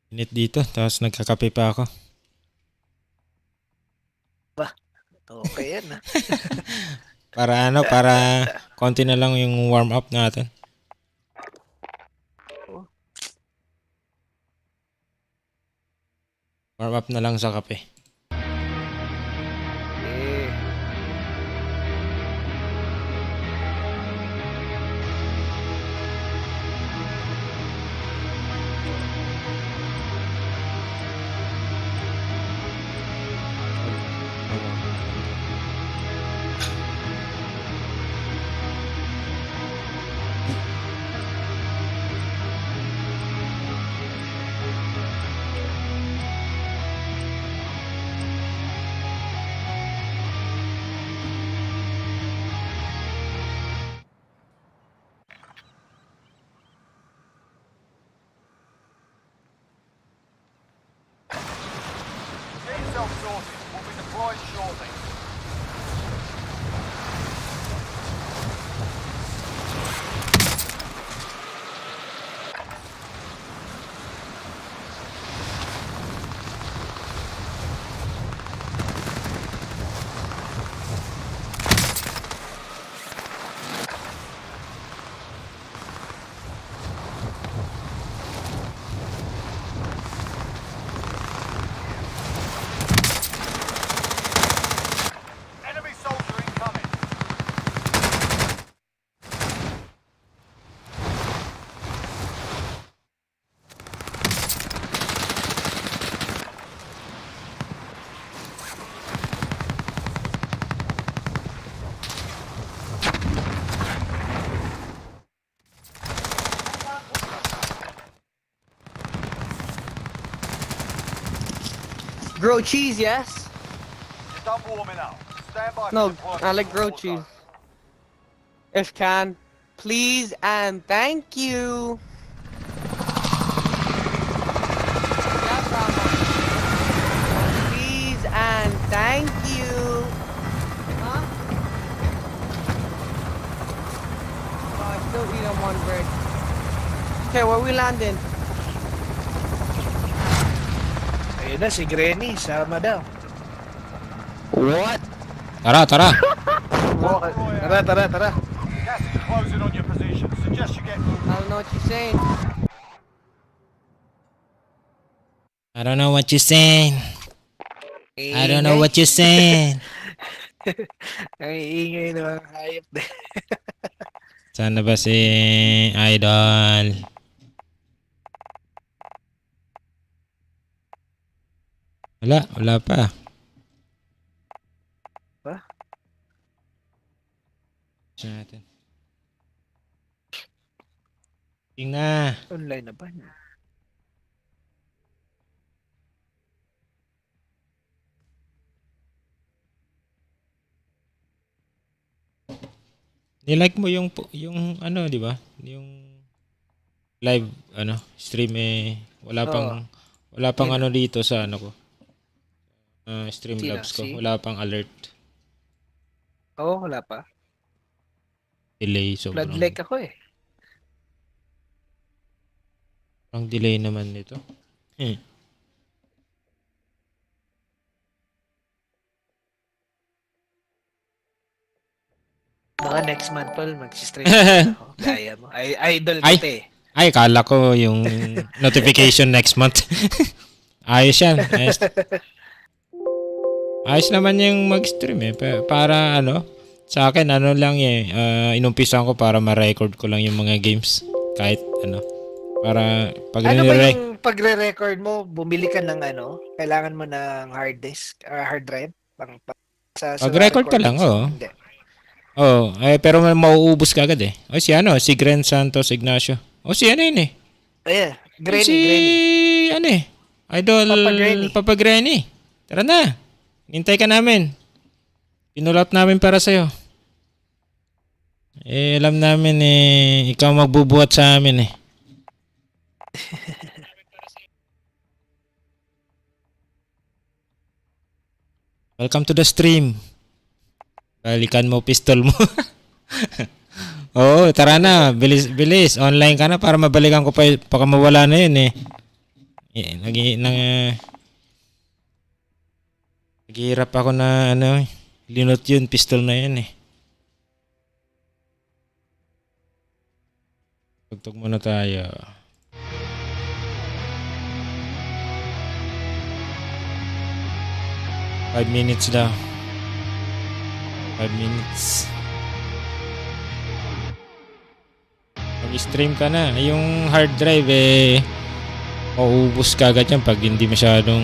Init dito, tapos nagkakape pa ako. Ba? Okay yan ah. Para konti na lang yung warm up natin. Warm up na lang sa kape. Eh. Self-sorted will be deployed shortly. Enemy soldier incoming. Grilled cheese, yes? You're done warming up. Stand by No, for deployment I like to grilled Warzone. cheese. If can, please and thank you. Yes, Rama. Please and thank you. Huh? Oh, I still eat on one bread. Okay, where we landing? Ayun na, si Granny, sama daw. What? Tara, tara. Tara. Gas is closing on your position. Suggest you get moving. I don't know what you're saying. I don't know what you're saying. I don't know what you're saying. Ang iingay ng mga hayop din. Sana ba si Idol? Wala pa. Pa? Siya natin. Tingnan. Online na ba? Nilike mo yung ano, di ba? Yung live stream wala pang ano dito sa ano ko. Streamlabs ko. Wala pang alert. Oo, wala pa. Delay sobrang. Blood ako eh. Ang delay naman nito. Mga next month tol, mag-stream ako. Kaya mo. Idol Ay! kita eh. Ay, kala ko yung notification next month. Ayos yan. Ayos naman yung mag-stream eh. Para sa akin lang inumpisan ko para ma-record ko lang yung mga games. Kahit para pag Ano ba yung pagre-record mo, bumili ka ng kailangan mo ng hard disk, hard drive? Sa Pag-record ka lang, oo. Hindi. Oh, pero mauubos ka agad eh. O si Gren Santos Ignacio. O si ano yun eh. Ayan, Granny, si Granny. Idol Papa Granny. Tara na. Hintay ka namin. Pinulot namin para sa'yo. Alam namin ikaw magbubuhat sa amin eh. Welcome to the stream. Balikan mo pistol mo. Oo, tara na. Bilis. Online ka na para mabalikan ko pa mawala na yun eh. Naghihirap ako na linot yun, pistol na yan eh. Tugtog muna tayo. Five minutes daw. 5 minutes. Mag-stream ka na. Yung hard drive mauubos ka agad yan pag hindi masyadong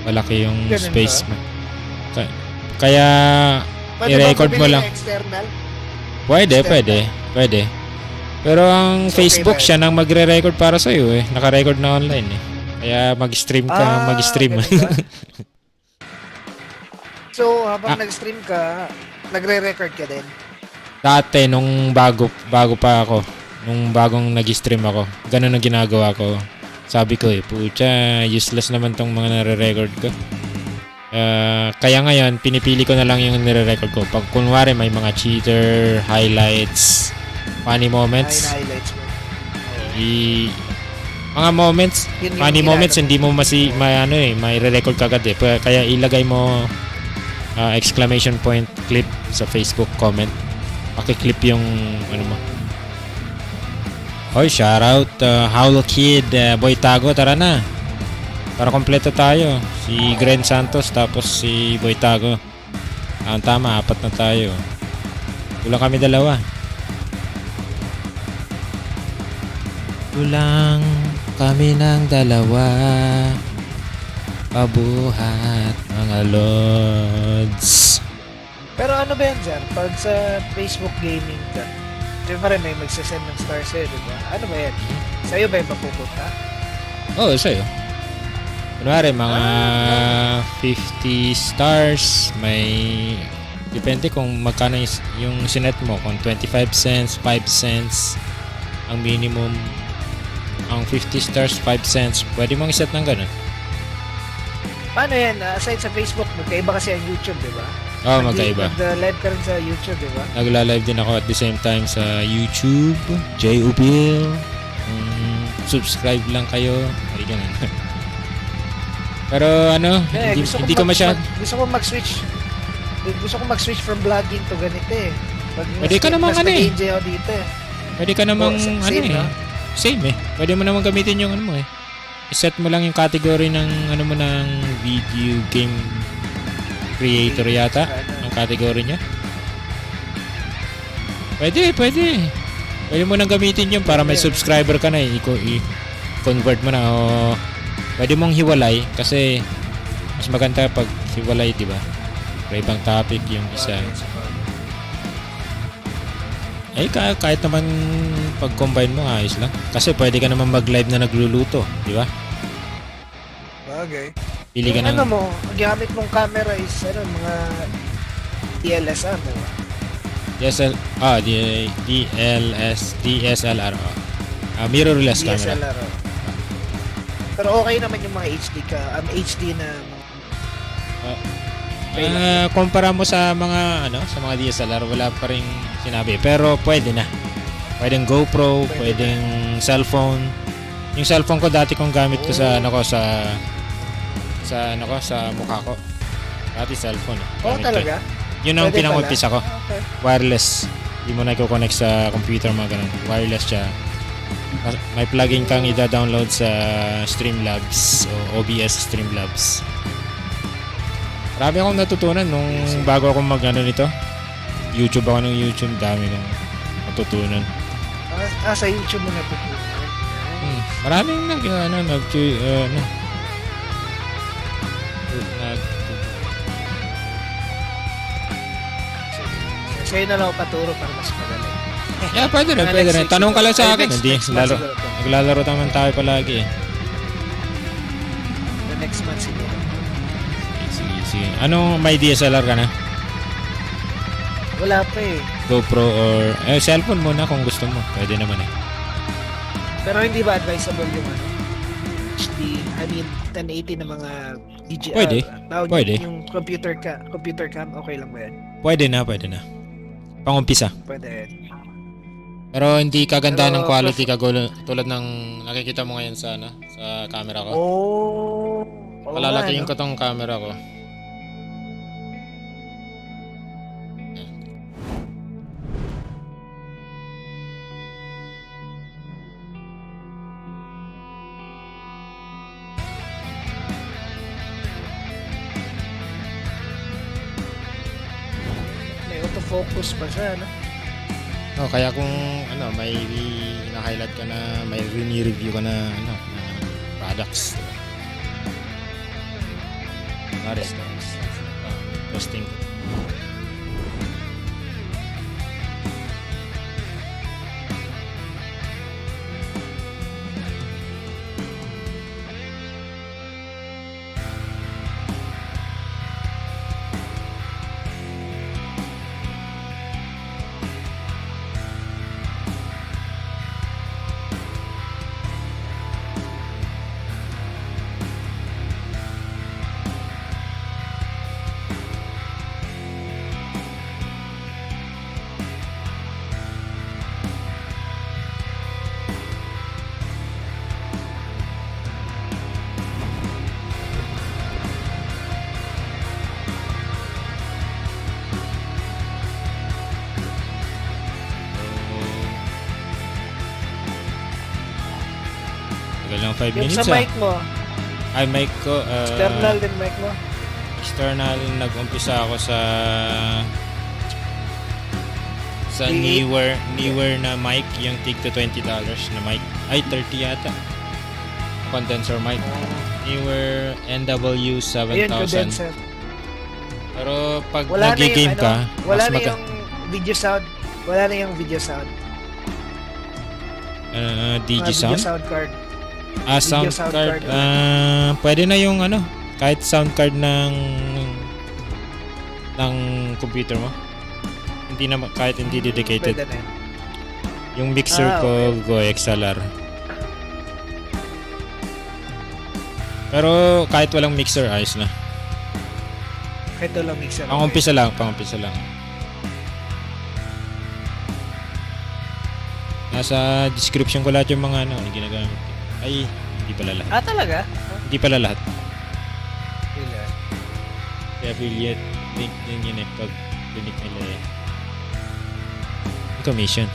malaki yung Ganun space ba? mo. Kaya i-record mo lang. External? Pwede. Pero ang So, Facebook okay ba? siya nang magre-record para sa iyo eh. Naka-record na online eh. Kaya mag-stream ka, mag-stream. ganun ba? So, habang nag-stream ka, nagre-record ka din? Dati nung bago pa ako, nung bagong nag-stream ako, ganun ang ginagawa ko. Sabi ko pucha, useless naman tong mga nare-record ko. Kaya ngayon, pinipili ko na lang yung nire-record ko. Pag kunwari may mga cheater, highlights, funny moments. Highlights mo. Mga moments, Yun yung funny moments, ginagawa. hindi mo may re-record kagad eh. Kaya ilagay mo exclamation point clip sa Facebook comment. Paki-clip yung mo. Hoy, shoutout Howl Kid, Boy Tago, tara na. Para kompleto tayo. Si Gren Santos tapos si Boy Tago. Ang tama, 4 na tayo. Kulang kami 2. Kulang kami ng 2. Pabuhat mga lods. Pero ano ba yan, sir? Pag sa Facebook gaming ka, di ba rin may magsasend ng stars sa'yo, di ba? Ano ba yan? Sa'yo ba yung mapupunta? Oo, sa'yo. Kunwari, mga 50 stars, may... Depende kung magkano yung sinet mo. Kung 25 cents, 5 cents, ang minimum. Ang 50 stars, 5 cents. Pwede mong iset ng ganun. Paano yan? Aside sa Facebook, magkaiba kasi ang YouTube, di ba? Oo, magkaiba. Nag-live ka rin sa YouTube, di ba? Nagla-live din ako at the same time sa YouTube, J.Ubil. Subscribe lang kayo. Ay, ganun. Pero hindi ko masyad. Gusto ko mag-switch. Gusto ko mag-switch from vlogging to ganito eh. Pwede ka namang nag-enjoy ako dito eh. Pwede ka namang same, no? Same eh. Pwede mo namang gamitin yung mo eh. I-set mo lang yung category ng ng video game creator yata. Ang category niya. Pwede. Pwede mo nang gamitin yun para may subscriber ka na eh. I-convert mo na o pwede mong hiwalay kasi mas maganda pag hiwalay, di ba? Para ibang topic yung isa. Ay, kahit naman pag-combine mo, ayos lang. Kasi pwede ka naman mag-live na nagluluto, di ba? Okay. Pili ka ng... Ano mo, ang gamit mong camera is mga DLSR, di ba? DSLR. Mirrorless camera. DSLR. Pero okay naman yung mga HD HD na Kumpara mo sa mga DSLR, wala pa ring sinabi. Pero pwede na. Pwedeng GoPro, pwedeng cellphone. Yung cellphone ko dati kong gamit ko sa sa mukha ko. Dati cellphone. Gamit talaga? ko. Yun ang Pwede pinangumpisa ko. Okay. Wireless. Hindi mo na i-connect sa computer mga ganun. Wireless siya. May plugin kang i-download sa Streamlabs o OBS Streamlabs. Marami akong natutunan nung bago ako nito. YouTube ako ng YouTube, dami kong natutunan. Sa YouTube mo natutunan. Maraming Sa'yo na lang ako paturo para mas madali. Yeah, pwede rin. Tanong ka lang sa akin. Hindi, naglalaro naman tayo palagi eh. The next month siguro. Sige. Ano, may DSLR ka na? Wala pa eh. GoPro or cellphone muna kung gusto mo. Pwede naman eh. Pero hindi ba advisable yung HD, 1080 na mga DJI? Pwede. Yung computer cam, okay lang ba yan? Pwede na. Pangumpisa. Pwede. Pero hindi kaganda Pero ng quality tulad ng nakikita mo ngayon sa sa camera ko. Oh. Oo nga, Palalakihin no? ko tong camera ko. May autofocus pa siya, no? Oh, kaya kung may na-highlight ka na, may review ka na na products. Pares posting ko. Tagal lang 5 Yung minutes sa mic mo, Ay, mic ko. external din mic mo. External, nag-umpisa ako sa D8? newer na mic, yung tig to $20 na mic. Ay, 30 yata. Condenser mic. Newer Ayun, NW7000. condenser. Pero pag Wala na yung, nag-game ka, wala mas na yung video sound. Wala na yung video sound. DG Video sound? sound card. Sound Video sound card. card. Pwede na yung kahit sound card ng computer mo. Hindi na kahit hindi dedicated. Pwede na yun. Yung mixer ko okay. Go XLR. Pero kahit walang mixer, ayos na. Kahit walang mixer. Pang-umpisa lang. Nasa description ko lahat yung mga yung ginagamit ko. Ay, hindi pala lahat. Talaga? Hindi pala lahat. Ilan? Kaya affiliate link din yun pag clinic nila commission.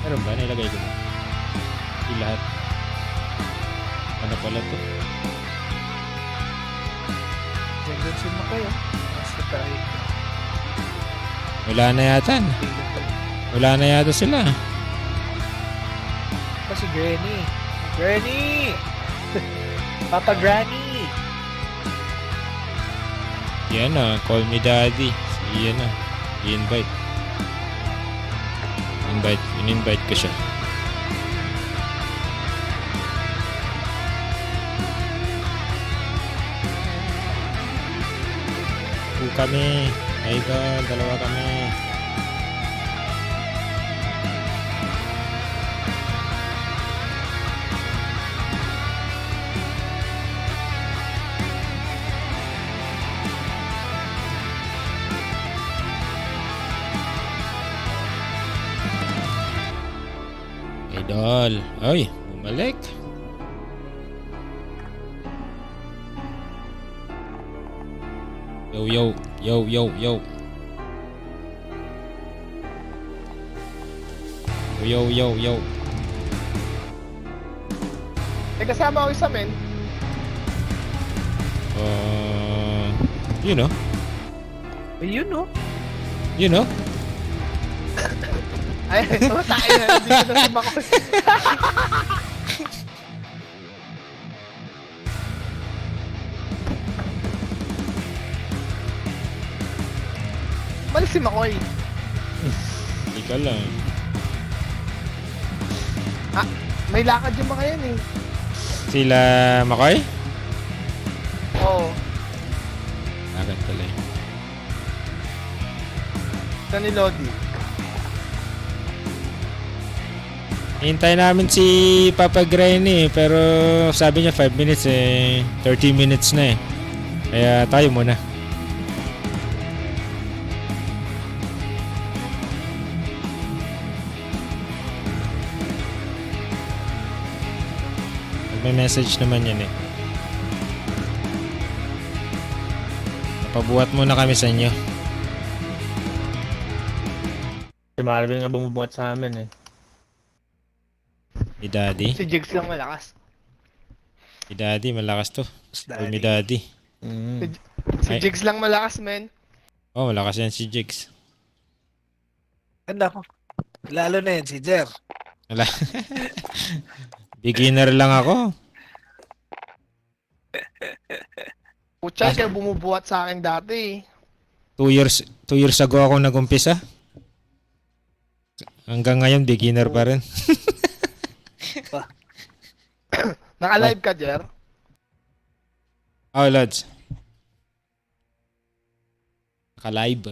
Meron ba? Nilagay ko ba? Hindi lahat. Ano pala to? Tendency mo kayo. Basta tayo. Wala na yata sila. Kasi Granny. Papa Granny. Yan call me daddy. Yan i-invite. In-invite ko siya. Kami. Idol, dalawa kami. Idol. Ay, bumalik. Yo. Yo. May kasama ko isa, men. You know. Ayun, no? You know. Ay, tayo na. Hindi ko na sumakot. Malis si Makoy. Hindi ka lang. May lakad yung mga yan eh. Sila Makoy? Oo. Agad pala eh. Sa ni Lodi. Hintay namin si Papa Granny pero sabi niya 5 minutes 30 minutes na eh. Kaya tayo muna. May message naman yan eh. Pabuhat muna kami sa inyo. Si Marvin nga bumubuhat sa amin eh. Mi Daddy. Si Jigs lang malakas. Mi Daddy, malakas to. Daddy. Mi Daddy. Si Ay. Jigs lang malakas, men. Oh, malakas yan si Jigs. Ganda ko. Lalo na yan si Jer. Wala. Beginner lang ako. Pucha, siya bumubuhat sa akin dati. 2 years ago ako nagumpisa. Hanggang ngayon, beginner pa rin. Naka-live ka, Jer? Oh, lads. Naka-live.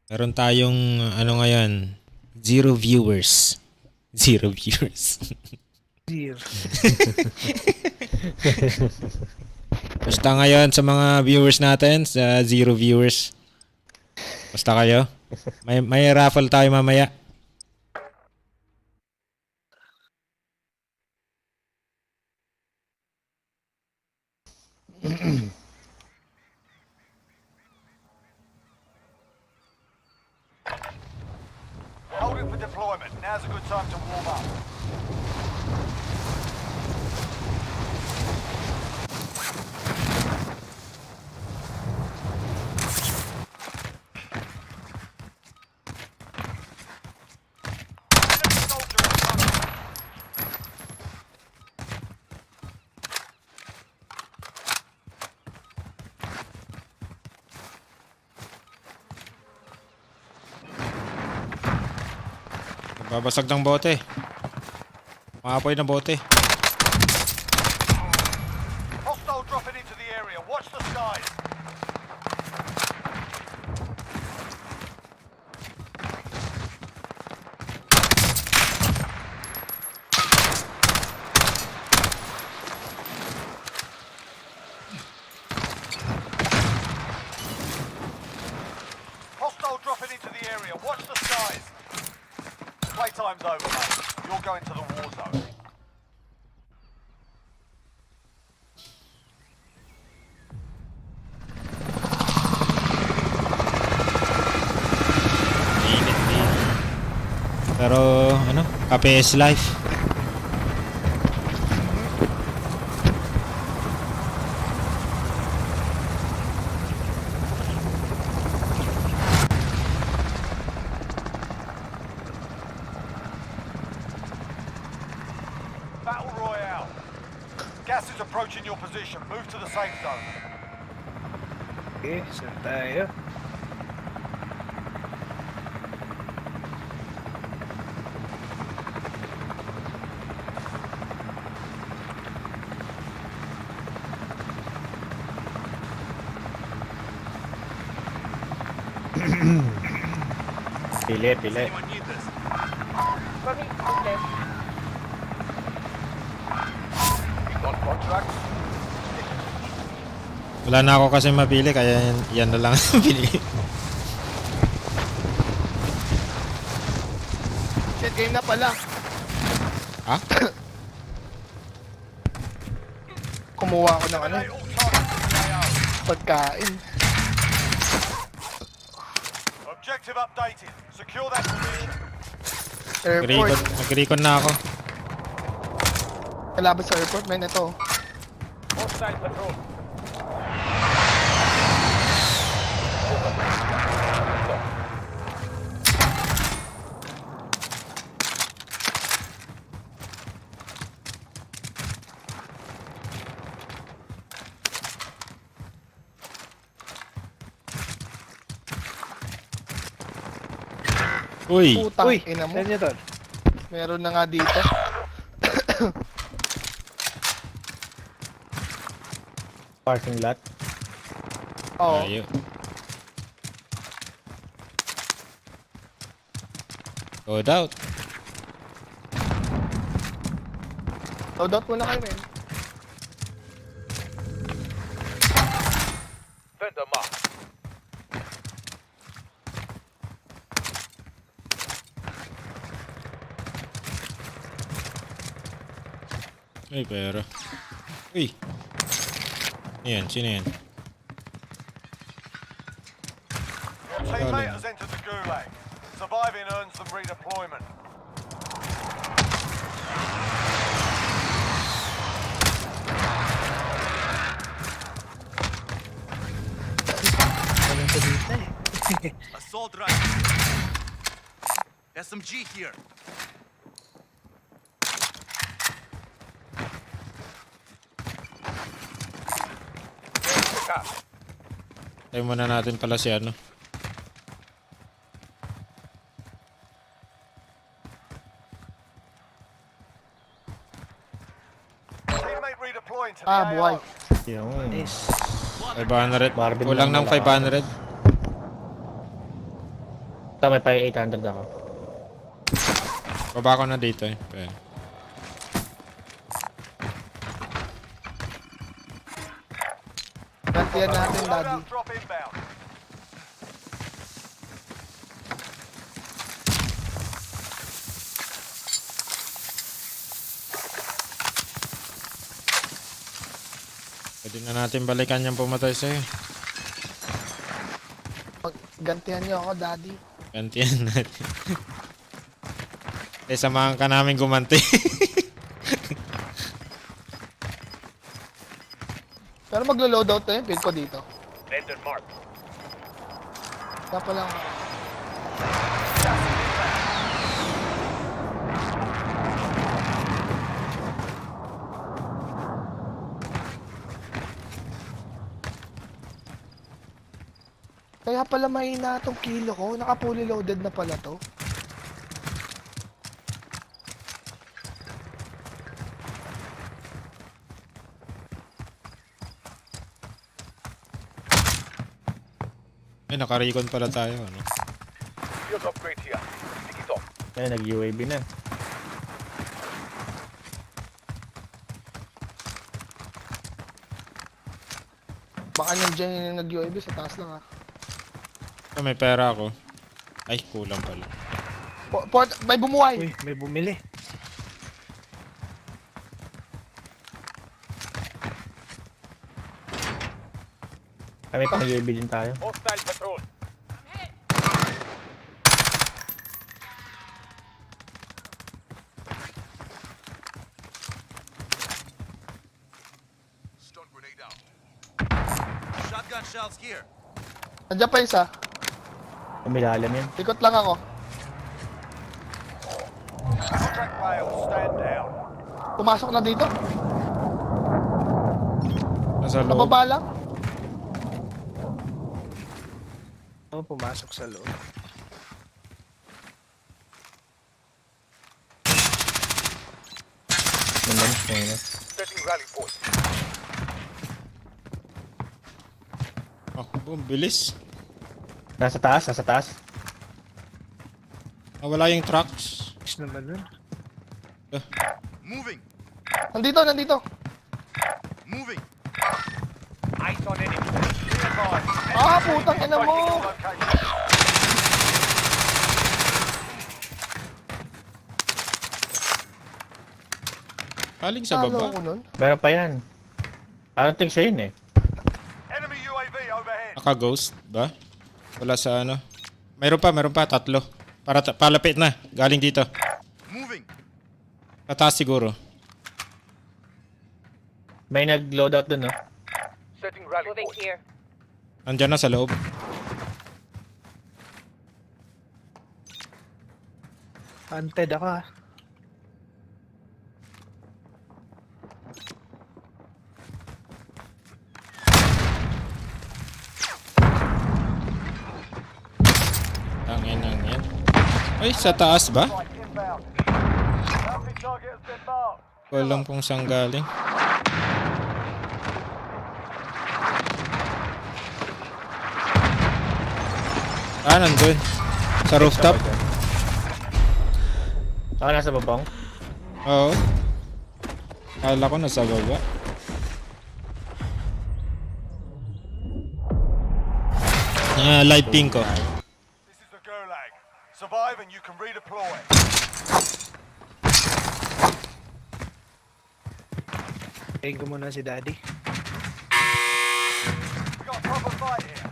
Meron tayong, ano ngayon, 0 viewers. 0 viewers. Jer. Basta ngayon sa mga viewers natin, sa 0 viewers. Basta kayo. May raffle tayo mamaya. Hold it for deployment. Now's a good time to warm up. Enemy soldier incoming. Babasag ng bote. Maapoy ng bote. Hostile dropping into the area. Watch the skies. Hostile dropping into the area. Watch the skies. Playtime's over, mate. You're going to the war zone. Init din. Pero, ano? KPS life. Battle Royale. Gas is approaching your position. Move to the safe zone. Okay, saan tayo? Pili. Got contracts? Wala na ako kasi mapili, kaya yan na lang ang pinili. Shit, game na pala. Ha? Kumuha ako ng ano, Eliminate all targets in the AO. pagkain. Objective updated. Secure that position. Airport. Nag-recon na ako. Kalaban sa airport, men. Ito. Hostile patrol. Uy! Putang Uy, ina mo. saan nyo tol? Meron na nga dito. Parking lot. Oo. Tayo. Code out. Load out muna kayo, men. Vendor mark. Ay, pero. Uy. Ayan, sino yan? Your teammate has entered the gulag. Surviving earns them redeployment. Walang ko dito eh. Assault rifle. SMG here. Tayo muna natin pala si ano. Teammate redeploying to the Ah, AO. buhay. Yung... Is 500. Marvin Kulang lang ng wala 500. Tama pa 800 ako. Baba ko na dito eh. Pero. Gantihan natin, daddy. Loadout drop inbound. Pwede na natin balikan yung pumatay sa'yo. Gantihan niyo ako, daddy. Gantihan natin. Eh, samahan ka namin gumanti. Pero maglo-loadout na yun, feel ko dito. Vendor mark. Kaya pala, kaya pala mahina itong kilo ko. Naka-fully loaded na pala to. Eh, naka-recon pala tayo. Ano? Field upgrade here. Pick it up. Ayun, nag-UAV na. Baka nandiyan yung nag-UAV sa taas lang, ah. Oh, may pera ako. Ay, kulang pala. May bumuhay! uy, may bumili. Kami pang UAV din tayo. Hostile patrol. Stun grenade out. Shotgun shells here. Nandiyan pa isa. Umilalim yun. Ikot lang ako. Contract failed. Stand down. Pumasok na dito. Nasa loob. Nababa lang. Oh, pumasok sa loob. Naman, ayun. Setting rally point. Oh, boom, bilis. Nasa taas, nasa taas. Wala yung trucks. Is naman nun. Moving. Nandito, nandito. Moving. Eyes on enemy. Be advised. Ah, putang ina mo. Location. Galing sa Talo baba. ko nun. Meron pa yan. Parang ting siya yun eh. Enemy UAV overhead. Naka-ghost ba? Wala sa ano. Mayroon pa. Tatlo. Palapit na. Galing dito. Moving. Tataas siguro. May nag-loadout dun, no? Setting rally point. here. Nandyan na sa loob. Hunted ako ah. Tangin lang yan. Ay, sa taas ba? Right, inbound. Bounty target has been marked. Walang kung saan galing. Ah, nandun. Sa rooftop? Ako nasa babang. Oo. Kala ko nasa baba. Light pink ko. This is the gulag. Survive and you can redeploy. Tingin ko muna si Daddy. We got a proper fight here.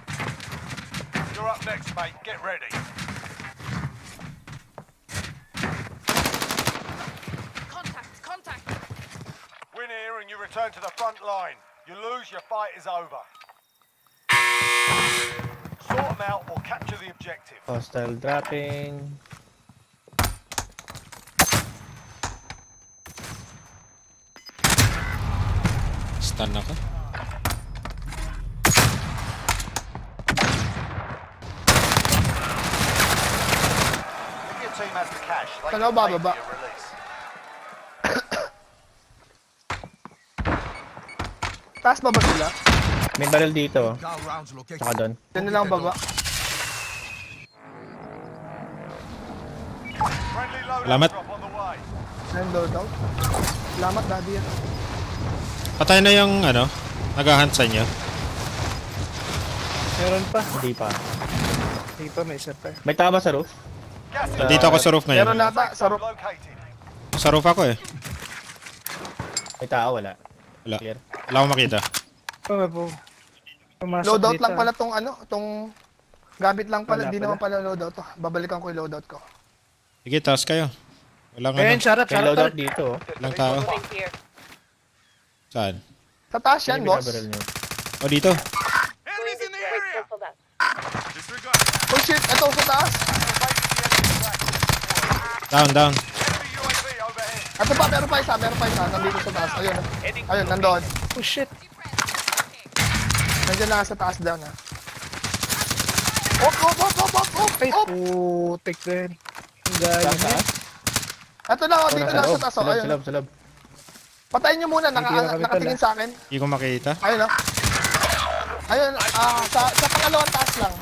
You're up next, mate. Get ready. Contact! Win here and you return to the front line. You lose, your fight is over. Sort them out or capture the objective. Hostile dropping. Stun ako. If your team has the cash, they Hello, can pay bababa. for your release. Taas ba ba sila? May barrel dito. Ikaw rounds located. Saka doon. Yan na lang baba. Friendly loadout Salamat. drop on the way. Ayun, loadout. Salamat, Daddy. Yan. Patay na yung ano, nag-hunt sa inyo. Meron pa. Hindi pa. Dito may isa pa. May tama sa roof. Gas is Nandito ako sa roof Meron ngayon. nata sa roof. located. Sa roof ako eh. May tao, wala. Wala. Clear. Wala akong makita. Pama po. Pumasok Loadout dito. lang pala tong ano, tong gamit lang pala, Wala di pala. naman pala loadout to. Babalikan ko yung loadout ko. Sige, taas kayo. Walang Ayun, ano, sarap, May sarap. loadout dito. Oh. walang tao. Saan? Sa taas yan, Sino boss. binabarrel niyo? O dito. Enemies in the area. Disregard. Oh shit, eto sa taas. Down. Enemy UAV overhead. Eto pa, meron pa isa. Nandito sa taas. Ayun. Ayun, nandoon. Oh shit. Nandiyan na sa taas down ha. Op. Ay, putik din. Ang galing Saan yan. taas? Eto lang, oh, Oh, dito nasa lang loob. sa taas. Sa Oh, loob, ayun. sa loob, sa loob. Patayin nyo muna, Hindi na kami nakatingin tala. sa akin. Hindi ko makita. Ayun oh. Ayun, sa pangalawang taas lang.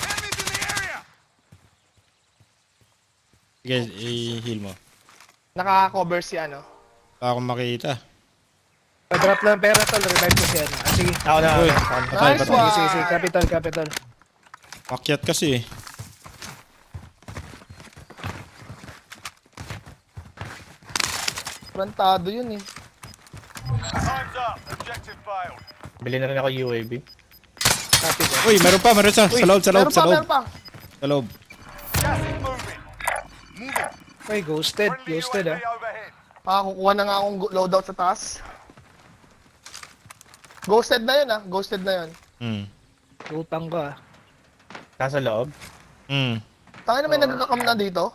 Enemies in the area. Sige, i-heal mo. Naka-cover si ano. Wala akong makita. Pa-drop lang pera tol. Revive ko siya. Sige. Ako na. Uy. Ako na. Nice patay. one. Sige. Capital. Pakyat kasi eh. Plantado yun eh. Time's up. Objective failed. Bili na rin ako UAV. Uy, meron pa. Sa loob. Meron pa. Sa loob. Gas is moving. Ay, ghosted. Friendly Ghosted UAV ah. overhead. Kukuha na nga akong loadout sa taas. Ghosted na yun ah. Ghosted na yun. Utang ka ah. Nasa loob. Tangin na may nagkakam na dito.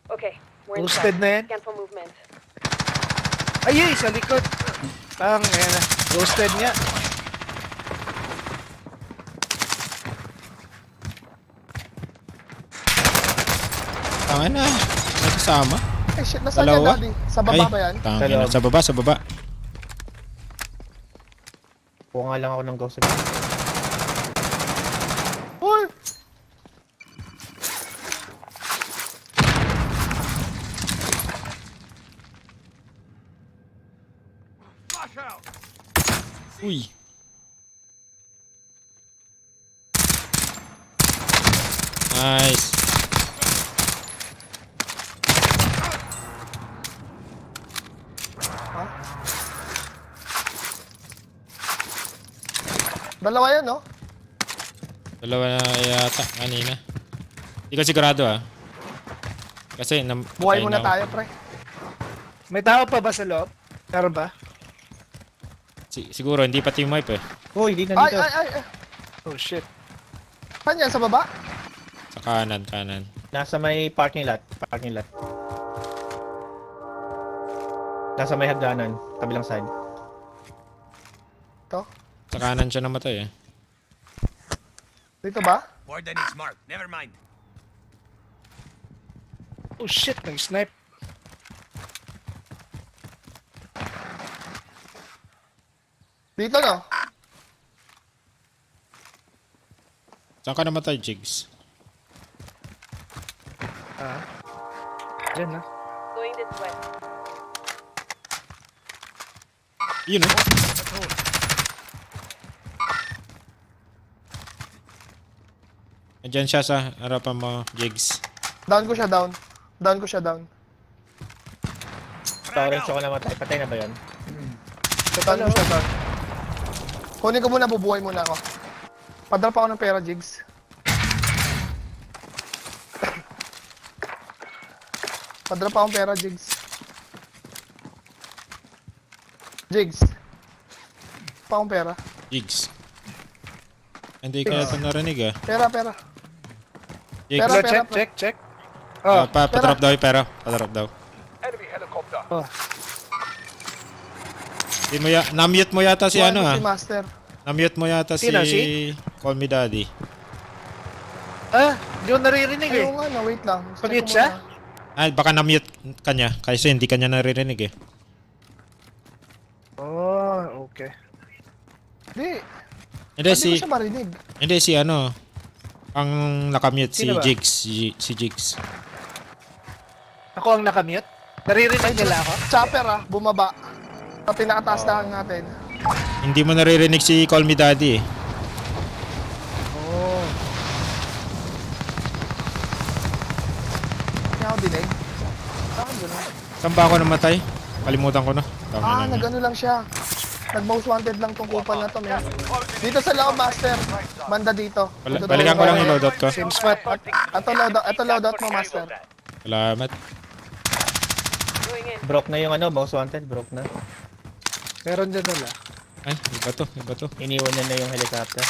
Okay, we're Ghosted na yan. Scan for movement. Ay, sa likod. Ayan na. Ghosted niya. Tanga na. May kasama. Eh shit, nasaan yan Dalawa? daddy? Sa baba ba yan? Tanga Sa na. loob. Sa baba. Kuha nga lang ako ng ghost. Uy! Flash out. Uy. Nice. Dalawa yan no? Dalawa na yata kanina. Hindi ko sigurado ah. Kasi Buhay patay muna na ako. tayo pre. May tao pa ba sa loob? Meron ba? Siguro hindi pa team wipe eh. Uy, hindi na Ay, dito. ay. Oh shit. Saan yan? Sa baba? Sa kanan. Nasa may parking lot. Nasa may hagdanan. Kabilang side. Ito? Sa kanan siya namatay eh. Dito ba? More than is marked. Never mind. Oh shit, nag-snipe. Dito no? Saan ka namatay, Jigs? Diyan na. Going this way. Yun oh. Andyan siya sa harapan mo, Jigs. Down ko siya down. Basta orange ako namatay. Patay na ba yun? Shutdown mo, shutdown. Kunin ko muna, bubuhay muna ako. Padrop ako ng pera, Jigs. Padrop akong pera, Jigs. Jigs. Pa akong pera. Jigs. Hindi ka ito narinig ah. Pera, pera. Jigs. Pera, pera. Check. Patrap daw yung pera. Patrap daw. Enemy helicopter. Di mo na-mute mo yata si ano ah. Si Master. Na-mute mo yata si Sino, si? Call Me Daddy. Hindi ko naririnig eh. Ayun nga, no, wait lang. Check Pag-mute ko siya? muna. Ay, baka na-mute kanya. Kasi hindi kanya naririnig eh. Oh, okay. Hindi. Hindi Hindi si ko siya marinig. hindi si ano. Ang nakamute si Sino ba? Jigs. Si Jigs. Ako ang nakamute? Naririnig nila ako? Chopper bumaba. Sa pinakataas lang natin. Hindi mo naririnig si Call Me Daddy eh. Oh. Kaya ako dinig. Gano'n. Saan ba ako namatay? Kalimutan ko na. Tama na. Nagano lang siya. Nag-most wanted lang tong kupal na to, man. Dito sa loob, Master. Banda dito. Balikan ko lang yung loadout ko. Same spot. Ito loadout mo, Master. Salamat. Going in. Broke na yung ano, most wanted. Broke na. Meron dyan nila. Ay, iba to. Iba to. Iniwan niya na yung helicopter.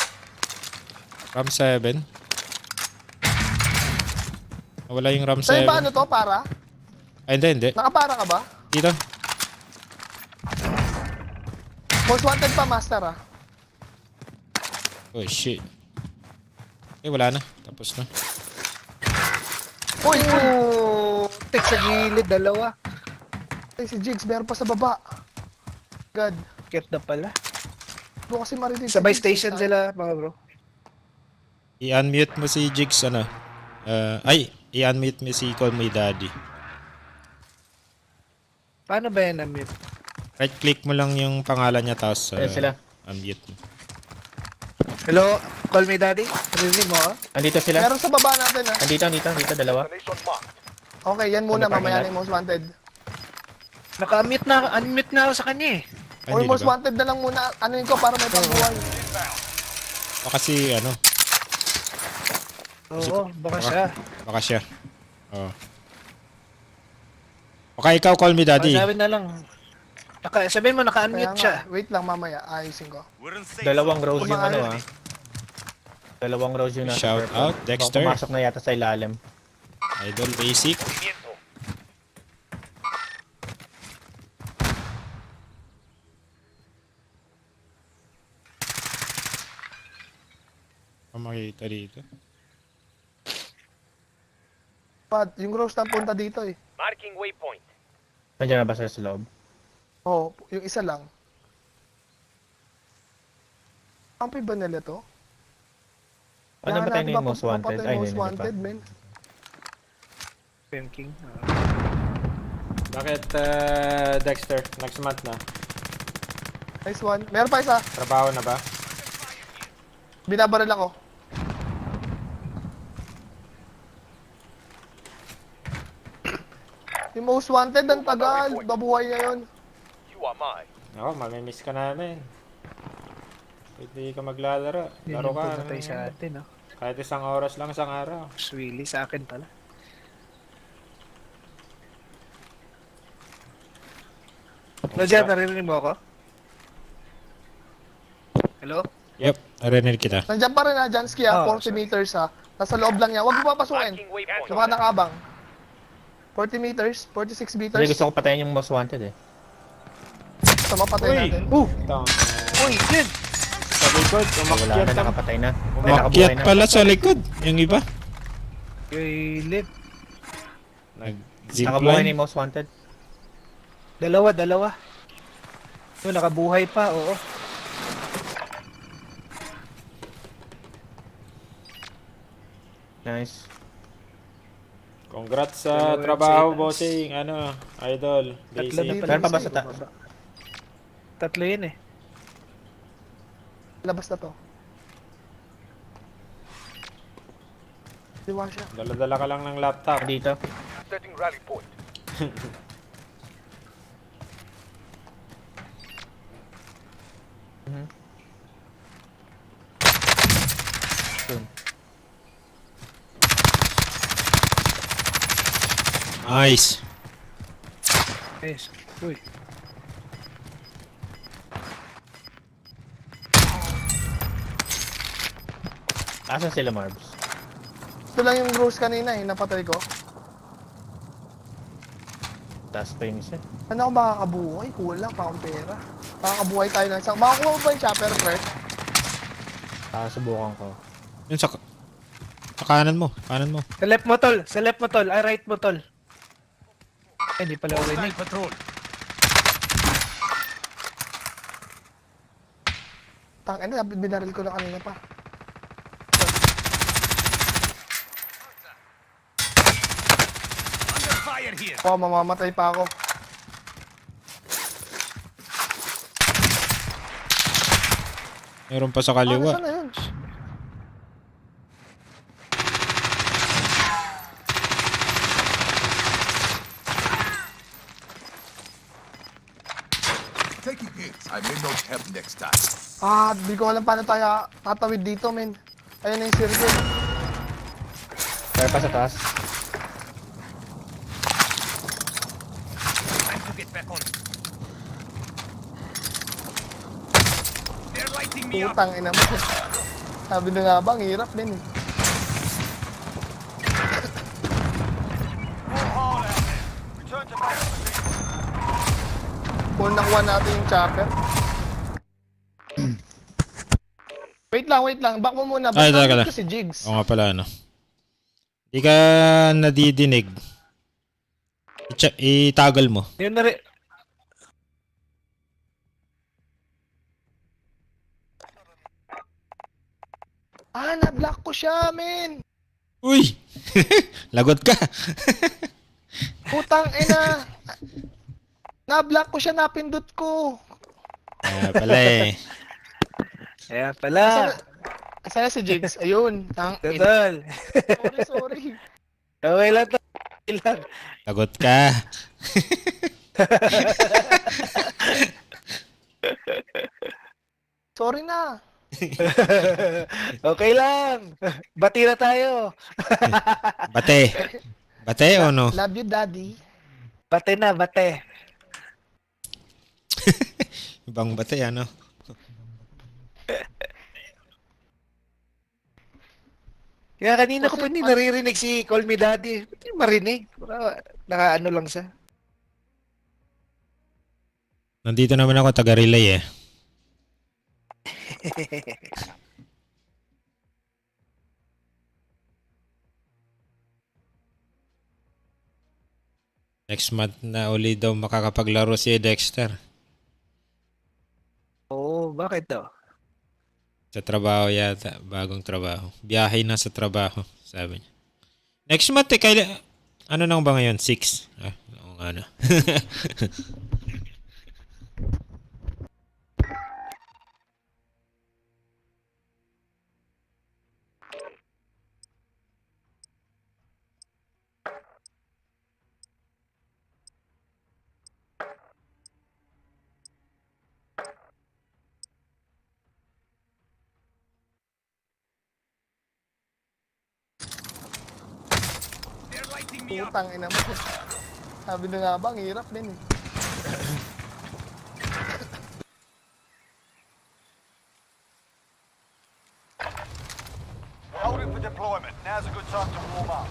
RAM 7. Wala yung RAM 7. Sa'yo ba ano to, para? Ay, hindi. Nakapara ka ba? Dito. Most wanted pa, Master, Oh, shit. Eh, wala na. Tapos na. Uy! Tek sa gilid, dalawa. Ay, si Jigs, meron pa sa baba. God. Cute na pala. Doon kasi marinig. Sabay si Jigs. station sila, mga bro. I-unmute mo si Jigs, ano. I-unmute mo si Call Me Daddy. Paano ba yan na-mute? Right-click mo lang yung pangalan niya, tapos Ayan sila. unmute mo. Hello? Call me daddy? Rinig mo Andito sila. Meron sa baba natin, Andito, dalawa. Destination marked. Okay, yan muna. Ano, Mamaya parking na yung most wanted. Unmute na ako sa kanya eh. Ay, Or hindi most na ba? wanted na lang muna. Anuin ko para may pambuhay. O kasi, ano, Oo, baka siya. baka siya. Oh. Okay, ikaw, Call Me Daddy. Sabi na lang. Sabihin mo, Kaya naka-unmute siya. nga, wait lang mamaya. Ayusin ko. We're in safe Dalawang zone. rows yung ano Dalawang rows yung nasa Shout purple. out, Dexter. Baka pumasok na yata sa ilalim. Idol Basic. Makita dito. Pat, yung rose na punta dito eh. Marking waypoint. Nandiyan na ba sa loob? Oo, yung isa lang. Kampi ba nila to? Ano ba tayo Kailangan na yung most natin wanted? mapatay Ay, most hindi pa. wanted, men. King. Bakit, Dexter? Next month na. Nice one. Meron pa isa. Trabaho na ba? Binabaril ako. Yung most wanted, ang tagal. Babuhay niya yun. You are mine. Oo, mamimiss ka namin. Pwede ka maglalaro. Yun Laro yung ka. pumatay sa atin, Kahit isang oras lang, isang araw. Swilly sa akin pala. Roger, naririnig mo ako? Hello? Yep, narinig kita. Nandiyan pa rin Jansky 40 meters Nasa loob lang niya. Huwag mo papasukin. Marking waypoint. Sa mga nakabang. 40 meters, 46 Hindi, meters. gusto ko patayin yung most wanted Sa mapatay natin. Uy, yun! Sa likod, Wala na, nakapatay na. May umakyat nakabuhay na. pala sa likod. Yung iba. Gilid. Nakabuhay na Zipline. yung most wanted. Dalawa. Yun, nakabuhay pa, oo. Nice. Congrats sa trabaho, bossing. Ano, idol. Tatlo na Basic. pala. Meron pa ba sa Tatlo yun eh. Labas na to. Diwa siya. Dala-dala ka lang ng laptop. Dito. Setting rally point. Nice. Yes. Uy. Asan sila, Marbs? Ito lang yung rose kanina eh, napatay ko. Taas pa yung isa. Ano ako makakabuhay? Kulang pa akong pera. Makakabuhay tayo ng isang... Makakuha mo ba yung chopper, Fred? Subukan ko. Yun sa kanan mo. Kanan mo. Sa left mo, tol. Sa left mo, tol. Ay, right mo, tol. Ay, hindi pala Hostile winning. patrol. Tangina, binaril ko na kanina pa. Under fire here. Oh, mamamatay pa ako. Meron pa sa Ah, kaliwa. nasaan na yun? Taking hits. I may not help next time. Ah, di ko alam paano tayo tatawid dito, men. Ayun na yung circle. Kaya pa sa taas. Time to get back on. They're lighting me up. Putang ina mo. Sabi na nga ba, ang hirap din eh. All hard out there. Return to base. Kung nakuha natin yung chopper. Wait lang. Back mo muna. Ay, Back teka mo lang. si Jigs. Oo nga pala, ano. Di ka nadidinig. Itagal mo. Yun na rin. Ah, na-block ko siya, men. Uy! Lagot ka. Putang ina. Na-block ko siya, napindot ko. Pala eh. Kaya pala. Saya si Jigs. Ayun. Tang ina. Tol. Sorry. Okay lang, tol. Okay lang. Lagot ka. Sorry na. Okay lang. Bati na tayo. Bate. Bate o no? Love you, daddy. Bate na, bate. Ibang bate, ano? Kaya kanina ko pa hindi naririnig si Call Me Daddy. Hindi marinig. Naka-ano lang siya. Nandito naman ako, taga-relay eh. Next month na uli daw makakapaglaro si Dexter. Oo, bakit daw? Sa trabaho yata. Bagong trabaho. Biyahe na sa trabaho, sabi niya. Next month eh, ano nang ba ngayon? 6? Ah, oo nga na. They're lighting me up. Putang ina mo. Sabi na nga ba, ang hirap din eh. We're holding for deployment. Now's a good time to warm up.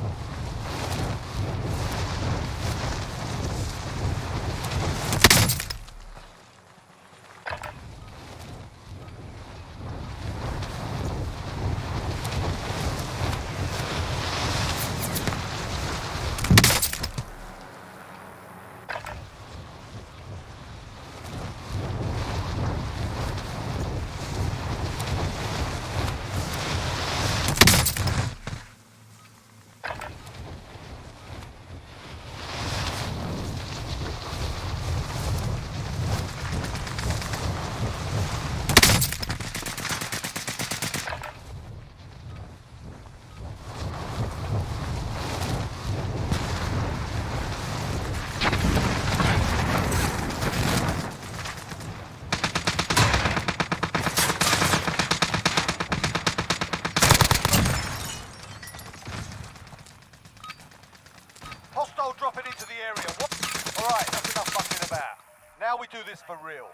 this for real.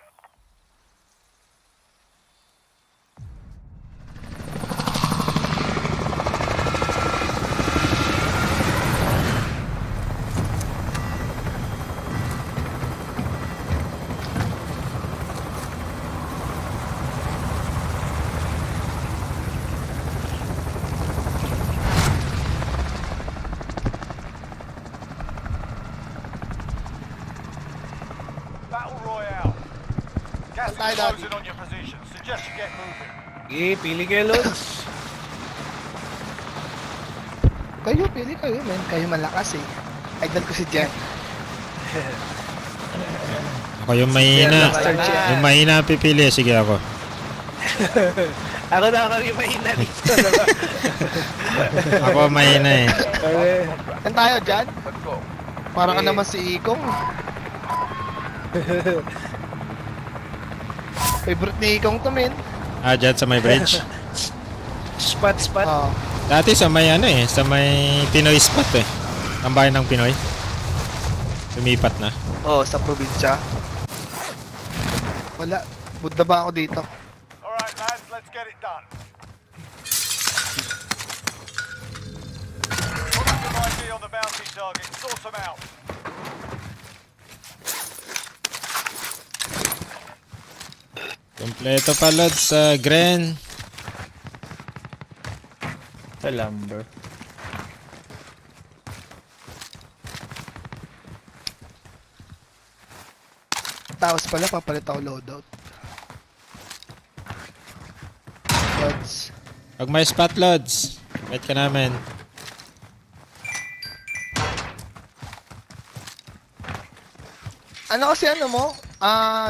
Battle Royale. Gas Saan tayo, is Daddy? closing on your position. Suggest you get moving. Pili kayo, Lods. Kayo, pili kayo, men. Kayo malakas eh. Idol ko si Jen. Ako yung mahina. Master Jen. Yung mahina ang pipili. Sige ako. Ako na kami mahina dito. Ako mahina eh. Saan tayo, Jan? Para ka naman si Ikaw. Favorite ni Ikaw to, men. Dyan sa may bridge. Spot. Oo. Dati sa may ano eh. Sa may Pinoy spot eh. Ang bayan ng Pinoy. Lumipat na. Oo, sa probinsya. Wala. Budda ba ako dito? Alright, lads, let's get it done. Put some ID on the bounty target. Sort them out. Kompleto pa Lods sa Gren. Sa lumber. Tapos pala, papalit ako loadout. Lods. Pag may spot Lods, wait ka namin. Ano kasi ano mo?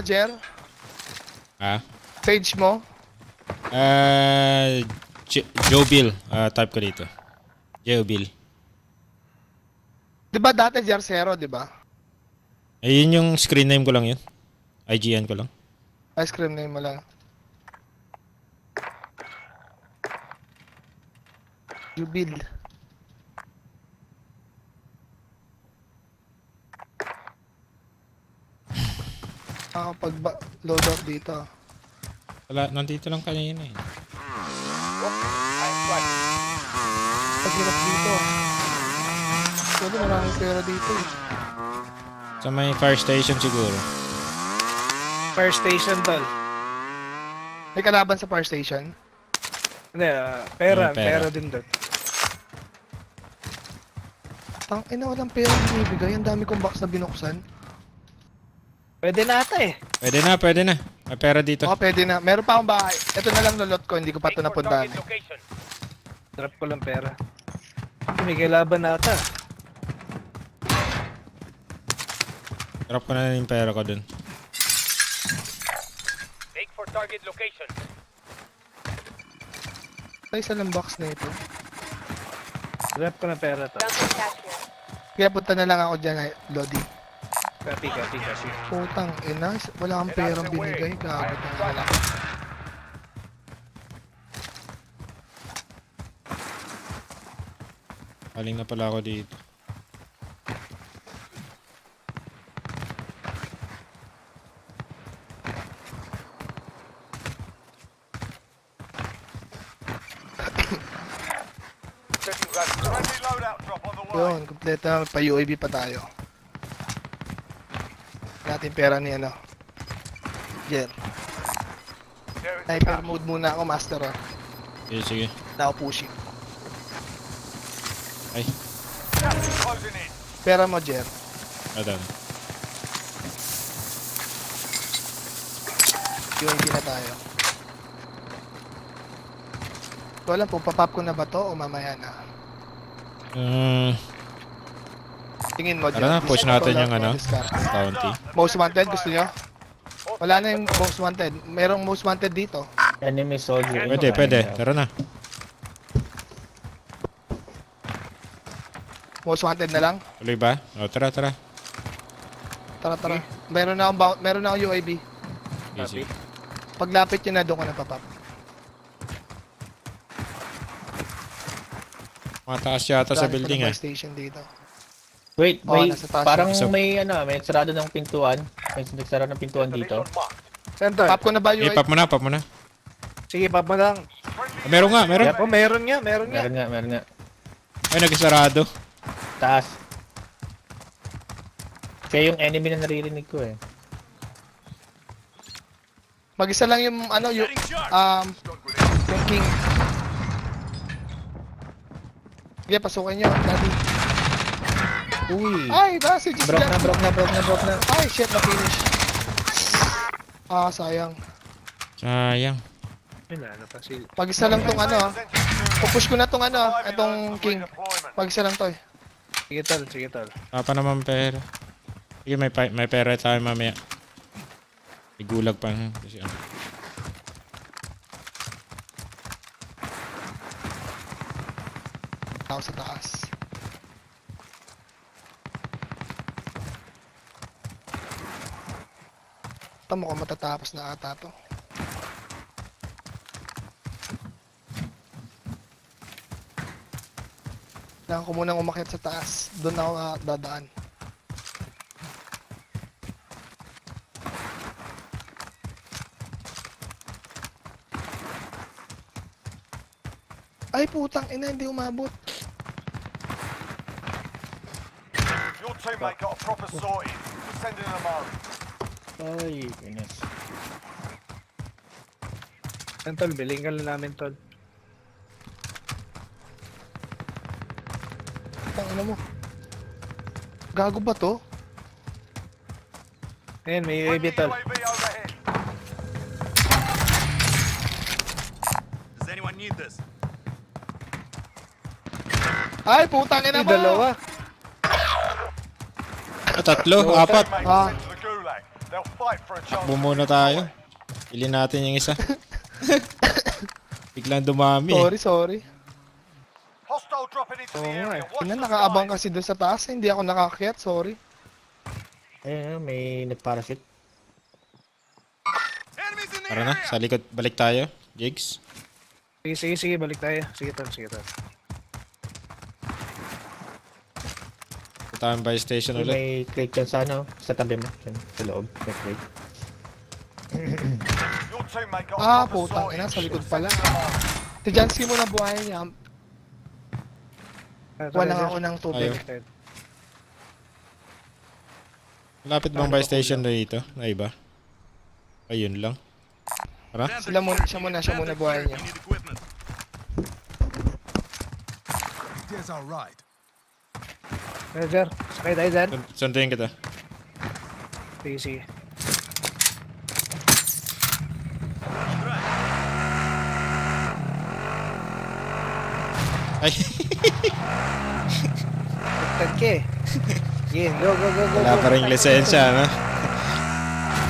Jer? Ha? Page mo? Joe Bill. Type ko dito. Joe Bill. Di ba dati Jer Zero, di ba? Ayun yung screen name ko lang yun. IGN ko lang. Ice cream name mo lang. Jubil. Loadout dito. Wala, nandito lang kanina eh. Paghirap dito. Pwede maraming pera dito eh. Sa may fire station siguro. Fire station, tol. May kalaban sa fire station. Hindi, pera. May pera. Pera din doon. Tang ina, walang pera binibigay. Ang dami kong box na binuksan. Pwede na ata eh. Pwede na. May pera dito. Oo, pwede na. Meron pa akong bahay. Ito na lang lulot ko. Hindi ko pa ito Take for target napuntahan. location. Drop ko lang pera. May kailaban na ata. Drop ko na yung pera ko dun. Take for target location. Ay, isa lang box na ito. Drop ko ng pera to. Bounty cash here. Kaya punta na lang ako dyan, Lodi. Copy. Putang ina, wala kang perang binigay. Gago na wala. Aling na pala ako dito. Friendly loadout drop on the way. Yun, kompleto na. Pa-UAV pa tayo. Natin pera ni ano. Jer. There it's Sniper mode muna ako, master. Sige. Now pushing. Ay, gas is closing in. Pera mo, Jer. adan. UAV na tayo. Ito alam po, papap ko na ba to o mamaya na? Tingin mo, Jer. Tara na, push natin Discard yung ano. discard. Bounty. Most wanted, gusto nyo? Wala na yung most wanted. Merong most wanted dito. Enemy soldier. Pwede. Tara na. Most wanted na lang. Tuloy ba? O, tara. Tara. Meron na akong UAV. Easy. Paglapit nyo na, doon ko na papap. Mataas yata sa building eh. Station dito. Wait, Oh, may nasa taas parang siya. may sarado ng pintuan. May nagsara ng pintuan dito. Destination marked. Saan tol? Pop ko na ba Eh, yung pop mo na, pop mo na. Sige, pop mo lang. Friendly Ah, meron nga, meron. Oh, meron nga, meron nga. Meron nga. Ay, nagsarado. Taas. Kaya yung enemy na naririnig ko eh. Mag-isa lang yung ano, yung, Getting sharp. yung king. Sige, pasukin nyo, daddy. Uy! Ay, si Jis Broke dyan. na. Ay, shit, na-finish. Sayang. Sayang. Wala na pa sila. Pag-isa lang tong ano, pupush ko na tong ano, 5 itong minutes king. for redeployment. Pag-isa lang to eh. Sige tol, sige tol. Papa naman pera. Sige, may pera tayo mamaya. May gulag pa. Kasi ano. Tao sa taas. Tama ko matatapos na ata to. Kailangan ko munang umakyat sa taas. Doon ako dadaan. Ay putang ina, hindi umabot. Your teammate got a proper sorting. We're sending them home. Ay, goodness. Saan tol, bilingan lang namin tol. Putang ina mo. Gago ba to? Ayan, may Friendly UAV tol. UAV overhead. Does anyone need this? Ay putang ina Ay, mo. dalawa. Ah, tatlo, apat. Teammate Ah. sent to the gulag. They'll fight for a chance. Takbo muna tayo. Ilin natin yung isa. Biglang dumami eh. Sorry. Hostile dropping into the Oo nga area. eh. Watch Ina, the nakaabang skies. kasi doon sa taas. Hindi ako nakakyat, sorry. Ayun, may nag-parachute. Enemies in the Tara na, area. sa likod. Balik tayo. Jigs. Sige, balik tayo. Sige tol. Punta tayong buy station ulit. May crate dyan sa ano, sa tabi mo. Dyan, sa loob. May crate. Your teammate got a proper Putang sorting. ina, sa likod We're pala. sending them home. Si Jansky mo na buhay niya. Wala ako ng tubig. Ayaw. Malapit bang buy station na dito? Na iba? Ayun lang. Tara. Siya muna buhay niya. You need equipment. There's our ride. Roger, sakay tayo dyan. Sundayin kita. Sige. Ay, Tag ka eh. Sige, go. wala pa rin lisensya, no?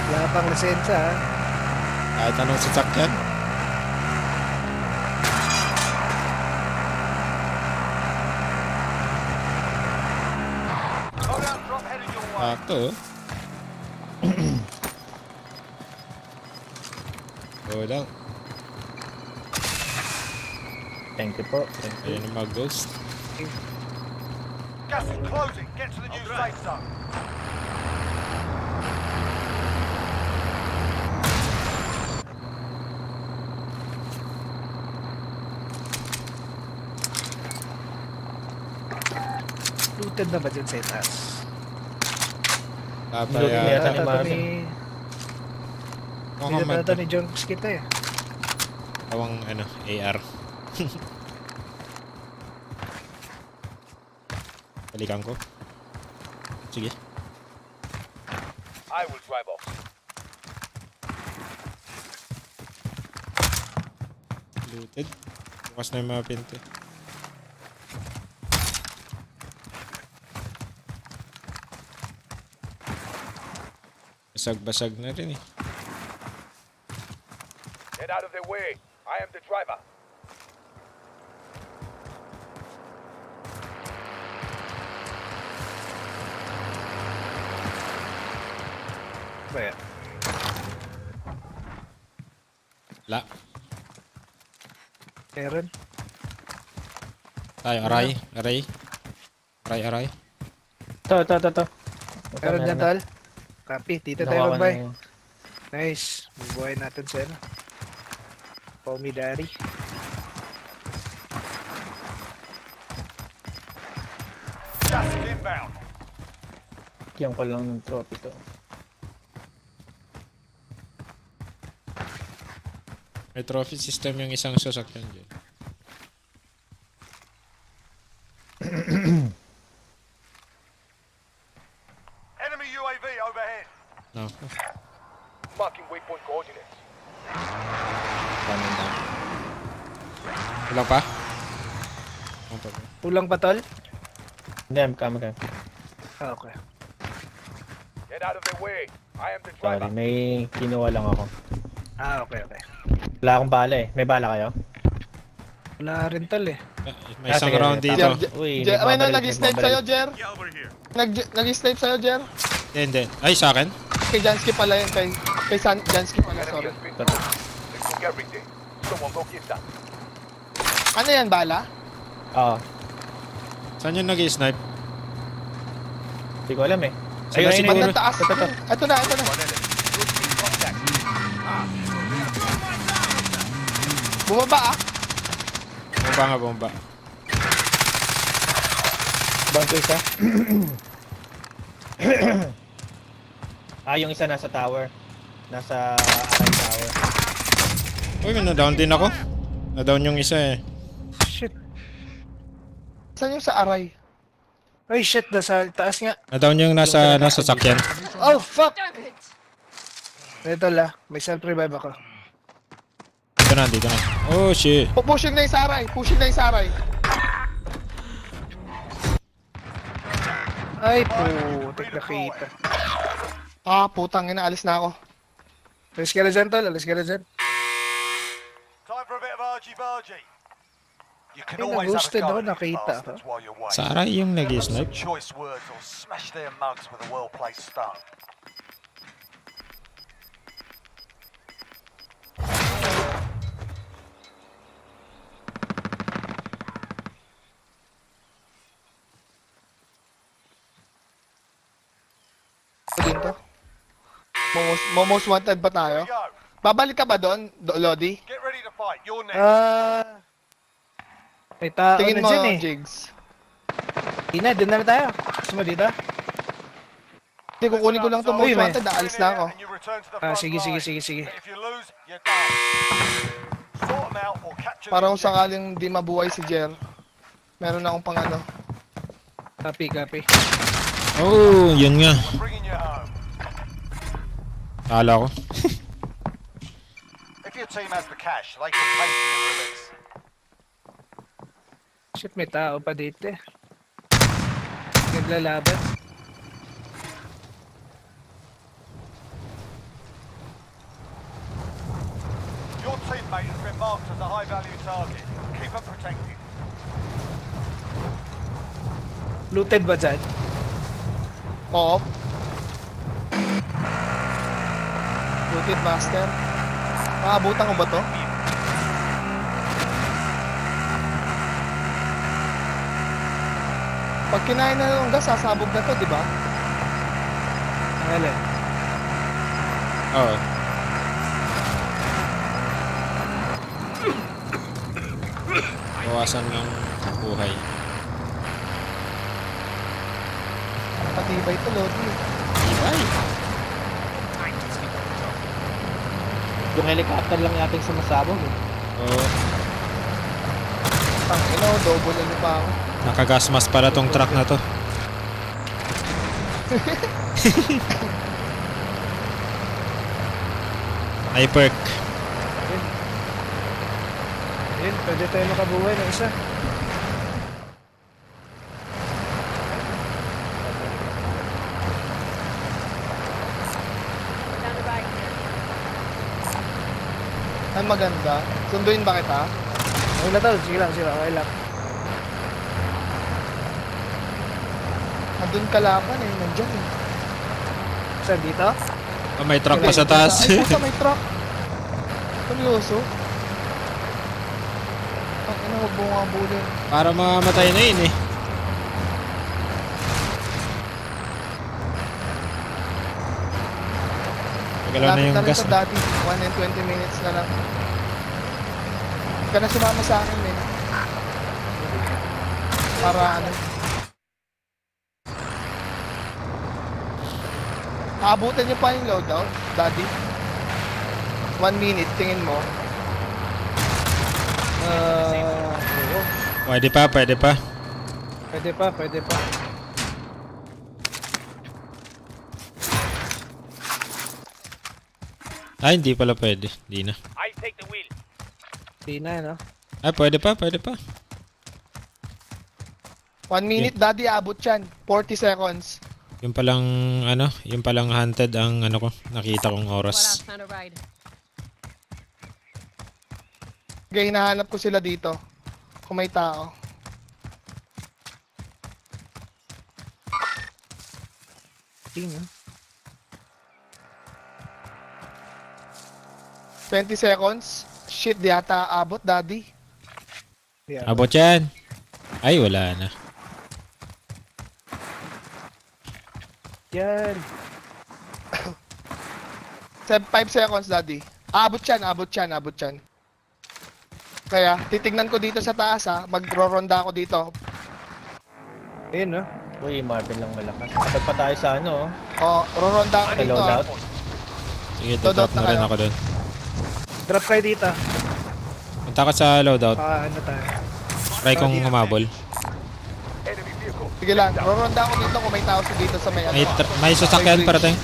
Wala pang lisensya ha. Kahit anong sasakyan. Loadout drop headed your way. Sakto, oh. Go down. Thank you po. Thank you. Ayun yung mga ghost. Gas is closing. Get to the new safe zone. Looted na ba dyan sa itaas? Tapos Nilutin ya. yata ni Tata Mami. Mukhang Tata ni Jonks kita eh. tawang ano, AR. Balikan ko. Sige. I will drive off. Looted. Bukas na yung mga pinto. Basag-basag na rin eh. Get out of the way. I am the driver. Ba yan? La. Meron? Tayo, aray. Aray. Aray, aray. Ito. Meron dyan tol? Copy. Dito Nakuha tayo ko na magbay. yung- Nice. Bubuhay natin sa ano. Pomi Dari. Gas is inbound. Kiyang ko lang ng trophy to. May trophy system yung isang sasakyan dyan. Enemy UAV overhead. No. Marking waypoint coordinates. Coming down. Kulang pa? Kulang pa ba? Kulang pa, tol? Hindi, kama ka. Ah, okay. Get out of the way. I am the Sorry, driver. may kinuha lang ako. Ah, okay, okay. Wala akong bala eh. May bala kayo? Wala rin, tol eh. May isang sige, round dito. Uy, Jer, may nagbabaril, nag-snipe nagbabaril. sa'yo, Jer. Get over here. Nag-snipe sa'yo, Jer. Hindi. Ay, sa akin? Kay Jansky pala yun, kay Jansky pala, Enemy sorry. has been spotted. They took everything. Someone go get that. Ano yan, bala? Oo. Saan yung nag-snipe? Hindi ko alam eh. Sila Ayun, siguro. Bandang taas. Ito. Ito na, ito na. Bumaba ah. Bomba nga, bomba. Bangko isa. Yung isa nasa tower. Nasa Aray Tower. Uy, may na-down din ako. Na-down yung isa eh. Shit. Saan yung sa Aray? Ay, shit. Nasa taas nga. Na-down yung nasa sakyan. Oh, fuck! Ito la. May self-revive ako. Dito na, dito na. Oh, shit. Pushing na yung sa Aray. Pushing na yung sa Aray. Ay, putik nakita. Ah, putang ina, alis na ako. Alis ka na dyan, tol. Alis ka na dyan. Time for a bit of argy-bargy. You can Ay, always have a na-ghosted go ako, at these nakita bastards while you're away. Sa Aray yung Give them nag-snipe. some choice words or smash their mugs with a well-placed stone. Ito din to. Most wanted ba tayo? Here we go. Babalik ka ba doon, Lodi? Get ready to fight. You're next. May tao Tingin na mo, dyan eh. Jigs. Di na, dun na tayo. Gusto mo dito? Hindi, kukunin ko lang to Uy, most may- wanted, aalis na ako. And you return to the Ah, front sige, sige, line. sige, sige. But if you lose, you're done. Sort them out or capture Para the kung sakaling di mabuhay si Jer. Meron akong pang ano. Copy, copy. Oh, yun nga. objective. Bringing you home. Kala ko. If your team has the cash, they can pay for your release. Shit, may tao pa dito eh. Naglalaban. Your teammate has been marked as a high-value target. Keep them protected. Looted ba dyan? Oo. Looted Master. Maabutan ko ba to? Pag kinain na ng gas, sasabog na to, di ba? Ngalan. Oo. Bawasan ng buhay. Patibay to, Lodi. Ibay. Yung helicopter lang yating sumasabog eh. Oo. Ang ino, double ano pa ako. Nakagasmas pala tong truck na to. Ay, perk. Ayun, pwede tayo makabuhay ng isa. Ang maganda. Sunduin ba kita? Okay na tol, sige lang, okay lang. Nandun kalaban eh, nandyan eh. Saan dito? Oh, may truck pa sa taas. Ay, puta, may truck. Seryoso? Ang ina, huwag mo nga bulin. Para mamatay na yun eh. Tagalaw na Malapit yung na rin gas. sa dati. 1 and 20 minutes na lang. Huwag ka na sumama sa akin, men. Para ano. Aabutan niyo pa yung loadout, daddy. 1 minute, tingin mo. Oo. Pwede pa, pwede pa. Pwede pa, pwede pa. Ay, hindi pala pwede. Hindi na. I take the wheel. Di na, no? Ay, pwede pa, pwede pa. 1 minute, daddy, abot yan. 40 seconds. Yung palang, yung palang hunted ang ko, nakita kong oras. Found a ride. Okay, hinahanap ko sila dito. Kung may tao. Tingin. 20 seconds. Shit, di ata abot, daddy. Yeah. Abot yan. Ay, wala na. Yan. 5 seconds, daddy. Abot yan, abot yan, abot yan. Kaya, titignan ko dito sa taas, ha. Magro-ronda ako dito. Ayun, no? Uy, Marvin lang malakas. Kapag pa tayo sa ano, O, ro-ronda ako sa dito, ha. loadout. Sige, Loadout tutop na na rin kayo. ako doon. Drop kayo dito. Punta ka sa loadout. Ano tayo? Try kong humabol. Enemy vehicle. Sige lang, ro-ronda ako dito kung may tao dito sa may May, may sasakyan parating.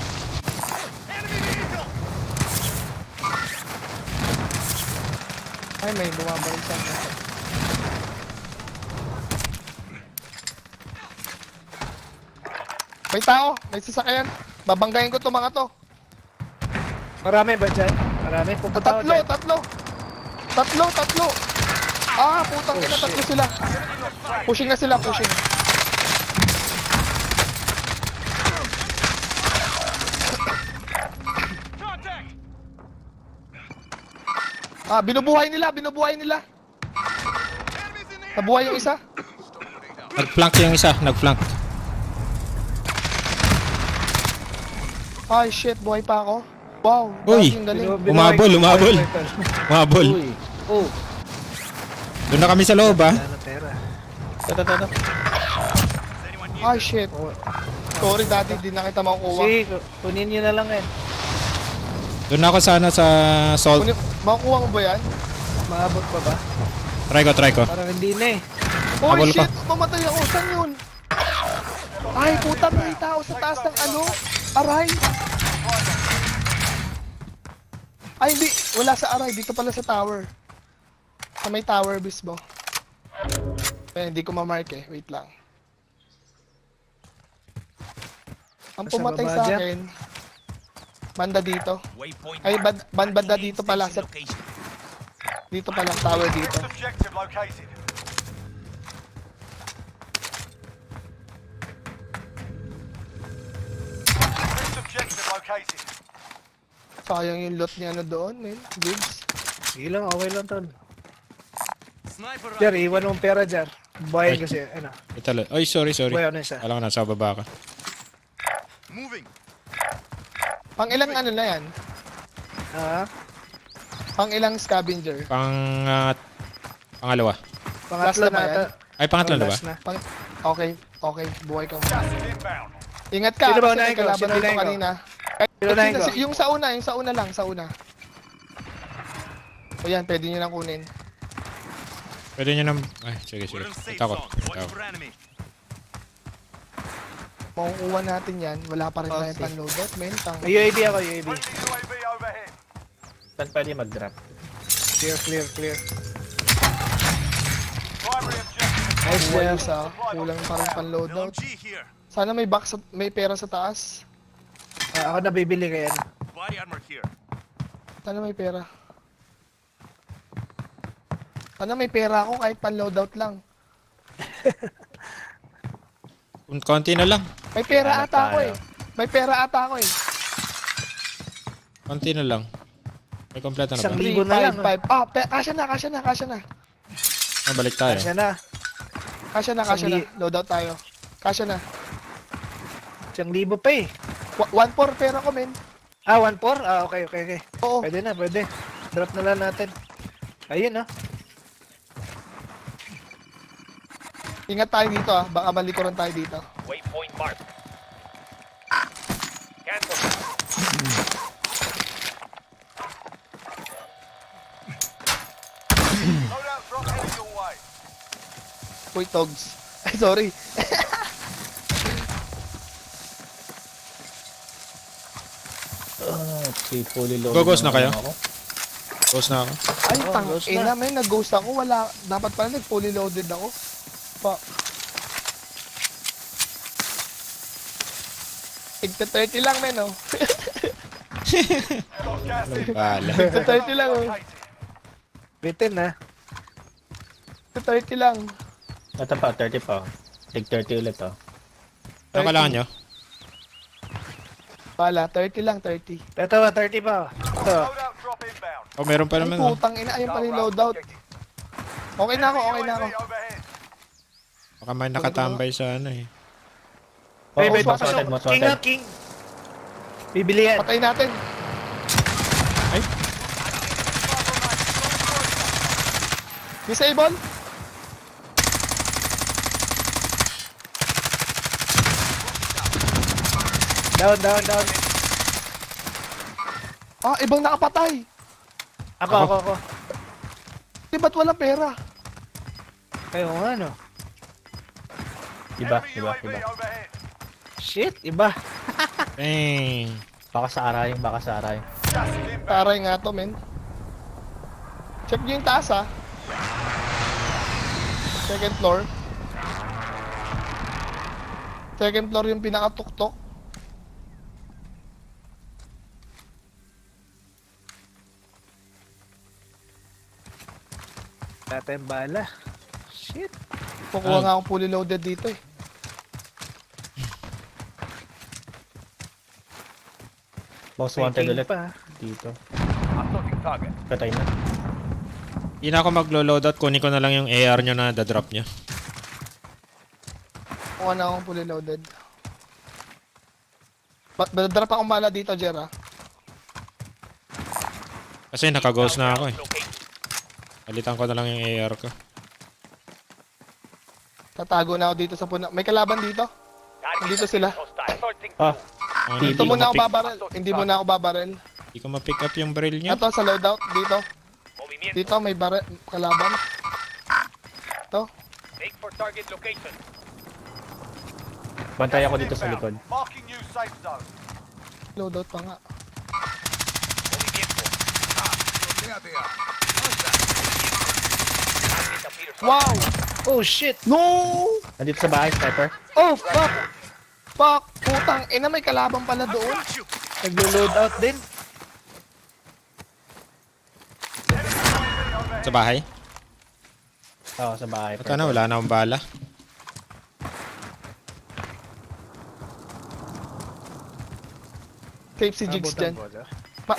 Ay, may bumabaril sa akin. May tao, may sasakyan. Babanggayin ko to mga to. Marami ba dyan? Marami? Pupunta ako Tatlo, dyan. tatlo. Ah, putang ina, tatlo sila. Pushing na sila, pushing. Ah, binubuhay nila. Nabuhay yung isa. Nag-flank yung isa, nag-flank. Ay, shit, buhay pa ako. Wow, Uy! ang galing. Umabol. Umabol. Oh, Doon na kami sa loob, ha? wala na pera. Ito. Ay, shit. Sorry, daddy, di na kita makukuha. Sige, kunin nyo na lang eh. Doon ako sana sa salt. Makukuha mo ba yan? Maabot pa ba? Try ko. Parang hindi na eh. Oh, Habol shit, ka. mamatay ako. Saan yun? Ay, puta, may tao sa taas ng ano? Aray. Ay, hindi. Wala sa aray. Dito pala sa tower. Sa may tower, bisbo. Eh, hindi ko mamark eh. Wait lang. Ang Nasa pumatay baba sa dyan? akin, banda dito. Waypoint. Ay, banda dito pala. Sa, Location. dito pala, tower dito. Next objective located. Next objective located. Sayang yung lot niya ano doon, men. Gibbs. Sige lang, okay lang tol. Sniper Jar, rifle. iwan mong pera Jar. Buhayin Ay. kasi, ano. Ay, sorry. Buhay ano isa. Alam ko, nasa baba ka. Moving. Pang ilang ano na yan? Ah, Pang ilang scavenger? Pangalawa. pangatlo Last na ba na ata. Ay, pangatlo na ba? Last na. Okay, buhay ka muna. Gas is inbound. Ingat ka, Sino ba kasi unahin may ko? kalaban Sino dito unahin ko? kanina. Sino unahin ko? Yung sa una lang, sa una. O yan, pwede nyo nang kunin. Pwede nyo nang... Ay, sige. We're in safe Ito ako. zone. Watch for enemy. Makukuha natin yan, wala pa rin tayong Okay. pan-loadout, men. May UAV ako, UAV. Friendly UAV overhead. Saan pwede mag-drop? Clear. Primary objective. Nice Kuha Jar. isa, kulang pa rin pan-loadout. LMG here. Sana may pera sa taas. Ako na bibili kaya. Body armor here. Sana may pera. Sana may pera ako kahit pan-loadout lang. Konti na lang. May pera Hanap ata ako tayo. eh. May pera ata ako eh. Konti na lang. May kompleto na ba? Isang libo na lang. 3, 5, 5. Ah, kasya na. Balik tayo. Kasya na. Kasya na. Loadout tayo. Kasya na. 1,000 pa eh. 1-4 pera ko, men. Ah, 1-4? Ah, okay. Oo. Pwede na, pwede. Drop na lang natin. Ayun, ah. Ingat tayo dito ah. Baka malikuran tayo dito. Waypoint mark. Cancel. Loadout drop heading your way. Uy, Togs. Ay, sorry. Okay, fully loaded. Gogos na kayo? ako. Close na ako. Ay, Oh, tang ghost ina, na. may nag-ghost ako. Wala. Dapat pala nag-fully loaded ako. Pa. Tigta 30 lang, men, oh. Got gas in. Bala. Tigta 30 lang, oh. Located. Bitin, ah. Tigta 30 lang. Ito pa, 30 pa. Take 30 ulit, oh. Ano kailangan nyo? Wala, 30 lang, 30. Ito, 30 pa. Ito. Loadout drop inbound. Oh, meron pa Ay, naman. Oh. putang ina. Ayun pala yung loadout. Okay na ako. UAV overhead. Baka may nakatambay sa ano eh. Wait, Oh, wait, most pasok. wanted, most King, wanted. ah, King. Bibili yan. Patay natin. Ay, Disable. Down. Ah, ibang nakapatay. Ako. Di ba't walang pera? Kayo nga, no? Iba. Enemy UAV overhead. Shit, iba. dang. Baka sa arayong. Gas is inbound. Taray nga to, men. Check nyo yung taas, ah. Second floor. Second floor yung pinakatuktok. Dati yung bala. Shit. Kukuha nga akong fully loaded dito, eh. Most May wanted king ulit. pa. Dito. Assaulting target. Patay na. Hindi na ako maglo-loadout. Kunin ko na lang yung AR nyo na da-drop nyo. Kukuha na akong fully loaded. Drop akong bala dito, Jer, ah. Kasi naka-ghost na ako eh. Located. Palitan ko na lang yung AR ko. Tatago na ako dito sa puna. May kalaban dito? Nandito sila. Hostile. Assaulting Ah, Oh, Dito hindi ko muna ako ma-pick, babarel. Hindi muna ako babarel. hindi ko ma-pick up yung barrel nyo. Ito, sa loadout. Dito. movimiento. Dito, may kalaban. Ito. Make for target location. bantay ako Gas is dito sa inbound. likod. Marking new safe zone. Loadout pa nga. Movimiento. There they are. Disappears. Wow! Oh, shit. No! Nandito sa bahay, sniper. Oh, fuck! Fuck! Putang ina, may kalaban pala doon. Naglo-load out din. Sa bahay. Oo, sa bahay. Ito na, wala na akong bala. Safe si Jigs Abutan dyan. po, no?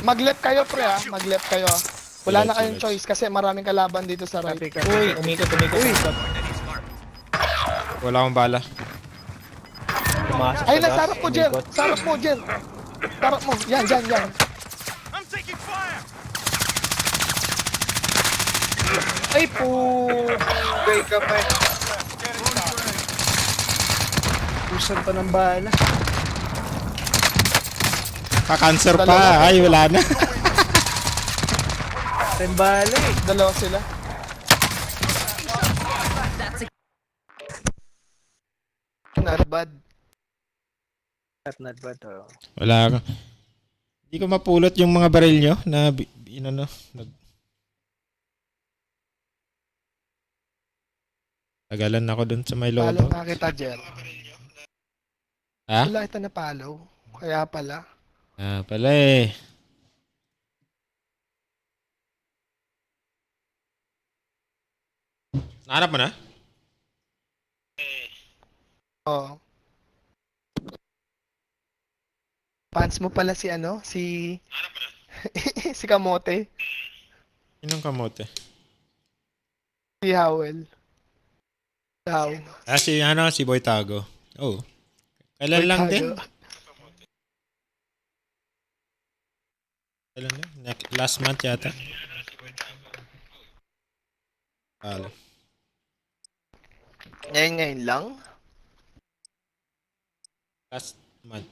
Mag-left kayo, pre, ah. Mag-left kayo, ah. Wala na Sige, kayong sige. choice kasi maraming kalaban dito sa right. Copy. Uy, umikot. Wala akong bala. Pumasok Ay, sa gas, nasarap mo, Jen! umikot. Sarap mo, Jen! Sarap mo. Yan. I'm taking fire! Ay, po. Gay ka pa. Pusan pa ng bala. Ka-cancer pa. Ay, wala na. Yung bala eh. Dalawa sila. Not bad. Not bad, oh. Wala ako. Hindi ko mapulot yung mga baril nyo na Tagalan ako dun sa may Follow loadout. na kita, Jer. Ha? Wala kita na follow. Kaya pala. Ah, pala eh. Nahanap mo na? Oo. Fans mo pala si ano? Si... si Kamote. Inong kamote? Si Howell. How? Ah, si Boy Tago. Oh. Kailan lang din. Kailan yun? Last month yata. Palo. Ngayon lang. Last month.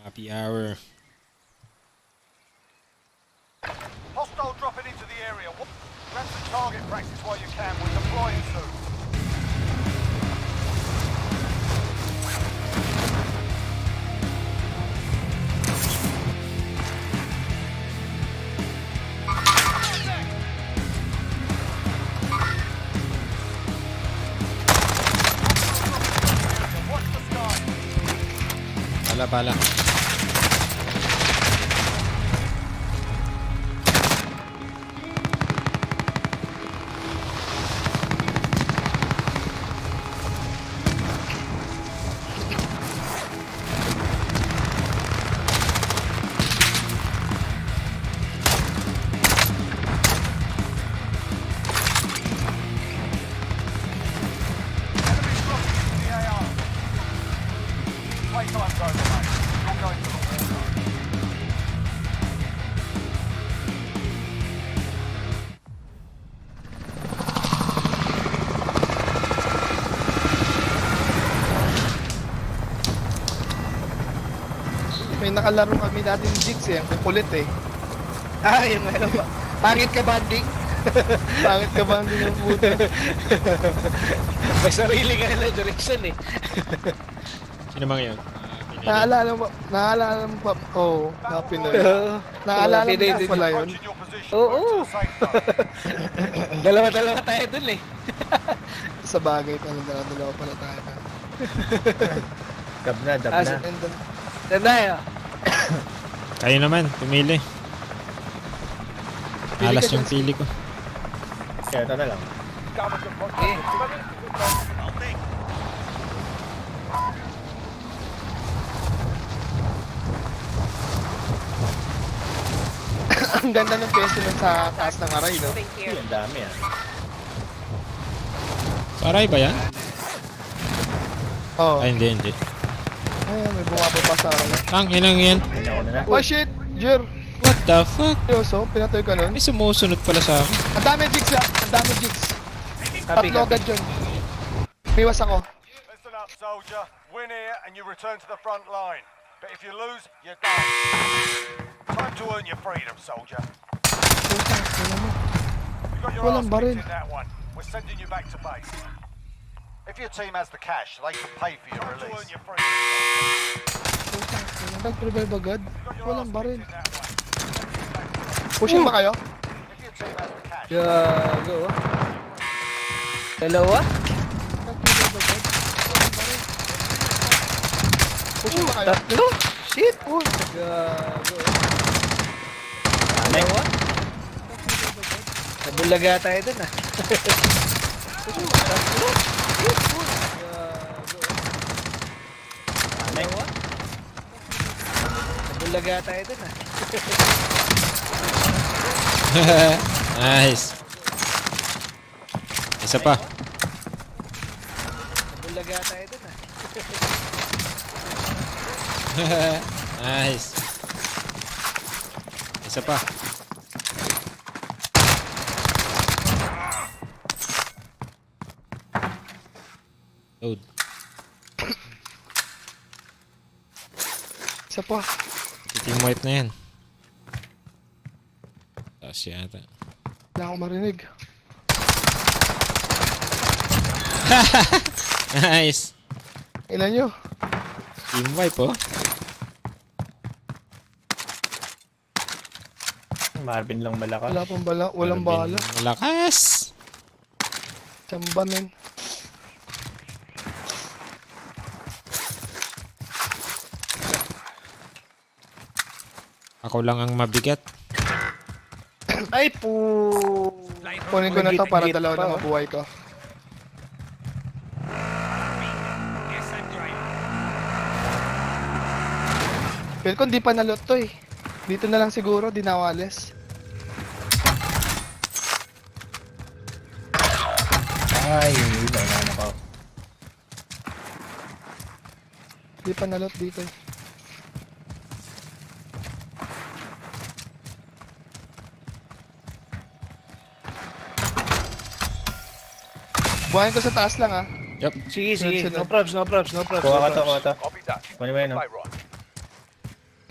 Happy hour. Hostile dropping into the area. Grab some target practice while you can. We're deploying soon. Watch the sky. Pala. Enemy dropping into the AR. Playtime's over, mate. You're going to the war zone. May nakalaro kami dating jigs eh. Ang kulit eh. Yung ano ba? Pangit ka banding? Pangit ka ba ang puta? May sarili ka na direction eh. Sino mga yun? Naalala mo pa, Pinoy. Naalala mo Pinoy pa din. pala yun. Approaching your position. Oo. Move to the safe zone. Dalawa-dalawa tayo dun eh. Sa bagay pa, dalawa pala tayo. Dab na. And then, Tanay ah. Kayo naman, pumili. Pili Alas ka yung dyan, pili ko. Kaya ito na lang. I'll take. ang ganda ng peso nun sa taas ng aray, no? Ang dami ah. Saray ba yan? Oo. Ay, hindi. Ay, may bumababa sa aray. Ang inang yan. Ano na. Oh shit! Jer! What the fuck? Seryoso? Pinatoy ka nun? May sumusunod pala sa akin. Ang dami jigs ah! Ang dami jigs! Copy, Tatlo agad yun. Miwas ako. Listen up, soldier. Win here and you return to the front line. But if you lose, you're done. Time to earn your freedom, soldier. Puta, wala mo. You got your Walang ass baril. kicked in that one. We're sending you back to base. If your team has the cash, they can pay for your release. To earn your freedom. Puta, wala. Nag-revive agad. You got your Walang ass baril. kicked in that one. Pushing ba kayo? If your team has the cash, Gago. Dalawa? Nag-revive agad. Walang baril. Pushing ba kayo? Tatlo? Shit! Gago. Dalawa? Nabulaga tayo dun ah. Tatlo? Shit! Gago. Dalawa? Nabulaga tayo dun ah. Nice. Isa pa. Nabulaga tayo dun ah. Nice. Isa pa. Load. Isa pa. Team wipe na yan. Taas yata. Wala akong marinig. Nice. Ilan nyo? Team wipe oh. Marvin lang malakas. Wala pang bala. Walang bala. Malakas. Chambanin. Ako lang ang mabigat. Ay po. Kunin ko na to para Git-git dalawa pa, na oh. mabuhay ko. Yes, I'm driving. Pero kung di pa nalot to eh. Dito na lang siguro, dinawales. Ay, ano ko. Di pa nalot dito eh. Buhayin ko sa taas lang ah. Sige, sige. Sunod. No probs, no probs, no probs. Kuha No ka to, probs. kuha to. Copy that. Kunin mo yun, no? By Ron.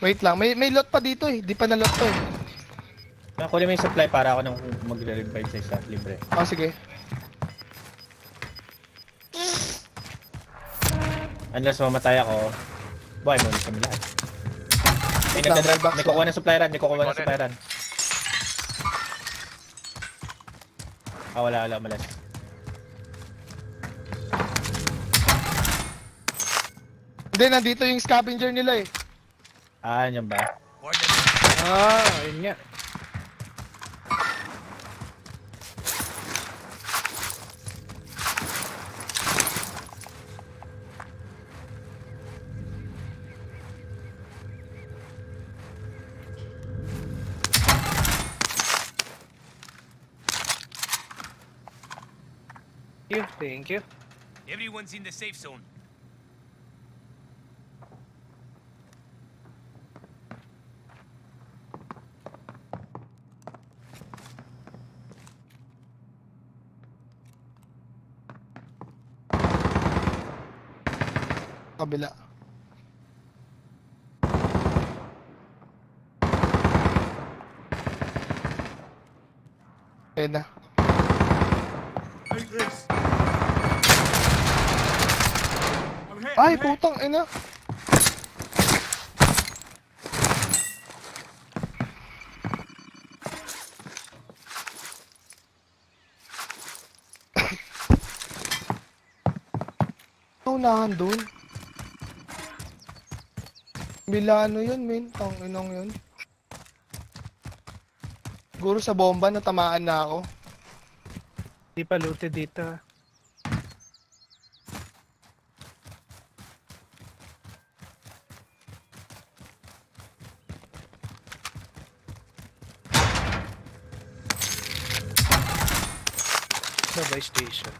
Wait lang, may lot pa dito eh. Di pa nalot to eh. Kunin mo yung supply para ako nang magre-revive sa isa. Libre. Oh, sige. Unless mamatay ako, buhay mo ulit kami lahat. May Tama, nagdadrive, box may kukuha ng supply run, may kukuha ng supply run. Ah, wala, malas. Hindi, nandito yung scavenger nila eh. Ah, yan ba? Ayun nga. Thank you. Everyone's in the safe zone. Kabila. Ayun na. Ay, putang ina. Unahan dun. Milano yun, men. Ang inong yun. Siguro sa bomba natamaan na ako. Di pa looted dito. Sabay station.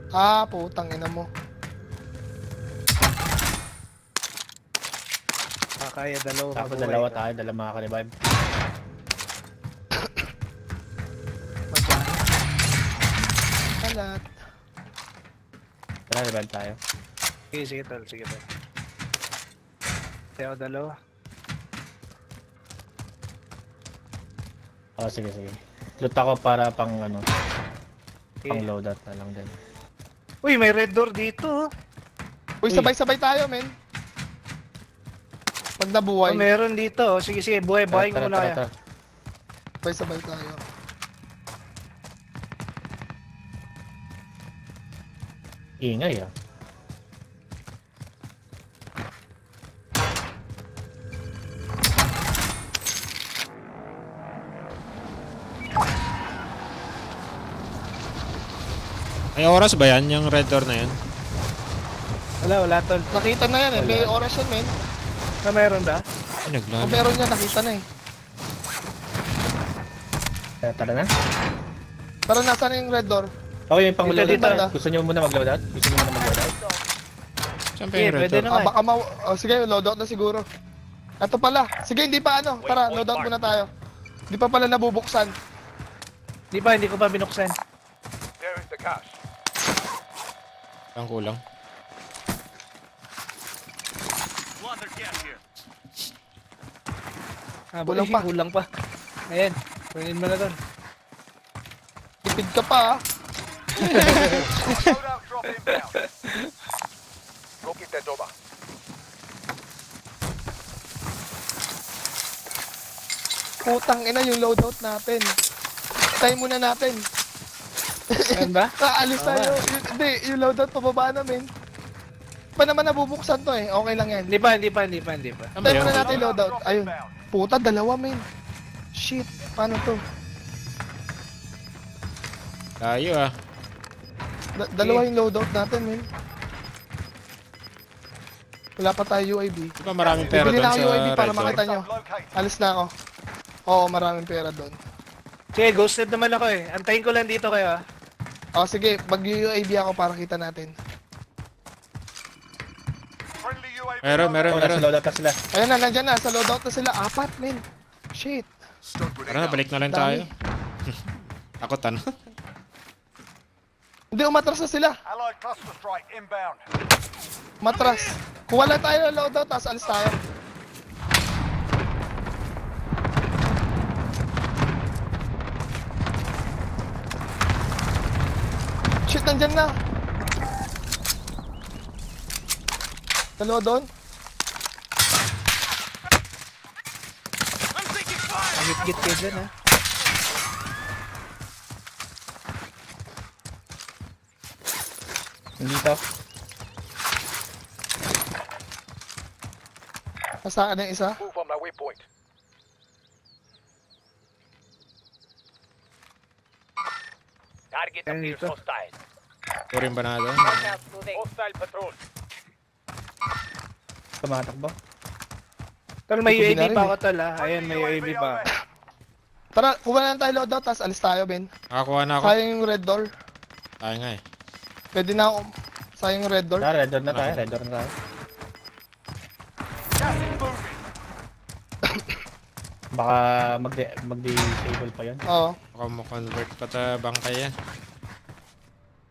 Ah, putang ina mo. Kaya dalawa. Tapos mabuhay dalawa ka. tayo, dalawa makaka-revive. Kalat. Tara, revive tayo. Sige, sige tol, sige tol. Kaya dalawa. Oh, sige. Loot ako para pang ano, pang Okay. loadout na lang din. Uy, may red door dito. Oh. Uy, sabay-sabay tayo, men. Pag nabuhay, Oh, meron dito. Oh. Sige, sige, buhay-buhay ko muna kaya. sabay-sabay tayo. Ingay ah. May oras ba yan, yung red door na yan? Wala tol. Nakita na yan eh. May oras yan, men. Na meron ba? Ay, Kung naglaan. meron yan, nakita na eh. Tara na. Pero nasa na yung red door? Okay, yung pang Dito, loadout. dito. Gusto niyo muna mag-loadout? Gusto niyo muna mag-loadout? Saan pa Sige, yung red pwede door? na Ah, nga. baka oh, sige, loadout na siguro. Ito pala. Sige, hindi pa ano. Tara, loadout muna tayo. Hindi pa pala nabubuksan. Hindi ko pa binuksan. There is the cash. Ang kulang. Plunder gas here. Kulang pa. Kulang pa. Ayan, kunin mo na doon. Tipid ka pa ah. Loadout drop inbound. Go get that over. Putang ina yung loadout natin. Try muna natin. Ano ba? Aalis tayo. Hindi, yung loadout pababa namin. Pa naman nabubuksan to eh. Okay lang yan. Hindi pa. Tayo muna natin yung loadout. Ayun. Puta, dalawa men. Shit, paano to? Tayo ah. Dalawa yung loadout natin men. Wala pa tayo UAV. Di ba maraming pera Bibili doon na sa ako UAV para red door? makita nyo. Alis na ako. Oo, maraming pera doon. Sige, ghosted naman ako eh. Antayin ko lang dito kayo ah. Sige, mag-UAV ako para kita natin. Friendly UAV. Meron. Nasa loadout na sila. Ayun na, nandyan na. Sa loadout na sila. 4 men. Shit. Stun grenade Tara, out. balik na lang Dami. tayo. Takot ano? Hindi, umatras na sila. Allied cluster strike inbound. Matras. Kuha lang tayo ng loadout, tapos alis tayo. Shit, nandyan na. Dalawa doon. Git kayo dyan ah. Dito. Nasaan na yung isa? Move on my waypoint. Target Ayun appears dito. hostile. Turin ba natin? Hostile patrol. Tumatakbo. Tol, may Hindi ko UAV binarin pa eh. ako tol ah. Ayan, may UAV pa. Tara, kuha lang tayo loadout, tapos alis tayo, Ben. Nakakuha na ako. Sayang yung red door. Tayo nga eh. Pwede na ako. Sayang yung red door. Tara, red door na tayo. Red door na tayo. Gas is moving. Baka mag-disable pa yun. Oo. Baka mo convert pa ta bangkay yan.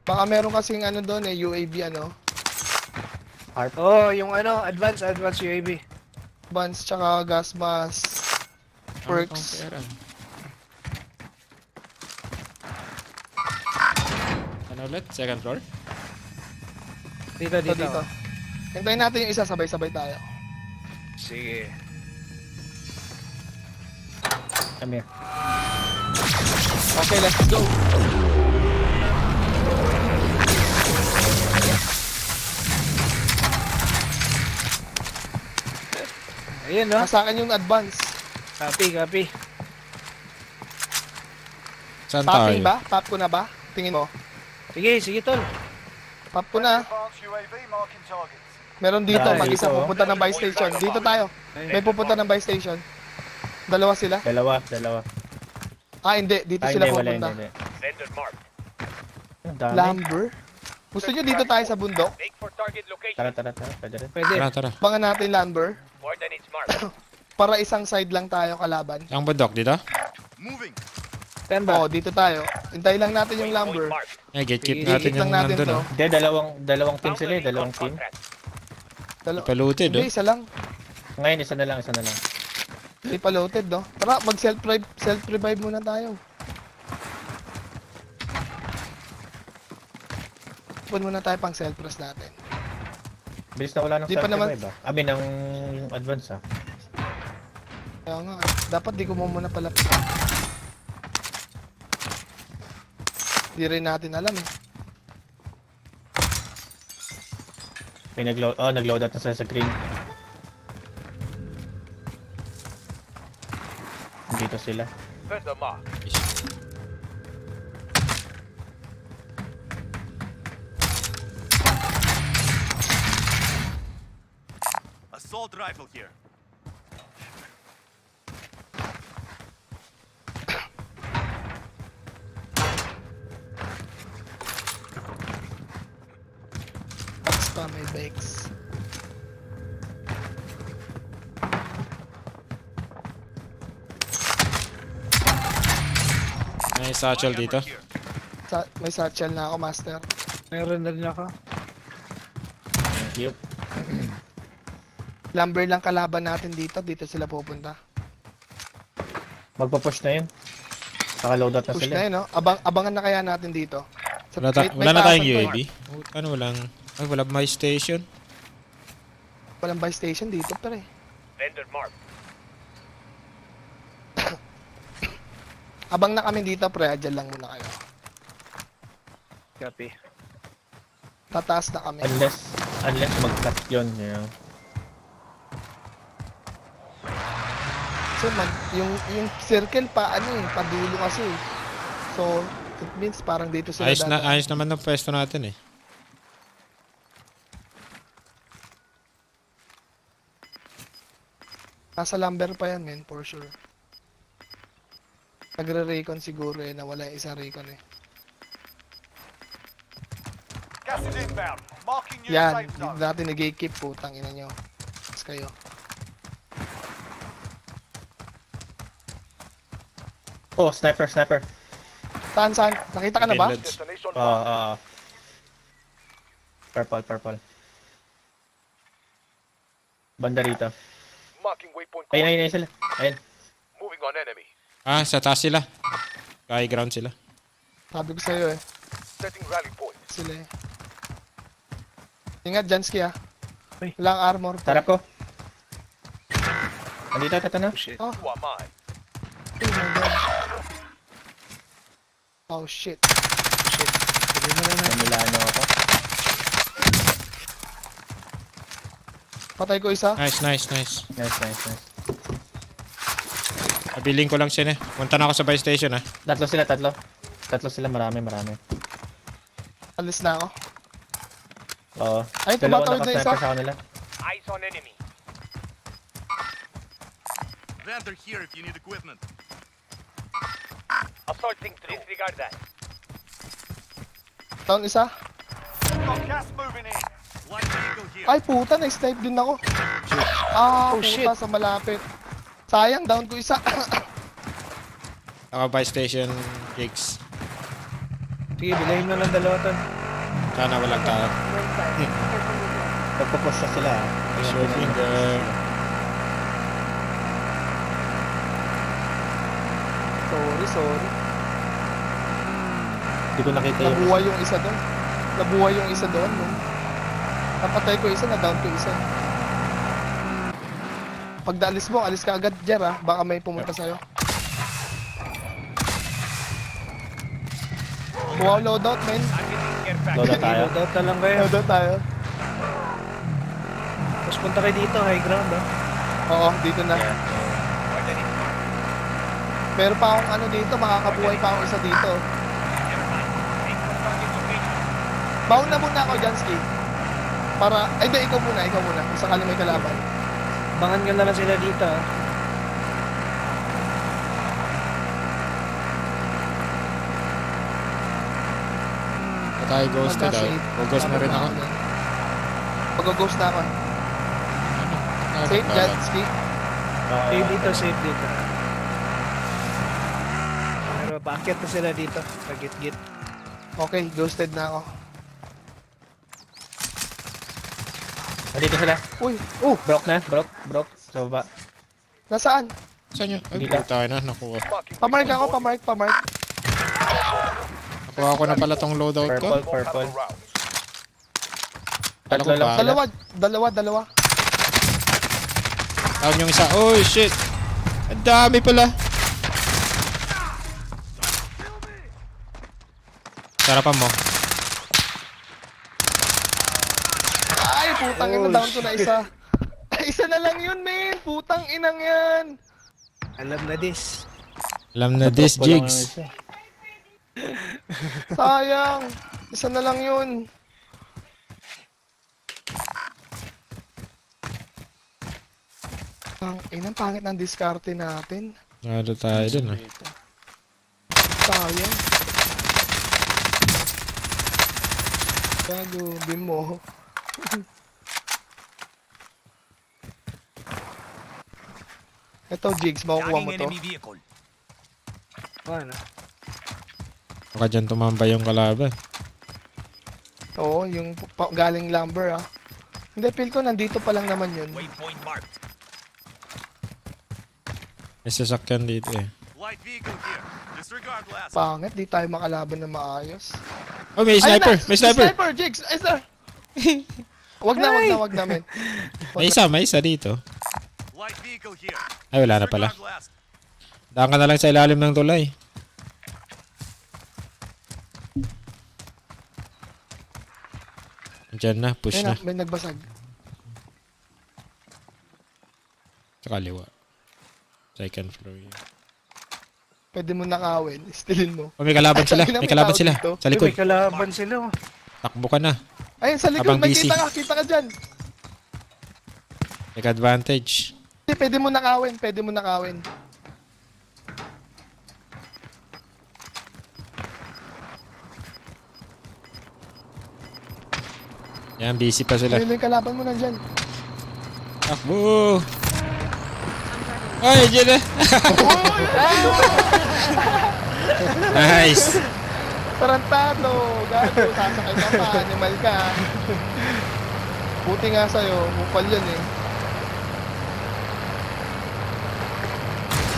Baka meron kasing ano doon eh, UAV ano. Harp. Oh, yung ano, advance UAV. Buns, tsaka gas mask. Perks. Pera. Ano ulit? Second floor? Dito. Dito. Hintayin natin yung isa, sabay-sabay tayo. Sige. Come here. Okay, let's go. Ayun no. Sa akin yung advance. Copy. Saan tayo? Popping ba? Pop ko na ba? Tingin mo? Sige tol. Pop ko na. Advanced UAV marking targets. Meron dito, Dahil mag-isa dito, oh. pupunta ng buy station. Dito tayo. May pupunta ng buy station. Dalawa sila. Dalawa. Hindi. Dito sila Hindi, wala, pupunta. hindi. Vendor marked. Ang dami. Lumber? Gusto nyo dito tayo sa bundok? Make for target location. Tara. Pwede rin. Pwede. Tara. Bangan natin lumber. Coordinates marked. Para isang side lang tayo kalaban. Ang bundok dito? Moving. Saan ba? Oo, dito tayo. Hintayin lang natin yung lumber. Marked. Eh, gatekeep Sige, natin Hit yung lang natin nandun to. oh. Hindi, dalawang team sila eh. Dalawang team. Palooted Hindi, oh. isa lang. Ngayon, isa na lang. Hindi pa loaded, no? Tara, self-revive muna tayo. Pun muna tayo pang self-press natin. Bilis na wala ng Di pa naman- self-revive ah. Abi, ng advance ah. Kaya nga, dapat di ko mo muna pala. Di rin natin alam eh. May nag-load out na sila sa green. Dito sila. Vendor marked. Assault rifle here. Basta may bikes. May satchel dito. May satchel na ako, master. Meron na rin ako. Thank you. Lumber lang kalaban natin dito. Dito sila pupunta. Magpa-push na yun. Naka-load out na Push sila. na yun, no? Abangan na kaya natin dito. Wala na tayong taasan to, UAV. Ano walang... Ay, wala my station. Walang buy station dito, pre. Vendor marked. Abang na kami dito, pre. Adyan lang muna kayo. Copy. Tataas na kami. Unless mag-cut yun. Yeah. So, yung circle pa, padulo kasi. So, it means parang dito sila dadaan. Ayos naman ng pwesto natin eh. Nasa lumber pa yan, men, for sure. Nagre-recon siguro na wala yung isang recon eh. Gas is inbound. Marking new Yan, safe hindi zone. natin nag-keep, putang ina nyo. Mas kayo. Oh, sniper. Saan? Nakita ka na ba? Pinloads. Destination Purple. Banda rito. Marking waypoint. Ayun sila. Ayun. Moving on enemy. Sa taas sila. High ground sila. Sabi ko sa'yo eh. Setting rally point. Sila eh. Ingat, Jansky ah. Uy. Walang armor. Sarap ko. Andito, tatanaw. Shit. Oh, You are mine. oh my god. Oh shit. Sige mo na na. Namilano ako. Patay ko isa. Nice. Nice. Abiling ko lang siya eh. Punta na ako sa buy station ah. Tatlo sila, marami. Alis na ako. Oo. Ay, tumatawid na isa. Sa kanila. Eyes on enemy. Vendor here if you need equipment. Assaulting through. Disregard that. Down isa. Got gas moving in. Light vehicle here. Ay puta, na-snipe din ako. Ah, Oh, puta, shit. sa malapit. Sayang, down ko isa. Naka buy station gigs. Sige, bilahin mo lang dalawa ton. Sana walang tao. Nagpo-push na sila. Show finger. Sorry. Hindi ko nakita yung... Nabuhay yung isa doon. No? Napatay ko isa, na-down ko isa. Pag daalis mo, alis ka agad, Jer ah. Baka may pumunta sa'yo. Wow, loadout, men. Lola tayo. Loadout na lang kayo. Loadout tayo. Tapos punta kayo dito, high ground ah. Oo, dito na. Pero pa akong dito, makakabuhay pa ako isa dito. Baon na muna ako, Jansky. Para, ay hindi, ikaw muna. Kung sakali may kalaban. Bangan ka na lang sila dito ah. Tayo ghosted ah. Magka-safe. Ghost na rin ako. Pag-ghost na ako. Safe, Jansky. Safe dito. Pero paakyat na sila dito. Pagit-git. Okay, ghosted na ako. Andito sila. Uy, Broke. Sa baba. nasaan? Saan nyo? Ay, Dito. tayo na. Nakuha. Pamark ako, pamark. Nakuha ko na pala tong loadout ko. Purple. Kala ko Tatlo lang pa. sila. Dalawa. Down yung isa. Oh shit! Ang dami pala. Sarapan mo. Ay, putang ina, down ko na isa. Isa na lang yun, men. Putang inang yan. Alam na this. Alam na this Wala jigs. nga isa. Sayang. Isa na lang yun. Ang inang pangit ng diskarte natin. Nalo tayo dun ah. Sayang. Gago, bimo. Ito, Jigs, makukuha mo Tagging to. enemy vehicle. Ano? Baka dyan tumambay yung kalaban. Oo, yung galing lumber ah. Hindi, feel ko nandito pa lang naman yun. Waypoint marked. May sasakyan dito eh. Light vehicle here. Disregard last. Pangit, di tayo makalaban ng maayos. Oh, may sniper! Ayun na! May sniper! Sniper, Jigs! Ay, sir! Wag na, men. May isa dito. Light vehicle here. Ay, wala na pala. Disregard last. Daan ka na lang sa ilalim ng tulay. Diyan na, push Ayun na. na, may nagbasag. Sa kaliwa. Second floor yun. Pwede mo nakawin. Stilin mo. Oh, may kalaban sila. Tangina, May kalaban tao sila. dito. Sa Uy, likod. may kalaban sila. Oh. Takbo ka na. Ayun, sa likod. Habang busy. Kita ka dyan. Take advantage. Hindi, pwede mo nakawin. Pwede mo nakawin. Yan, busy pa sila. Ayun yung kalaban mo nandyan. Takbo! Ay, dyan na! Nice! Tarantado. Gago, sasakay ka pa. Animal ka. Buti nga sa'yo. Mupal yan eh.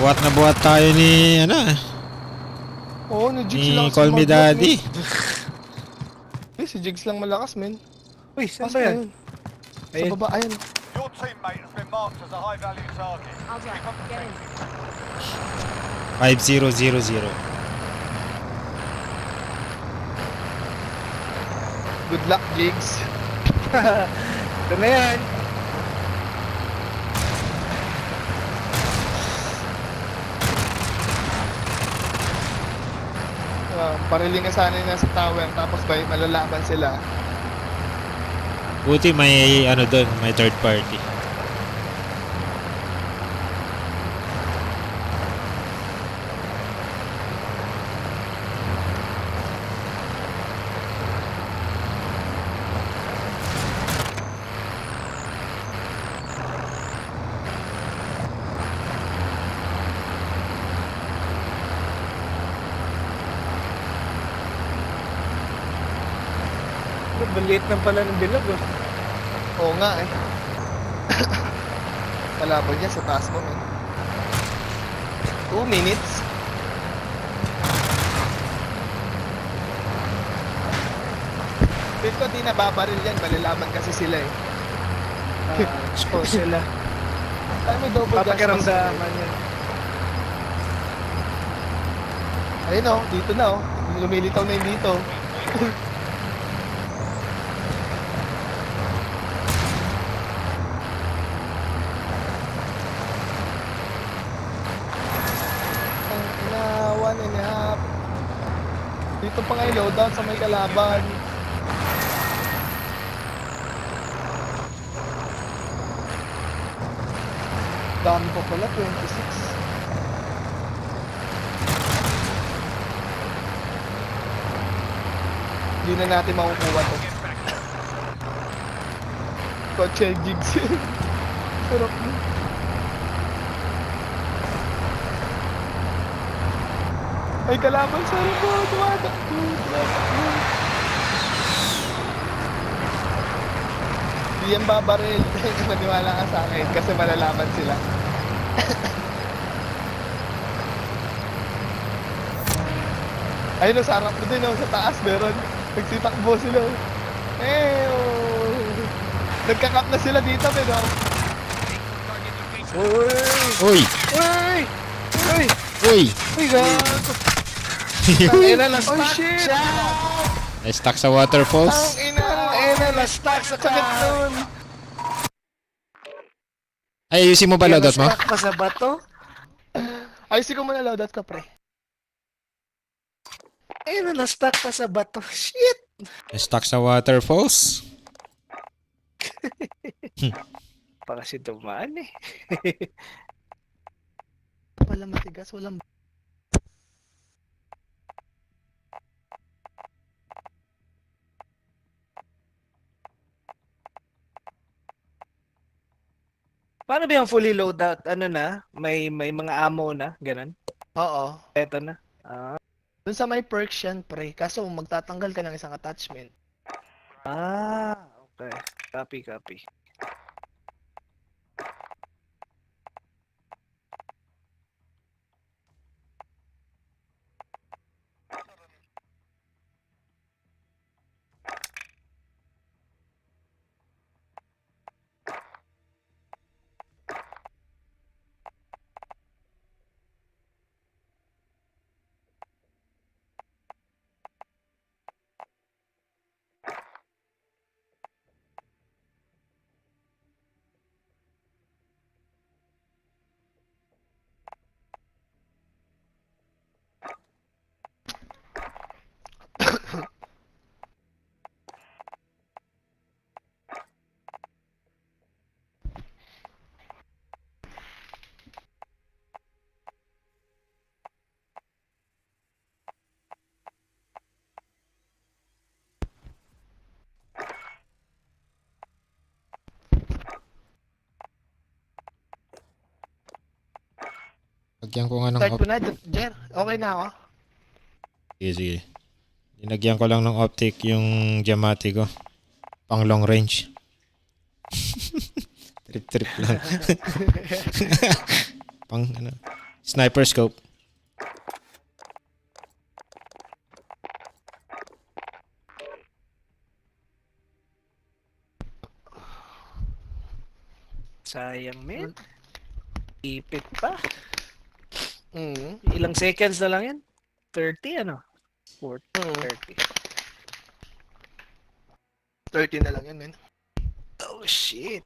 Buhat na buhat tayo ni, Oo, ni Jigs ni lang. Call Me Daddy. Si Jigs lang malakas, men. Uy, saan Asa ba yan? yun? Sa Ayun. baba, ayun. Your teammate has been marked as a high-value target. I'll drive. Get in. 5000. Good luck, Jigs. Ito na yan. Pariling nga sana yung nasa tower, tapos ba malalaban sila. Buti may doon, may third party. Maliit lang pala ng bilog. Oh. Oo nga eh. Kalaban niya sa taas mo, men. 2 minutes. Feel ko di nababaril yan, malalaman kasi sila eh. Expose sila. Ay, may double gas Papakiramdaman yan. Ayun oh, dito na oh. Lumilitaw na yung dito. Ang 1.5. Dito pa nga yung loadout sa may kalaban. Dami pa pala, 26. Hindi na natin makukuha to. Kotse jigs. Sarap mo. Ay, kalaban sa rin mo. Tumatakbo. Hindi yan babaril. Maniwala ka sa akin kasi malalaman sila. Ayun o, sa harap mo din o. Sa taas meron. Nagsitakbo sila. Oh. Nagkakap na sila dito, pero. Uy! Uy! Uy! Uy! Uy! Uy, gago! Tangina na Oh stuck shit! siya! Na-stuck sa waterfalls. Ang ina! Tangina na stuck sa Sakit nun! Ay, ayusin mo ba loadout mo? Na-stuck pa sa bato? Ayusin ko muna loadout ko, pre. Ayun na stuck pa sa bato. Shit! Na-stuck sa waterfalls. Pa kasi tumaan eh. Pala matigas, walang. Paano ba yung fully loadout? Ano na? May mga ammo na? Ganun? Oo. Eto na. Ah. Dun sa may perks yan, pre. Kaso magtatanggal ka ng isang attachment. Okay. Copy. Lagyan ko nga ng Start ko na, Jer. Okay na ako. Sige, sige. Linagyan ko lang ng optic yung Yamate ko. Pang long range. Trip lang. Pang ano, sniper scope. Sayang, men. Ipit pa. Mm. Ilang seconds na lang yan? 30, ano? 40, 30. 30 na lang yan, men. Oh, shit.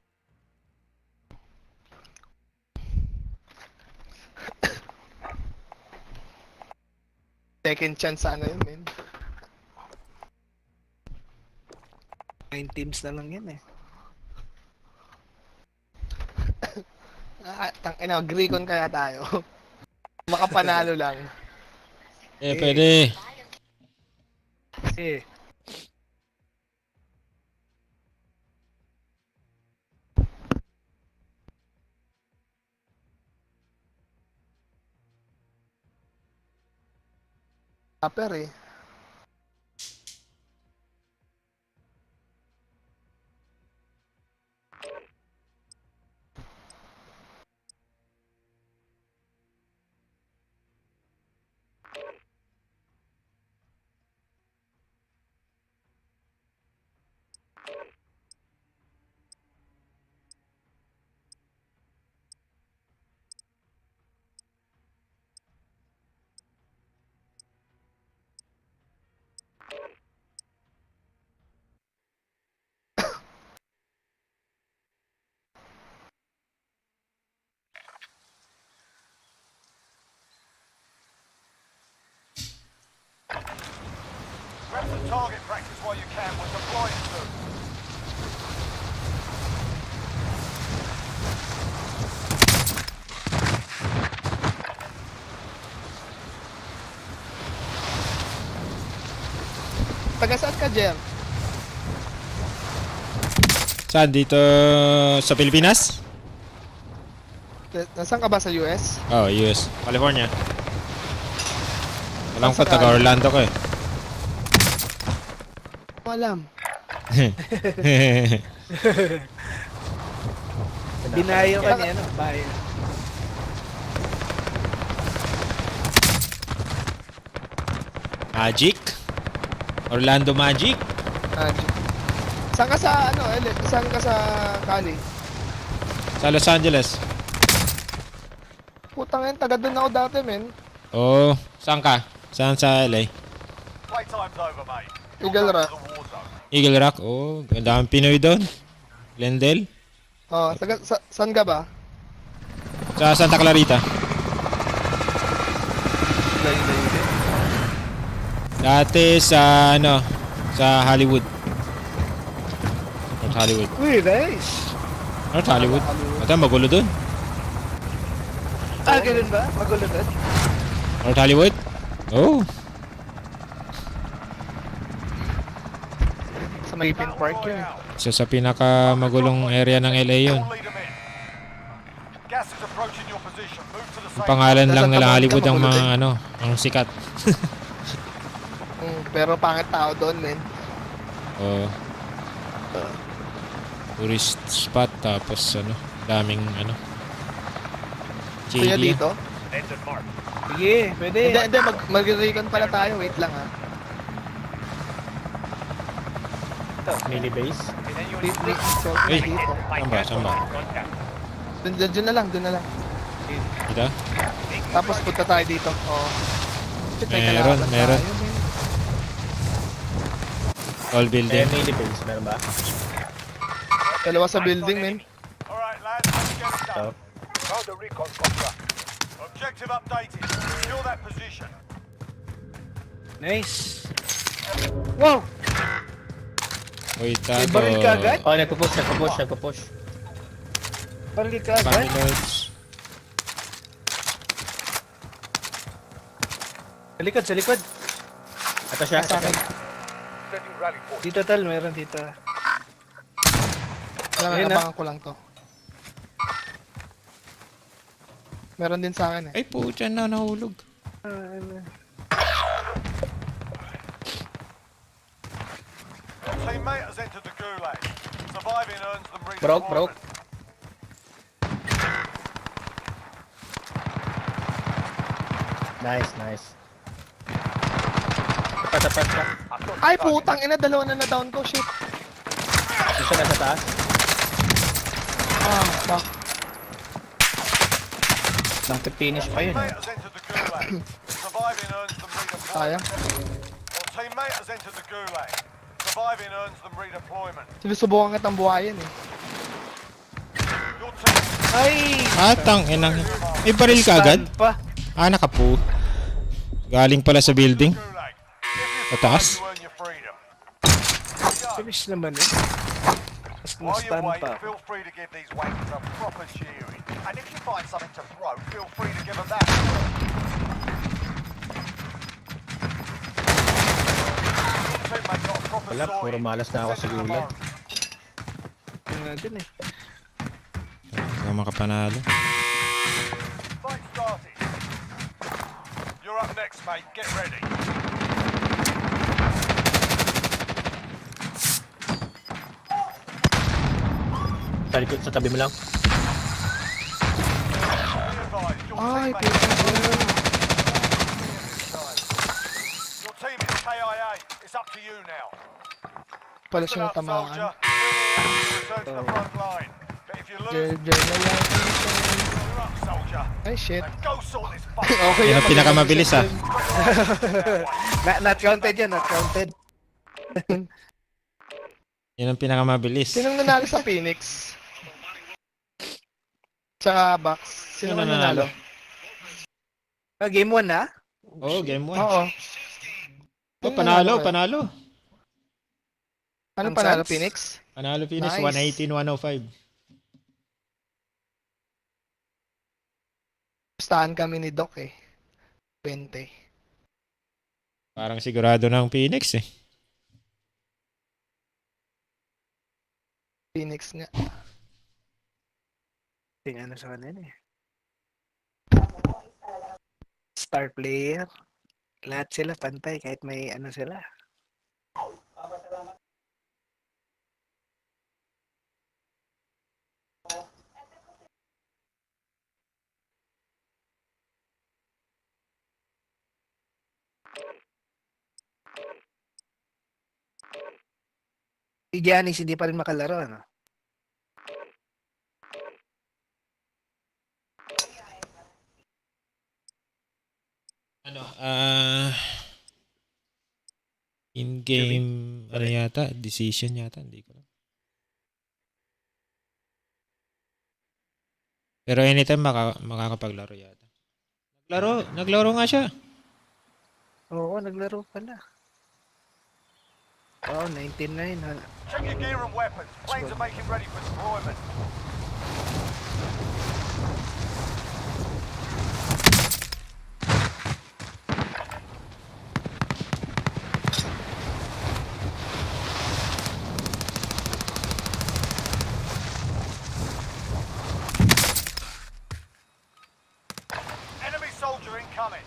Second chance sana yun, men. 9 teams na lang yan eh. Tangina, Gricon kaya tayo. Makapanalo lang. Pwede. Eh, Upper eh. Grab some target practice while you can. We're deploying soon. Taga saan ka, Jer? Saan? Dito sa Pilipinas? Nasaan ka ba sa US? Oh, US. California. Alam ko, Saan ka? taga Orlando ko eh. Alam. binayo ka niya, no? Bayo. Magic? Orlando Magic? Saan ka sa, ano, saan ka sa Cali? Sa Los Angeles. Putang yan, taga doon ako dati, men. Oh, saan ka? Saan sa LA? Playtime's over, mate. Eagle Rock. To the war zone. Eagle Rock? Oh, ang daming Pinoy doon. Glendale? Oh, saan ka ba? Sa Santa Clarita. Dati sa ano, sa Hollywood. North Hollywood. Uy, nice. North Hollywood. Ata magulo doon. Ah, ganun ba? Magulo doon? North Hollywood? Oh. Sa Maypin Park yun. Isa sa pinaka magulong area ng LA yun. All lead 'em in. Gas is approaching your position. Move to the Ang safe pangalan Nasa lang nila tapat Hollywood ka, ang magulo mga din. ano, ang sikat. Pero pangit tao doon, men. Oh. Tourist spot tapos ano, daming ano. Kuya JD. dito. Engine mark. Sige, pwede. Hindi, mag-recon pala tayo. Wait lang, ha. Mini base. So, Uy, dito. saan ba? Contact. Doon na lang, doon na lang. Dito? Tapos punta tayo dito. Oh. Shit, may Meron, kalaban meron. tayo, men. All building. Mini base, meron ba? Dalawa sa building, men. All right, lads, let's get it done. Found a recon contract. Objective updated. Secure that position. Nice. Wow! Uy, May tago. baril ka agad? Oh, nagpo-push. Baril ka agad? Pamilots. Sa likod. Ito siya. Sa akin. Setting rally point. Dito tal, meron dito. Alam, Ayun na. abangan ko lang to. Meron din sa akin eh. Ay, pucha na, nahulog. Your teammate has entered the gulag. Surviving earns them redeployment. Broke. Nice. Patapat ka. Ay, putang ina, dalawa na na-down ko. Shit. Isa na sa taas. Ah, fuck. Finish pa yun. Teammate has entered the gulag. Surviving earns them redeployment. Sayang. Your teammate has entered the gulag. Surviving earns them redeployment. Sinusubukan kitang buhayin eh. Your team Ay! Atang, inang. May baril ka agad? Stand pa. Ah, nakapu. Galing pala sa building. gulag. Sa taas? You earn your freedom. Finish naman eh. Mas While you na-stand wait, pa. feel free to give these wankers a proper cheering. And if you find something to throw, feel free to give them that. Your teammate got a proper Wala, puro sorting. malas na ako sa Send it to the gulag. bar. Yun nga din eh. Hindi ka makapanalo. Fight started. You're up next, mate. Get ready. Sa tabi mo lang. Be advised, your Ay, teammate putang ina. Your team is KIA. It's up to you now. Pala Listen siya up, soldier. natamaan. Return to the front line. But if you lose, Jer na lang. you're up, soldier. Ay, shit. And go sort this fuck. Okay Yan ang pinakamabilis ah. Not counted yan, not counted. Yan ang pinakamabilis. Sinong nanalo sa Phoenix? Sa box. Sino Sino man nanalo? nanalo? Ah, game 1 na? Oh, game 1. Oo. Oh, panalo. Ano Ang panalo, Suns? Phoenix? Panalo finish, Nice. 118-105. Gustahan kami ni Doc eh. 20. Parang sigurado ng Phoenix eh. Phoenix nga. Yung ano sa kanila eh. Star player. Lahat sila pantay kahit may ano sila. Si Giannis hindi pa rin makalaro, ano? Ano? In-game, ano yata? Decision yata, hindi ko lang. Pero anytime makakapaglaro yata. Naglaro nga siya. Oo, naglaro pala. Oh, 99. Check your gear and weapons. Planes are making ready for deployment. Enemy soldier incoming.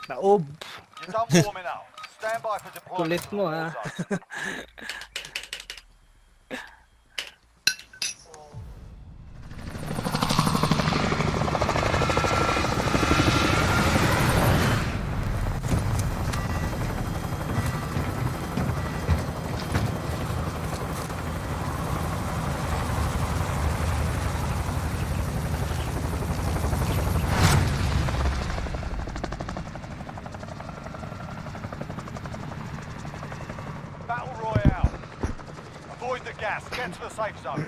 Naob. You're done warming up. Stand by for deployment. Kulit mo, to the ah. war zone. gas. Get to the safe zone.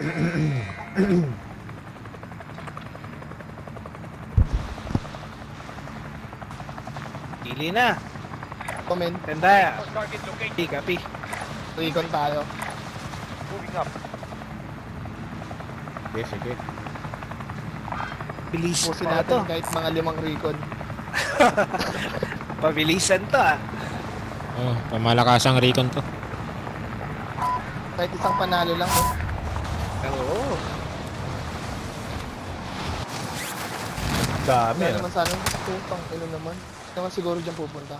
Pili na. Comment. Tanda. Copy, copy. Recon tayo. Moving up. Sige, sige. Bilis Pusin na natin to. kahit mga 5 recon. Pabilisan to ah. Oh, pamalakasang recon to. Kahit isang panalo lang. Oo. Dami Kaya ah. naman sana, putang ino naman. Naman siguro dyan pupunta.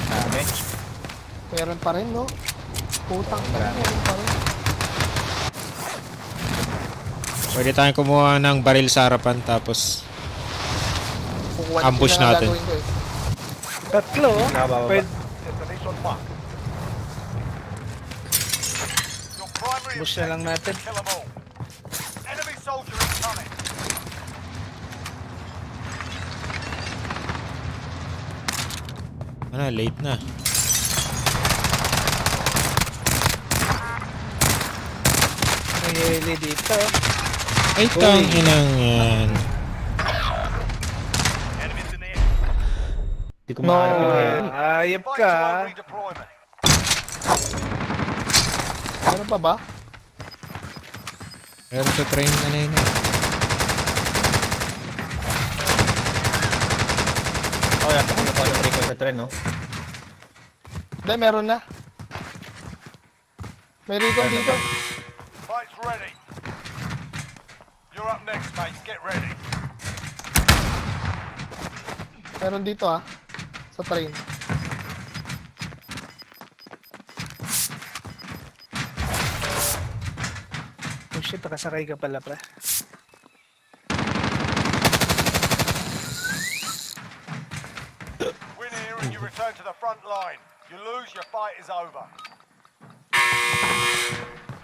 Dami. Meron pa rin, no? Putang ina, meron pa rin. Pwede tayong kumuha ng baril sa harapan tapos Kukuha ambush na natin. gagawin ko eh. Tatlo. Nakababa. Pwede. Destination marked. Your primary Push na lang natin. objective is to kill them all. Enemy soldier incoming. Ano, late na. May heli dito. Ay, tanginang yan. Enemies in the air. Hindi ko mahanap yung hair. Ayop Fight ka. to own redeployment. Meron pa ba? Meron sa train na yun eh. Oh, yata ko nakuha ng recon sa tren, no? Hindi, meron na. May recon dito. Fight's ready. You're up next, mate. Get ready. Meron dito ah. Sa train. Oh shit, nakasakay ka pala pre. Win here and you return to the front line. You lose, your fight is over.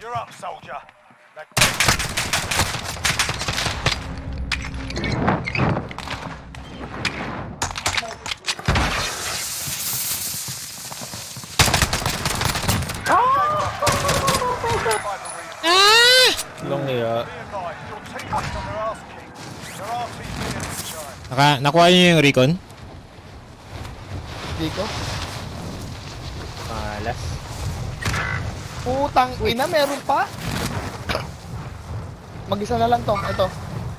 You're up, soldier. Now Long niya. be advised, your teammates on their arse kicked. Their RTB in this time. Nakuha niyo yung recon? Dito. Malas. Putang ina, meron pa? Mag-isa na lang to. Ito.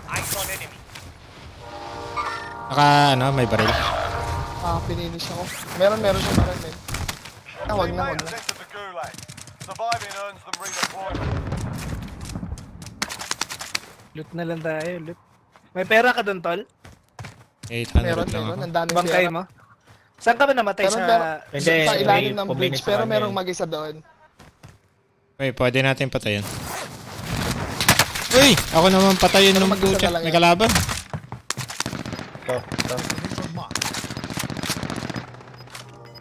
Eyes on enemy. May baril. Pininish ako. Meron siyang baril, men. Wag na. Teammate has entered the gulag. Surviving earns them redeployment. Loot na lang tayo, loot. May pera ka doon, tol? 800 Meron. lang ako. Ang daming Bangkay pera. mo? Saan ka ba namatay Meron, sa... pero Hindi, sa ilalim may ng puminis bridge, sa pero kanya merong eh. mag-isa doon. Uy, pwede natin patayin. Uy! Ako naman patayin ng mag-isa pucha. na lang May yan. kalaban. Ito, ito. Destination marked.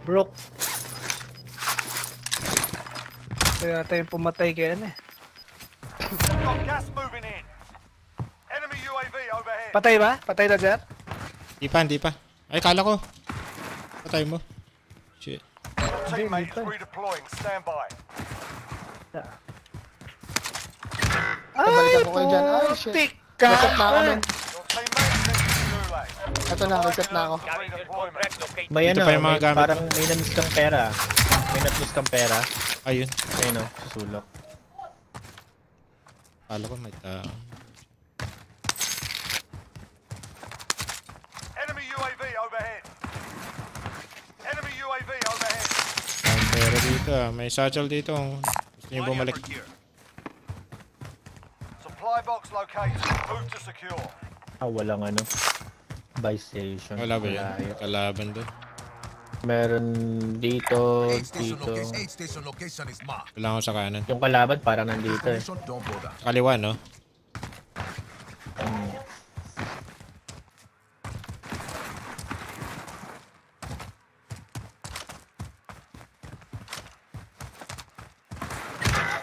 Broke. Kaya tayo pumatay kaya na eh. Got gas moving in. Enemy UAV overhead. Patay ba? Patay na dyan? Hindi pa. Ay, kala ko. Patay mo. Shit. Your teammate is Hindi, redeploying. Stand by. Nabalikan ko kayo dyan. Ay, shit. putik Reset na ako, men. Your teammate is entered the gulag. Ito na, reset na ako. Redeployment. May Dito ano, pa yung mga may, gamit parang may na-miss kang pera. May na-miss kang pera. Ayun. Ayun o, sa sulok. Kala ko may tao. Enemy UAV overhead. Enemy UAV overhead. Ang pera dito ah. May satchel dito. Gusto niyo bumalik. Supply box located. Move to secure. Walang ano. Buy station. Wala ba yan? Malayo. Kalaban doon. Meron dito, Aid station dito. location. Aid station location is marked. Wala ako sa kanan. Yung kalaban parang nandito eh. Information, don't bother. Kaliwa, no?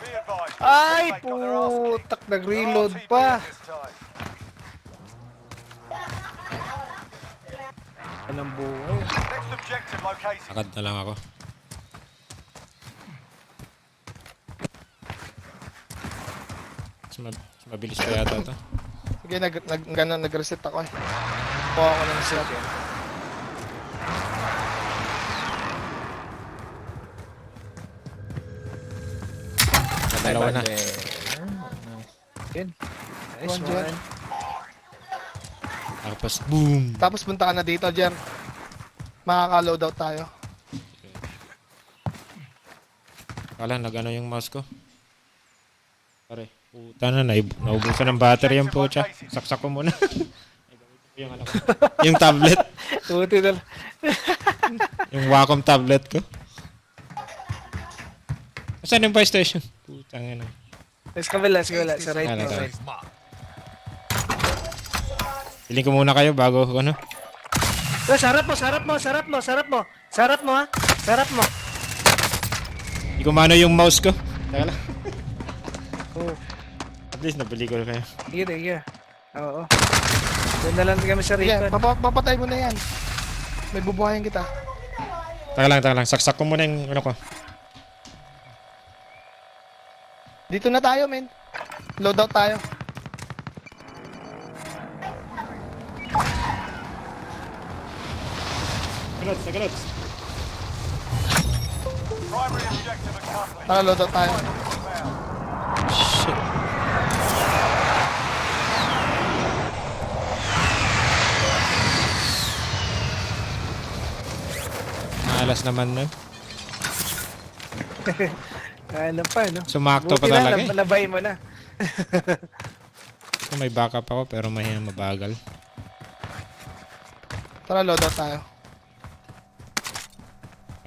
Be advised. your Ay, teammate got their arse kicked. putak, They're nag-reload RTB pa. this time. Anong buhay. Next objective located. Lakad na lang ako. Mas mabilis pa yata ito. Sige, nag-reset ako eh. Kuha ako ng slot. Dalawa na. Yun. Nice One jet. one. Tapos boom. Tapos punta ka na dito, Jer. Makaka-loadout tayo. Wala, nag-ano yung mouse ko. Pare, puta na, naubusan ng battery yung pocha. Saksak ko muna. Yung ano ko. Yung tablet. Tuti na lang. Yung Wacom tablet ko. Saan yung fire station? Putang ina. Sa kabila. Sa right Ano, mo. ano? Right. Is marked. Piling ko muna kayo bago ano. Sarap mo ha. Sarap mo. Hindi ko mano yung mouse ko. Teka lang. Oh. At least nabili ko kayo. Sige. Oo. Doon na lang kami sa Sige, recon. papatay mo na yan. May bubuhayin kita. Teka lang. Saksak ko muna yung ano ko. Dito na tayo, men. Loadout tayo. Tagalots. Primary objective accomplished. Tara, loadout tayo. Shit. Malas naman no. Ano pa, no? Sumakto pa Buti na, talaga eh. labay mo na. May backup ako pero mabagal. Tara, loadout tayo.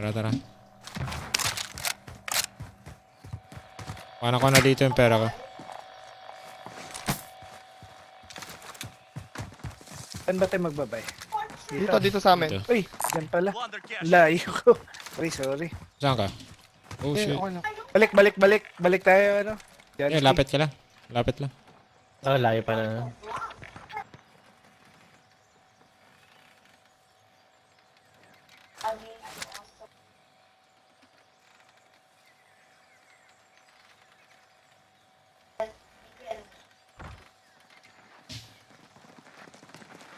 Tara. Paano ko na dito yung pera ko? Saan ba tayo magbabay? Dito sa amin. Dito. Uy, dyan pala. Plunder cash. Layo ko. Uy, sorry. Saan ka? Oh Eh, shit. okay lang. Balik tayo, ano? Dyan, Eh, lapit ka lang. Lapit lang. Oh, layo pa na.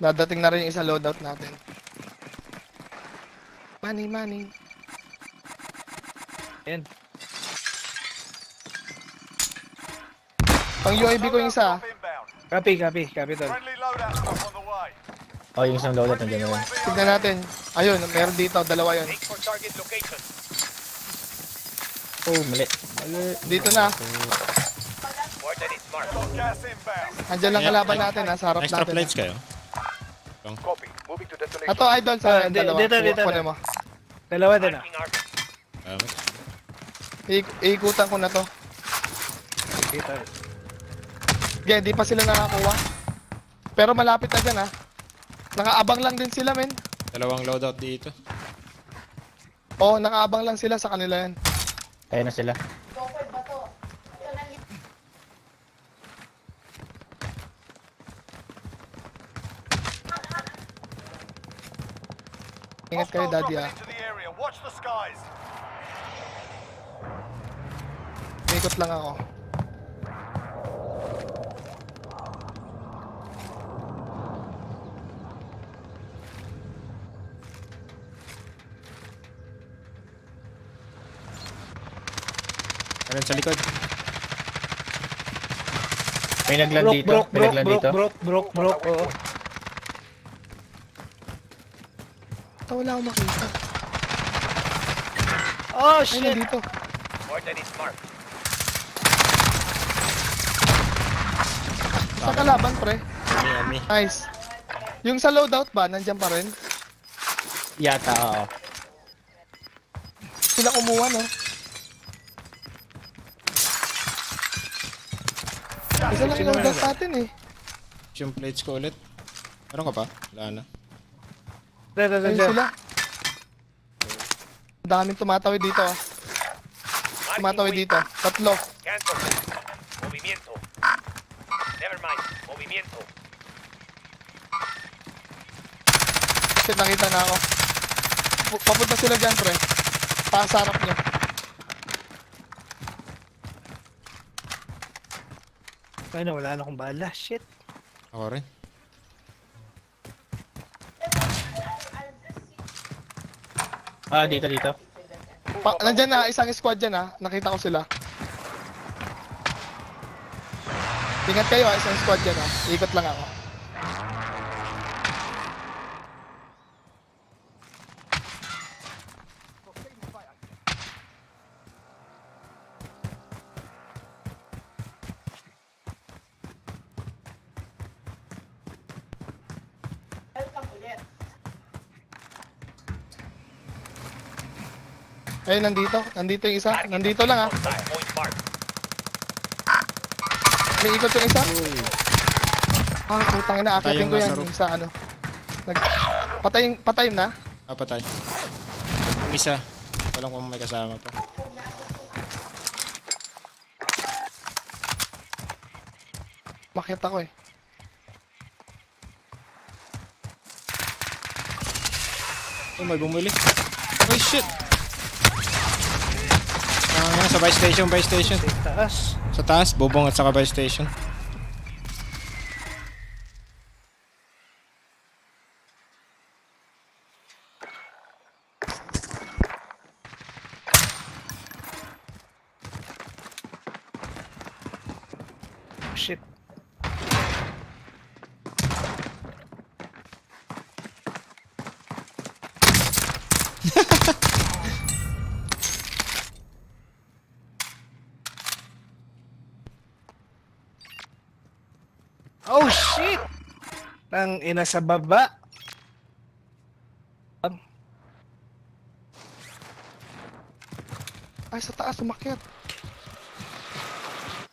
Dadating na rin yung isa loadout natin. Money. Yan. Pang UAV ko yung isa. Inbound. Copy, tol. Friendly loadout drop on the way. Oh, yung isang loadout nandiyan na yun. Tignan natin. Ayun, meron dito. Dalawa yun. For target location. Oh, mali. Dito na. More than is marked. Got gas inbound. Andyan lang kalaban natin. Nasa harap Extra natin. plates kayo. Copy. Moving to destination. Ato, idol, sa akin. Dalawa. Dito. Kunin mo. Dalawa din, ah. Marking our Iikutan ko na to. Kita. Sige, di pa sila nakakuha. Pero malapit na dyan, ha. Nakaabang lang din sila, men. Dalawang loadout dito. Oo, nakaabang lang sila sa kanila yan. Kaya na sila. Ingat kayo, Hostiles daddy, dropping ha. into the area. Watch the skies. Ikot lang ako. Meron sa likod. May naglan dito. May naglan dito. Broke, oo. Ito, wala akong makita. Oh, Ay, shit! nandito. more than is marked. Sa kalaban, pre. Ami. Nice. Yung sa loadout ba, nandyan pa rin? Yata, oo. Sila kumuha, no? Isa lang yung loadout natin, eh. Yung plates ko ulit. Meron ka pa? Wala na. Ayun sila. Ang daming tumatawid dito, ah. Tumatawid dito. Tatlo. Cancel. Movimiento. Never mind. Movimiento. shit, nakita na ako. Papunta sila dyan, pre. Pasarap niya. Ay na, wala na akong bala. Shit. Ako rin. Dito. Nandyan na, isang squad dyan ha. Nakita ko sila. Ingat kayo ha, isang squad dyan ha. Ikot lang ako. Ay, nandito. Nandito yung isa. Nandito lang ha. May ikot yung isa. Putang ina, akitin ko yan. Yung sa ano. Patay na. Patay. Yung isa. Walang kung may kasama pa. Makita ko eh. Oh, may bumili. Oh shit! Sa buy station. Taas. Sa taas, bubong at saka buy station. Shit. Oh shit! Nang ina sa baba. Ay, sa taas, umakyat.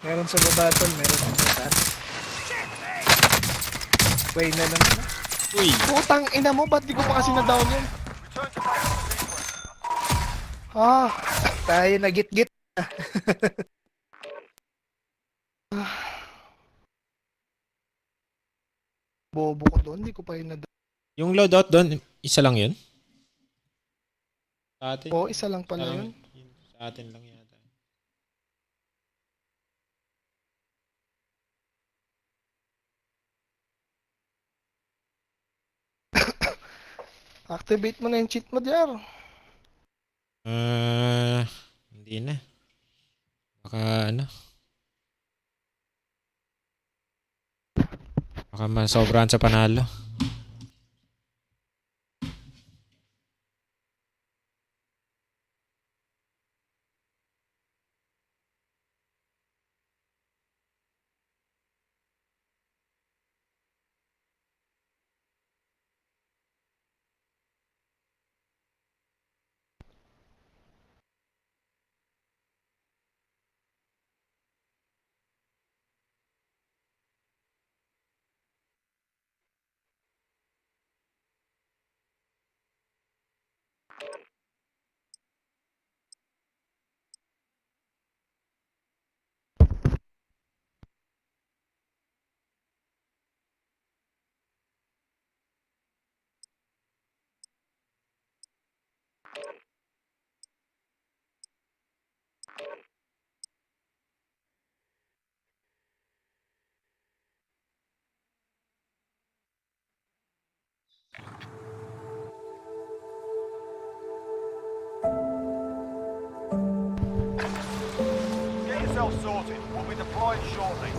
Meron sa baba tol, meron sa taas. Way na lang. Uy! Putang ina mo, ba't di ko pa kasi na-down yun? Tayo na git-git. Bobo ko doon, di ko pa yun na-down. Yung loadout doon, isa lang yun? Sa atin? Oo, isa lang pala yun. Sa atin lang yata. Activate mo na yung cheat mo, Jar. Hindi na. Baka ano? Baka masobrahan sa panalo. Get yourself sorted. We'll be deploying shortly.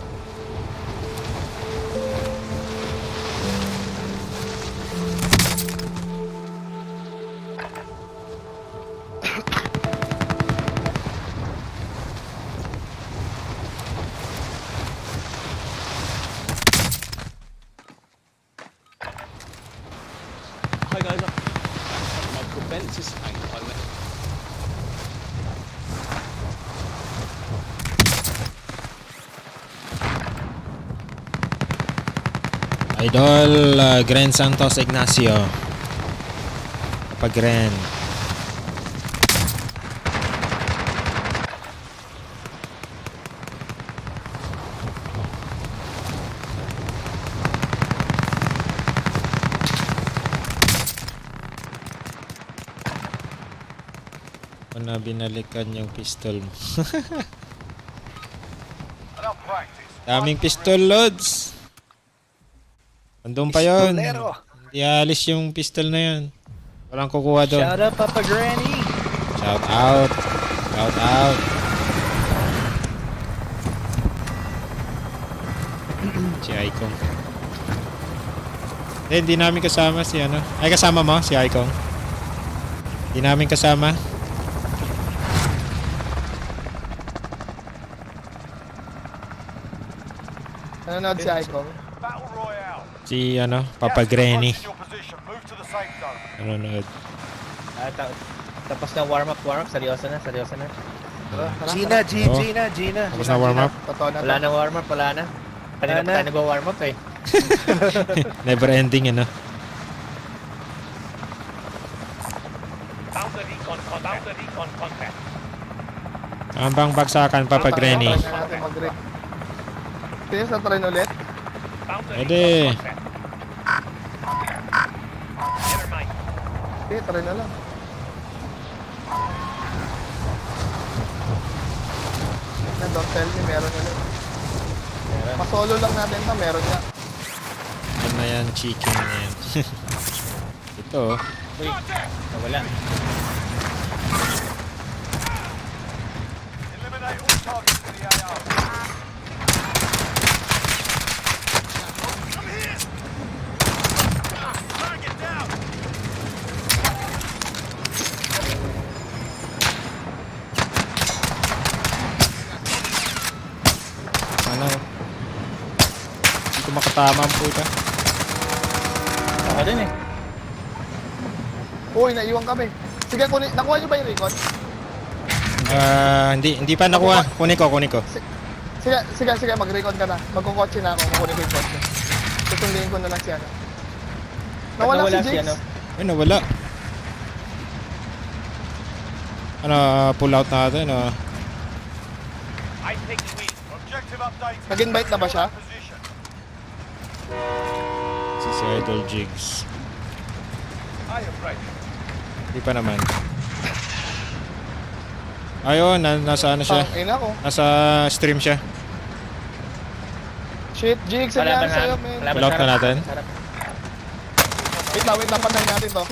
Hi guys, multiple fences. Idol Grand Santos Ignacio. Pag-Grand. Ako na binalikan yung pistol mo. Enough practice. Daming pistol, Lods. Andun pa yun. Pistolero. Hindi alis yung pistol na yun. Walang kukuha doon. Shout out, Papa Granny. Shout out. Shout out. Si Icon. Hindi namin kasama si ano. Ay, kasama mo si Icon. Hindi namin kasama. Nanonood si Icon. Battle Royale. Si ano, Papa Granny. Gas is approaching your position. Move to the safe zone. Nanonood. Tapos na warm up. Seryoso na. Gina. Tapos na warm up. Totoo na. Wala na warm up, wala na. Kanina Wala pa na. tayo nag-warm up eh. Never ending ano. Ang bang bagsakan, Papa Granny. Try na natin mag-rig. Sige, sa train ulit. Pwede. Sige, try na lang. Don't tell me, meron ulit. Masolo lang natin ito, meron niya. Ano na yan, chicken na yan. Ito oh. Uy, nawala. Eliminate all targets in the AO. Come here! Target down! Ano? Hindi ko makatama ang puta. Ako din eh. Uy, naiwan kami. Sige, nakuha niyo ba yung record? Hindi pa nakuha. Kunin ko. Sige, mag-record ka na. Magkukotse na ako, kukunin ko yung kotse. Tutundihin ko na lang si ano. Nawala si James. Ay, nawala. Ano, pull out natin, Objective update. Nag-invite na ba siya? Position. si Idol Jigs. I am ready. Hindi pa naman. Ayun, nasa ano siya? Ina ko. Nasa stream siya. Shit, Jigs, ano yan sa'yo, man? Pull out na natin. Wait lang, patayin natin to.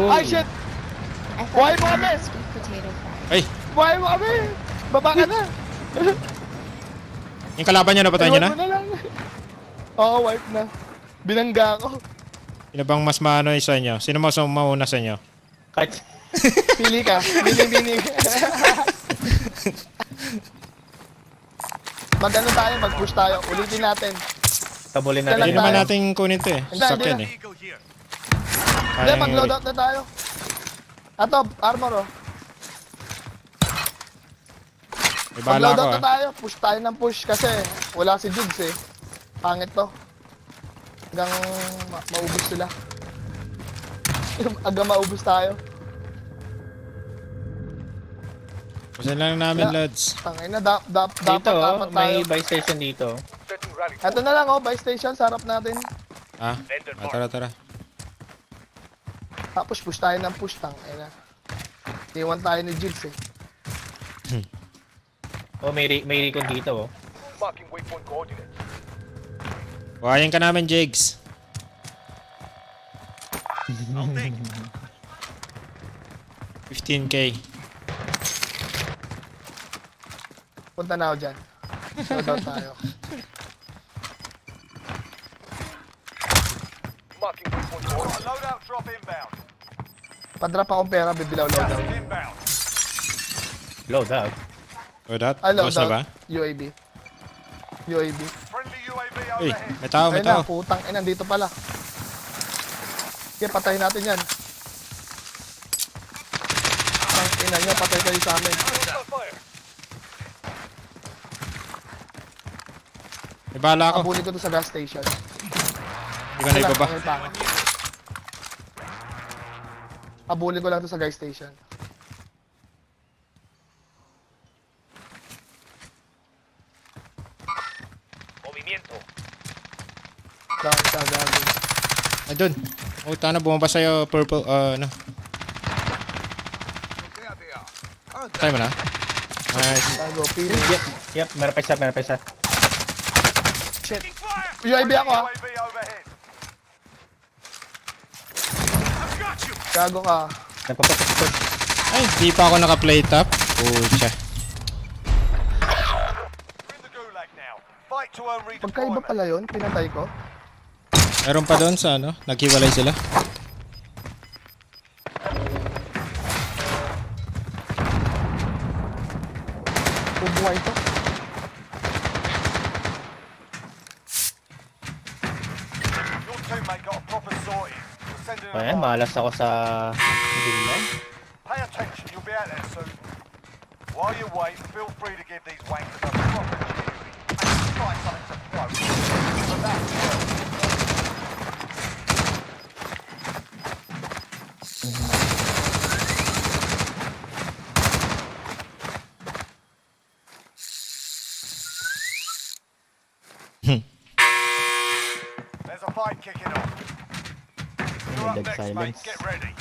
Ay, shit! Buhay mo kami! Ay! Buhay mo kami! Baba ka na! Yung kalaban niya, napatay niyo na? Iwan mo na lang. Oo, wipe na. Binangga ako. Sino bang mas maano sa inyo? Sino mas mauna sa inyo? Kahit Pili ka. Bini. Mag-ano tayo, mag-push tayo. Ulitin natin. tabulin Kailan Hindi natin. naman tayo? natin kunin to eh. Hindi, Sakyan hindi eh. Eagle here. Hindi, Kayang- mag-loadout na tayo. Ato, armor oh. May bala ako Mag-loadout na ah. tayo. Push tayo ng push kasi wala si Jigs eh. Pangit to. Hanggang maubos sila. Hanggang maubos tayo. Gusto lang namin, lads. Tangina, Dito, dapat tayo. may buy station dito. Setting rally. Ito na lang oh, buy station, sarap natin. Ah, tara. Tapos push tayo ng push tang. Ayun na. Iwan tayo ni Jigs eh. Oh, may recon dito oh. Marking waypoint coordinates. Buhayin ka namin, Jigs. I'll think. 15k. Punta na ako dyan. Loadout tayo. Marking waypoint Got a coordinates. loadout drop inbound. Padrap akong pera, bibilaw Gas loadout. is inbound. Load up. O that? Ay, Tapos na ba? loadout. UAV. Friendly UAV Uy, overhead. may tao, may Ayun na, tao. putang ina, dito pala. Sige, patayin natin yan. Putang ina nyo, patay kayo sa amin. Hostile fire. May bala ako. Abulin ko to sa gas station. Hindi ko na ibaba. Abulin ko lang to sa gas station. Movimiento. Down sa gagawin. Ay, doon. Oh, tana, bumaba sa'yo, purple, ano. Tayo mo na. Nice. Tago, pili. Yep, meron pa isa, meron pa isa. Shit. UIB ako ah. UAV overhead. Gago ka. Nagpapapas. Ay, di pa ako naka-plate up. Pucha. We're in the gulag now. Fight to earn Pagkaiba redeployment. pala yun, pinatay ko. Meron pa doon sa ano, naghiwalay sila. Bubuhay to. Your teammate got a proper sorting. We're sending Ayan, them malas ako sa... Dulan. Pay attention, you'll be out there soon. While you wait, feel free to give these wankers a proper cheery. Try something to throw. But that's well. There's a fight kicking off. You're up Dead next, mate. silence. Get ready.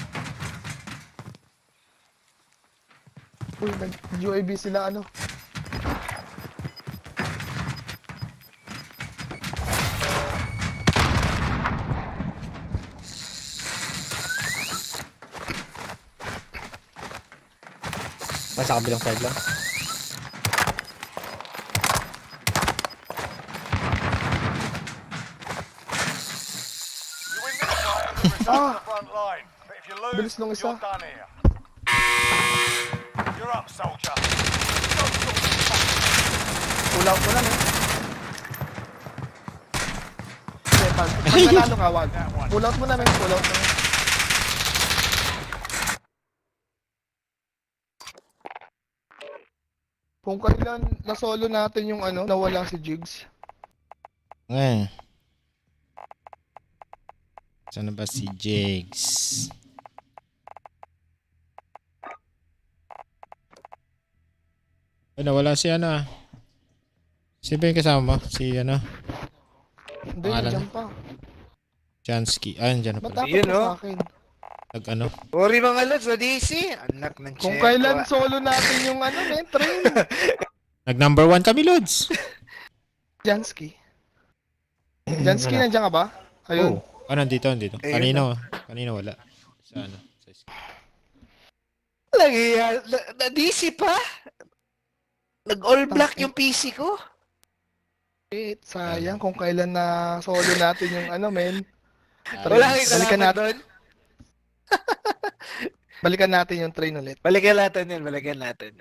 Uy, nag-UIB sila ano. Nasa kabilang side lang. You win this fight and return to the front line. But if you lose, Bilis nung isa. you're done here. You're up, soldier. Pull out mo lang eh. Okay, pag nanalo ka, wag. Pull out mo na, men. Pull out mo na. Kung kailan na-solo natin yung ano, nawala si Jigs. Eh. Saan na ba si Jigs? Ay, nawala si ano ah. Sino ba yung kasama mo? Si ano? Hindi, Pangalan? nandiyan pa. Jansky. Ah, nandiyan na Ba't pala. dapat Yun, na oh. sa akin? Nag ano? Sorry mga lods, DC. Anak ng Kung check. kailan solo natin yung ano, men, train. Nag number 1 kami, Lods. Jansky. Jansky, nandiyan ka ba? Ayun. Oh. Ah, nandito. Ayun Kanina wala. Sa ano? Lagi DC pa? Nag-all black yung PC ko. Shit, sayang kung kailan na solo natin yung ano, men. Wala kang Balikan salamat natin. doon. Balikan natin yung train ulit. Balikan natin yun, balikan natin.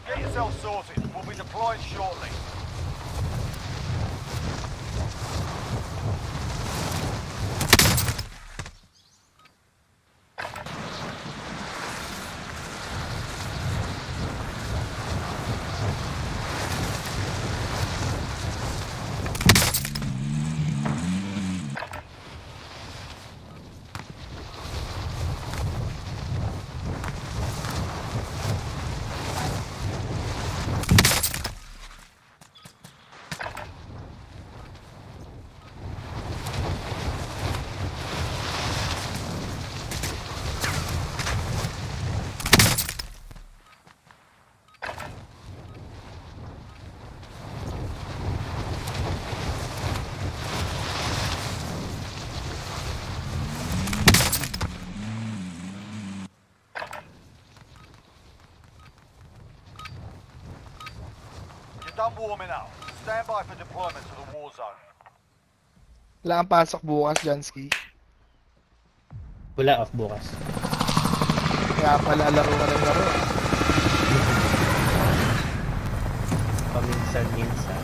Get yourself sorted. We'll be deploying shortly. You're done warming up. Stand by for deployment to the war zone. Wala kang pasok bukas, Jansky. Wala, off bukas. Kaya pala laro ka ng laro. Paminsan-minsan.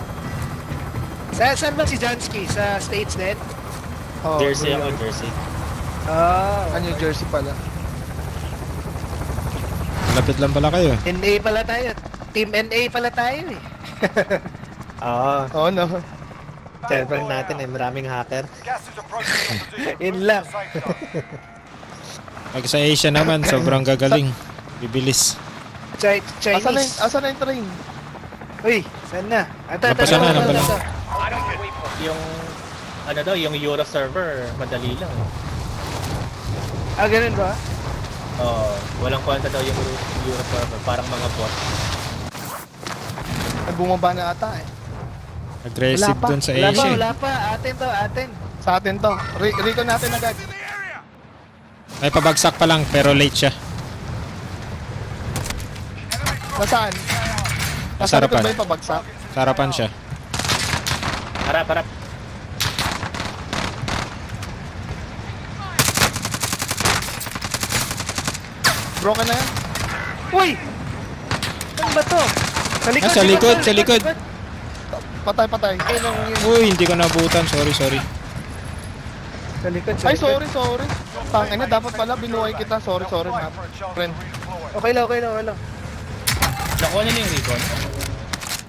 Saan ba si Jansky? Sa States din? Oh, Jersey New ako, York. jersey. New Jersey pala. Malapit lang pala kayo. NA pala tayo. Team NA pala tayo eh. Oo. Oo, no. Server natin eh, maraming hacker. Gas is approaching your position. Yun Move lang. to the safe zone. Pag sa Asia naman, sobrang gagaling. Bibilis. Chinese. Asan na yung train? Uy, saan na? Napasan na, napasan. Yung, ano daw, yung Euro server, madali lang. Ganun ba? Oo, walang kwenta daw yung Euro server, parang mga bot. Ay, bumaba na ata eh. Aggressive Wala pa. dun sa Asia. Wala pa. Atin. Sa atin to. Rico natin agad. May pabagsak pa lang, pero late siya. Nasaan? Sa Nasa likod harapan. ba yung pabagsak? Sa harapan siya. Harap. Broken na yan? Uy! Ano ba to? Sa likod. Patay. Uy, hindi ko nabutan. Sorry. Sa likod. Ay, sorry. Tangina, dapat pala binuhay kita. Sorry, Wait Matt. for a chance Friend. to redeploy. Okay lang. Nakuha nila yung recon.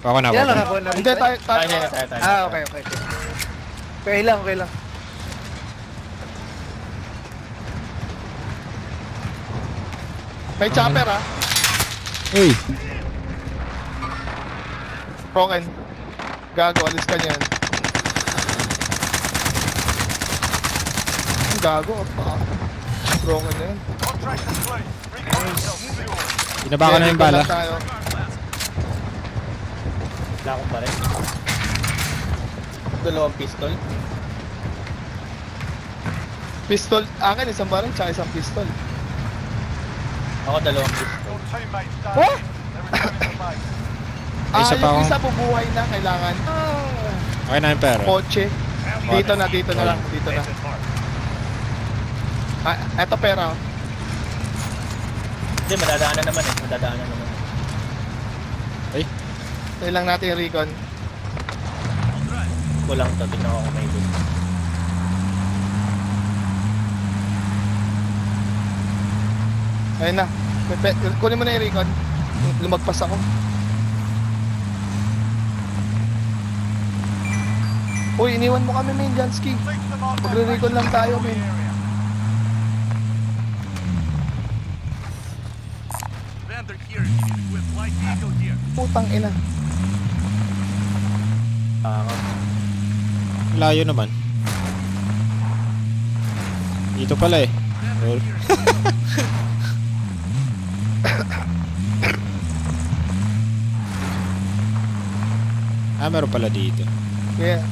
Ako na. Yan lang ako na. Hindi, tayo. Okay. Okay lang. May chopper ah. Uy, Broken. Gago, alis ka niyan. Ang gago. Broken na yan. Contract complete. Recon yourself secure. binaba ko na yung Recon bala. lang tayo. Wala akong pa rin. Dalawang pistol. Pistol. Akin, isang baril, tsaka isang pistol. Ako dalawang pistol. Your teammates stay. What? They're returning to base. Isa pa Yung akong- isa bubuhay na, kailangan. Okay na yung pera. Kotse. Dito na lang. Eto pera. Oh. Hindi, madadaanan naman. Ay, Tayo lang natin yung recon. Kulang to, tignan ko kung may loot. Ayun na. Kunin mo na yung recon. Lumagpas ako. Uy, iniwan mo kami, main Jansky. Seek the mark. Magre-recon lang tayo, Secure the men. area. Plunder here. With light vehicle here. Putang ina. layo naman. Dito pala eh. Meron pala dito. Yeah.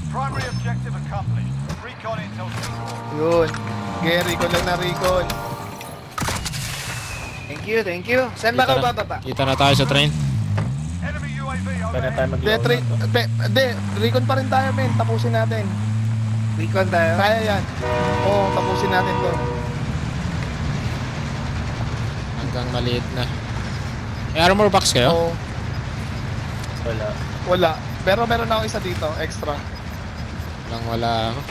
Primary objective accomplished. Recon intel secure. Yun. Okay, recon lang na recon. Thank you. Saan ba ka bababa? Kita na tayo sa train. Enemy UAV Pwede overhead. tayo mag-load. Hindi, recon pa rin tayo, men. Tapusin natin. Recon tayo. Kaya yan. Oo, tapusin natin to. Hanggang maliit na. May armor box kayo? Oo. Wala. Wala. Pero meron ako isa dito, extra. Wala ako.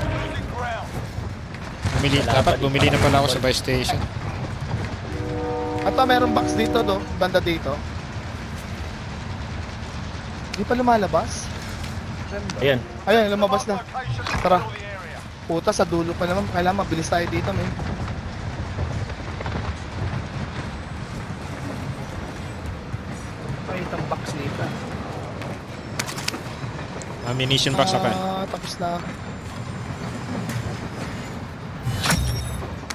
Losing ground. Dapat bumili na pala ako sa buy station. At meron box dito, banda dito. Hindi pa lumalabas? Ayan. Ayun, lumabas na. Location, Tara. secure the area. Puta, sa dulo pa naman. Kailangan mabilis tayo dito, men. Ay, itong box dito. Ammunition box ako eh. Tapos na.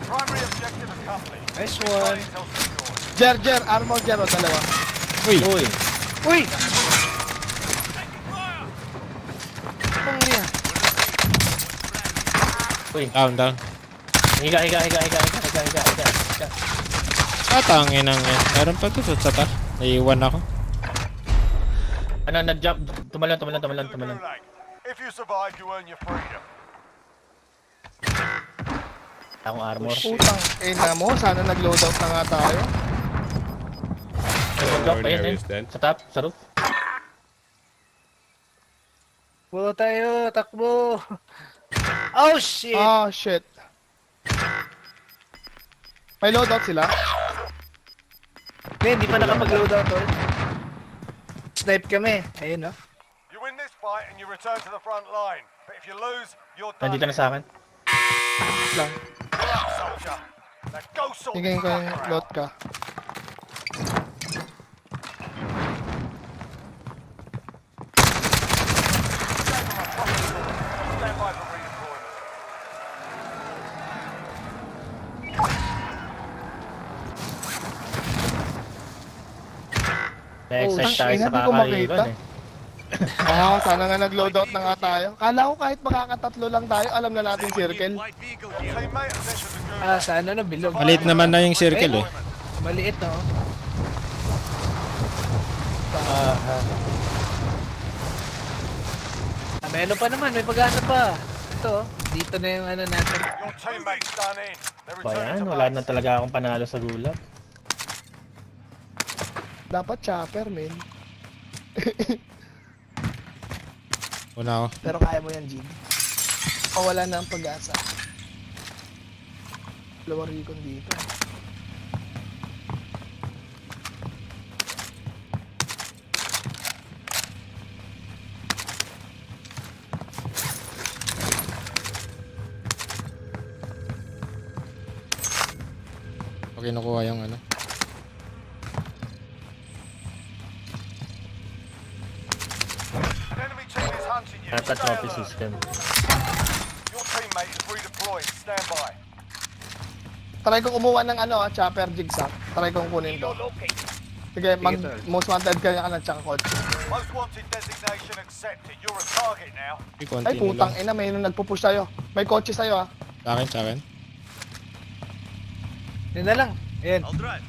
Primary objective accomplished. Nice Recon one. intel secure. Jer, armor Jer, o dalawa. Uy! Uy. Uy! Anong yan? Uy. Down. Higa. Tangin ang yan. Meron pa to sa ta. Naiiwan ako. Ano, nag-jump. Tumalon. Gulag. If you survive, you earn your freedom. Akong armor. Putang ina mo, sana nag-loadout na nga tayo. Nag-drop, ayun. Sa top, sa roof. Pulo tayo, takbo. Oh shit! Ah, shit. May loadout sila? Hindi pa nakapag-loadout tol. Snipe kami. Ayun oh. You win this fight and you return to the front line. But if you lose, you're done. Nandito na sa akin. Lang. You're up, soldier. Now go sort Tingin this ko yung fucker loot out. ka. Stand by for redeployment. Na-excite tayo ina, sa di ko makita. kakaiban eh. Ah, sana nga nag-loadout na nga tayo. Kala ko kahit makakatatlo lang tayo, alam na natin circle. Light vehicle here. Teammate, attention to Gulag. Ah, sana na bilog. Maliit naman na yung circle eh. Maliit no. Ah, meron pa naman, may pag-asa pa. Ito, dito na yung ano natin. Your teammates done in. They're Ba returning yan, to wala base. na talaga akong panalo sa gulag. Dapat chopper, men. Una ako. Pero kaya mo yan, Jig. O wala na ang pag-asa. Lower recon dito. Okay, nakuha yung ano. An enemy team is hunting you. Nata Stay trophy alert. system. Your teammate is redeploying. Stand by. Try kong kumuha ng ano, chopper jigsaw. Try kong kunin to. Sige, most wanted ka na tsaka kotse. Most wanted designation accepted. You're a target now. May konti Ay, na putang lang. ina, may nagpupush sa'yo. May kotse sa'yo, ah. Sa akin. Yun na lang. Ayan. I'll drive.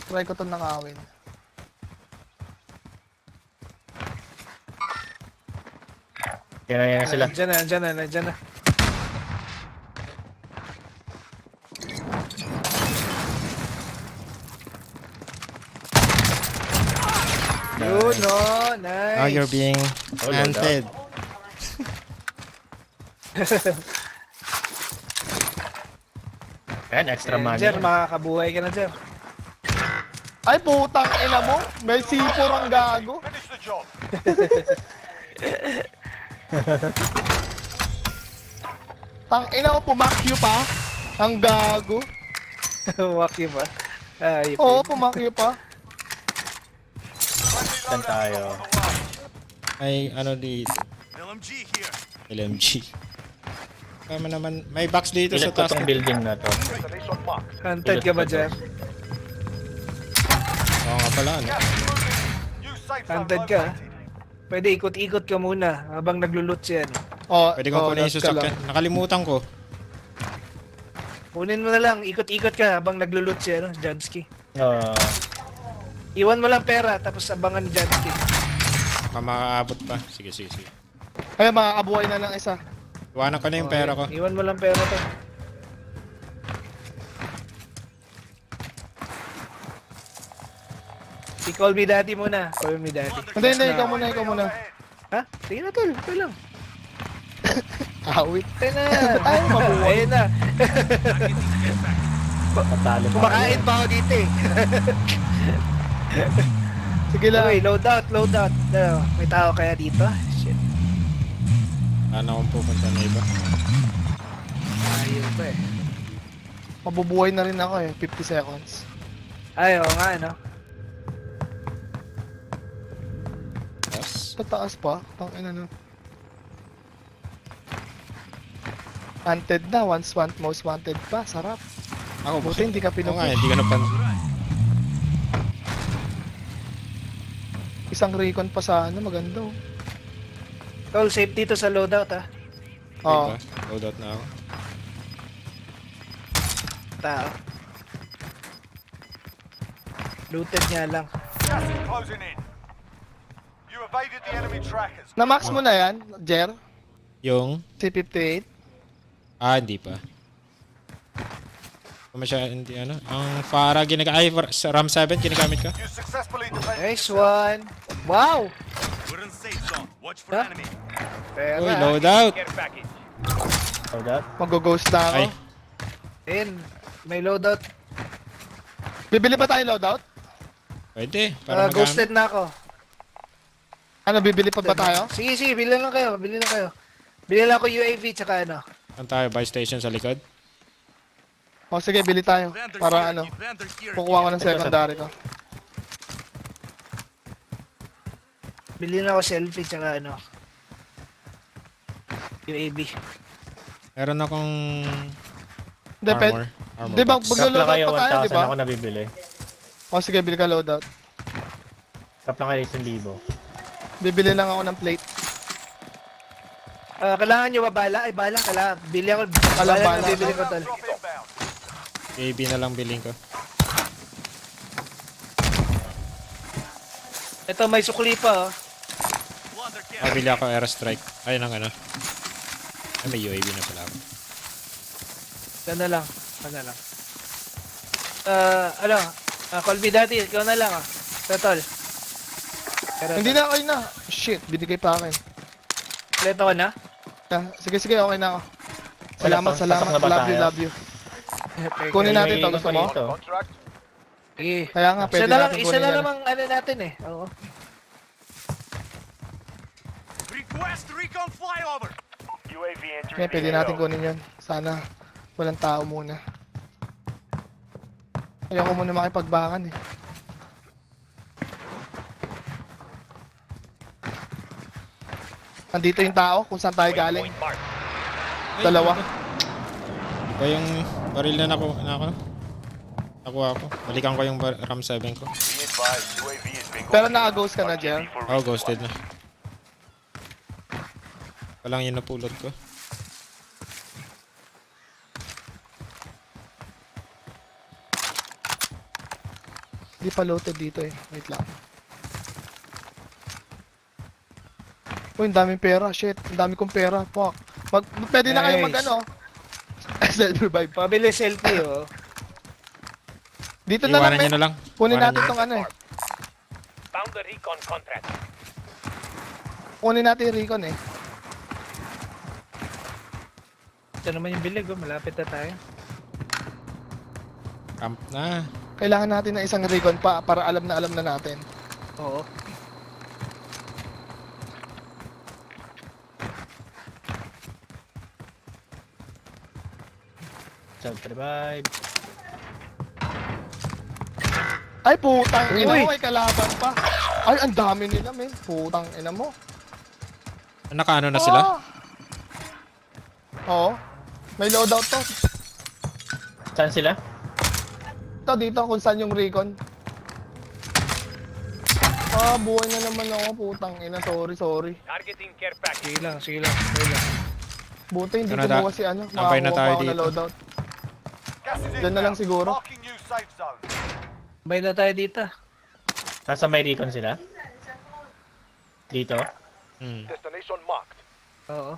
Try ko to nakawin. Yan na sila. Nandiyan na. Yun, no. Nice. Now you're being Oh, hunted. Yan, extra money. Jer, makakabuhay ka na, Jer. Ay, putang ina mo. May C4 ang gago. Finish the job. Tang ina mo, pumakyo pa. Ang gago. Waki ba? Ay, Oo, pumakyo pa. Friendly Saan loadout tayo? drop on the way. May ano dito. LMG here. LMG. Kama naman. May box dito sa Ilat ko taas. tong building na to. Destination marked. hunted ka ba, Jer? Oo nga pala. Ano? New safe zone Hunted ka. located. Pwede ikot-ikot ka muna habang naglulut siya. No? Oh, Pwede kong kunin yung last ka lang. sasakyan. Nakalimutan ko. Kunin mo na lang, ikot-ikot ka habang naglulut siya, no? Janski. Iwan mo lang pera, tapos abangan Janski. Baka makakaabot pa. Sige. Ay, makakabuhay na ng isa. Iwanan ko na yung pera ko. Iwan mo lang pera to. I-call me daddy muna. Call me daddy. Hindi, ikaw muna. Ha? Sige na tol, ito lang. Awit. Ito na. Tayo mabuhay. Ayun na. Patalo pa. Kumakain pa ako dito eh. Sige lang. Okay, load out. Ano, may tao kaya dito? Shit. Sana akong pupunta na iba. Ayun pa eh. Mabubuhay na rin ako eh. 50 seconds. Ay, oo nga, no? Yes. Sa taas pa. Tangina na. Hunted na. Most wanted pa. Sarap. Ako, Buti hindi ka Oo nga, pinupush. hindi ka napan... Isang recon pa sa ano. Maganda oh. Tol, safe dito sa loadout ha. Oo. Diba? Loadout na ako. Tao. Looted nga lang. Gas is closing in. You evaded the enemy trackers. Na-max mo na yan, Jer? Yung, C58? hindi pa. Hindi ano. Ang Farah sa RAM 7 ginagamit ko. You successfully defended. Nice one. Wow! We're in safe zone. Watch for Huh? enemy. Pera. Uy, loadout. Care package. Hold up. Mag-ghost na ako. Ay, Ayun, may loadout. Bibili pa tayo loadout? pwede. Para magamit. Ghosted na ako. Ano, bibili pa ba tayo? Sige, sige, bilhin lang kayo. Bilhin lang kayo. Bilhin lang ako UAV tsaka ano. Saan tayo? Buy station sa likod? O sige, bili tayo. Vendor Para here, ano, vendor here. kukuha ko ng secondary ko. Bilhin ako selfie tsaka ano. UAV. Meron akong Depend. armor. Armor Di ba, box. Scrap lang maglo-loadout kayo, pa tayo, di 1,000 ba? ako nabibili. O sige, bili ka loadout. Scrap lang kayo 1,000. Bibili lang ako ng plate. Kailangan nyo ba bala? Ay, bala. Kailangan. Bili ako. Bala, Bala bala. na bibili ko tol. Drop inbound. AB na lang bilhin ko. Ito, may sukli pa oh. Plunder camp. Mabili ako airstrike. Ayun ang ano. Ay, may UAV na pala ako. Ganda lang. Ganda lang. Ano? Call me daddy. Ikaw na lang ah. Tol. Pero, Hindi na, okay na. Shit, binigay pa akin. Leto ko na? Sige, sige, okay na ako. Salamat, Pasok salamat. na ba Love you, tayo? love you. Kunin natin to, gusto mo? Contract. Sige. Kaya nga, pwede Isa na lang, natin isa kunin na yan. namang ano natin eh. Oo. Request recon flyover. UAV entering Kaya pwede the natin AO. kunin yan. Sana walang tao muna. Ayoko muna makipagbakan eh. Andito yung tao kung saan tayo galing. Point mark. Dalawa. Ito yung baril na ako. Nakuha ko. Balikan ko yung RAM 7 ko. Be advised, UAV is being Pero naka-ghost ka na, Jer. for Oh, ghosted na. Walang yun napulot ko. Hindi pa loaded dito eh. Wait lang. Uy, ang daming pera. Shit, ang dami kong pera. Fuck. Pwede na kayo mag Nice. ano. Self-revive. Pabili selfie oh. Dito na lang, Iwanan nyo na lang. Kunin Iwanan natin nyo. tong ano eh. found the recon contract. Kunin natin yung recon eh. Ito naman yung bilig oh. Malapit na tayo. Camp na. Kailangan natin ng isang recon pa para alam na natin. Oo. Self-revive. Ay, putang ina Uy! mo, may kalaban pa. Ay, ang dami nila, men. Putang ina mo. Nakaano na sila? Ah! Oo. May loadout to. Saan sila? Ito, dito, kung saan yung recon. Ah, buhay na naman ako, putang ina. Sorry. Targeting care package. Sige lang, sige lang. Sige lang. Buti hindi Ano na, kumuha si ano. tambay na Makakuha tayo pa ako ng dito. loadout. Gas is Diyan na lang inbound. siguro. Marking new safe zone. Bay na tayo dito. Nasa may recon sila? Dito? Hmm. Destination marked. Oo.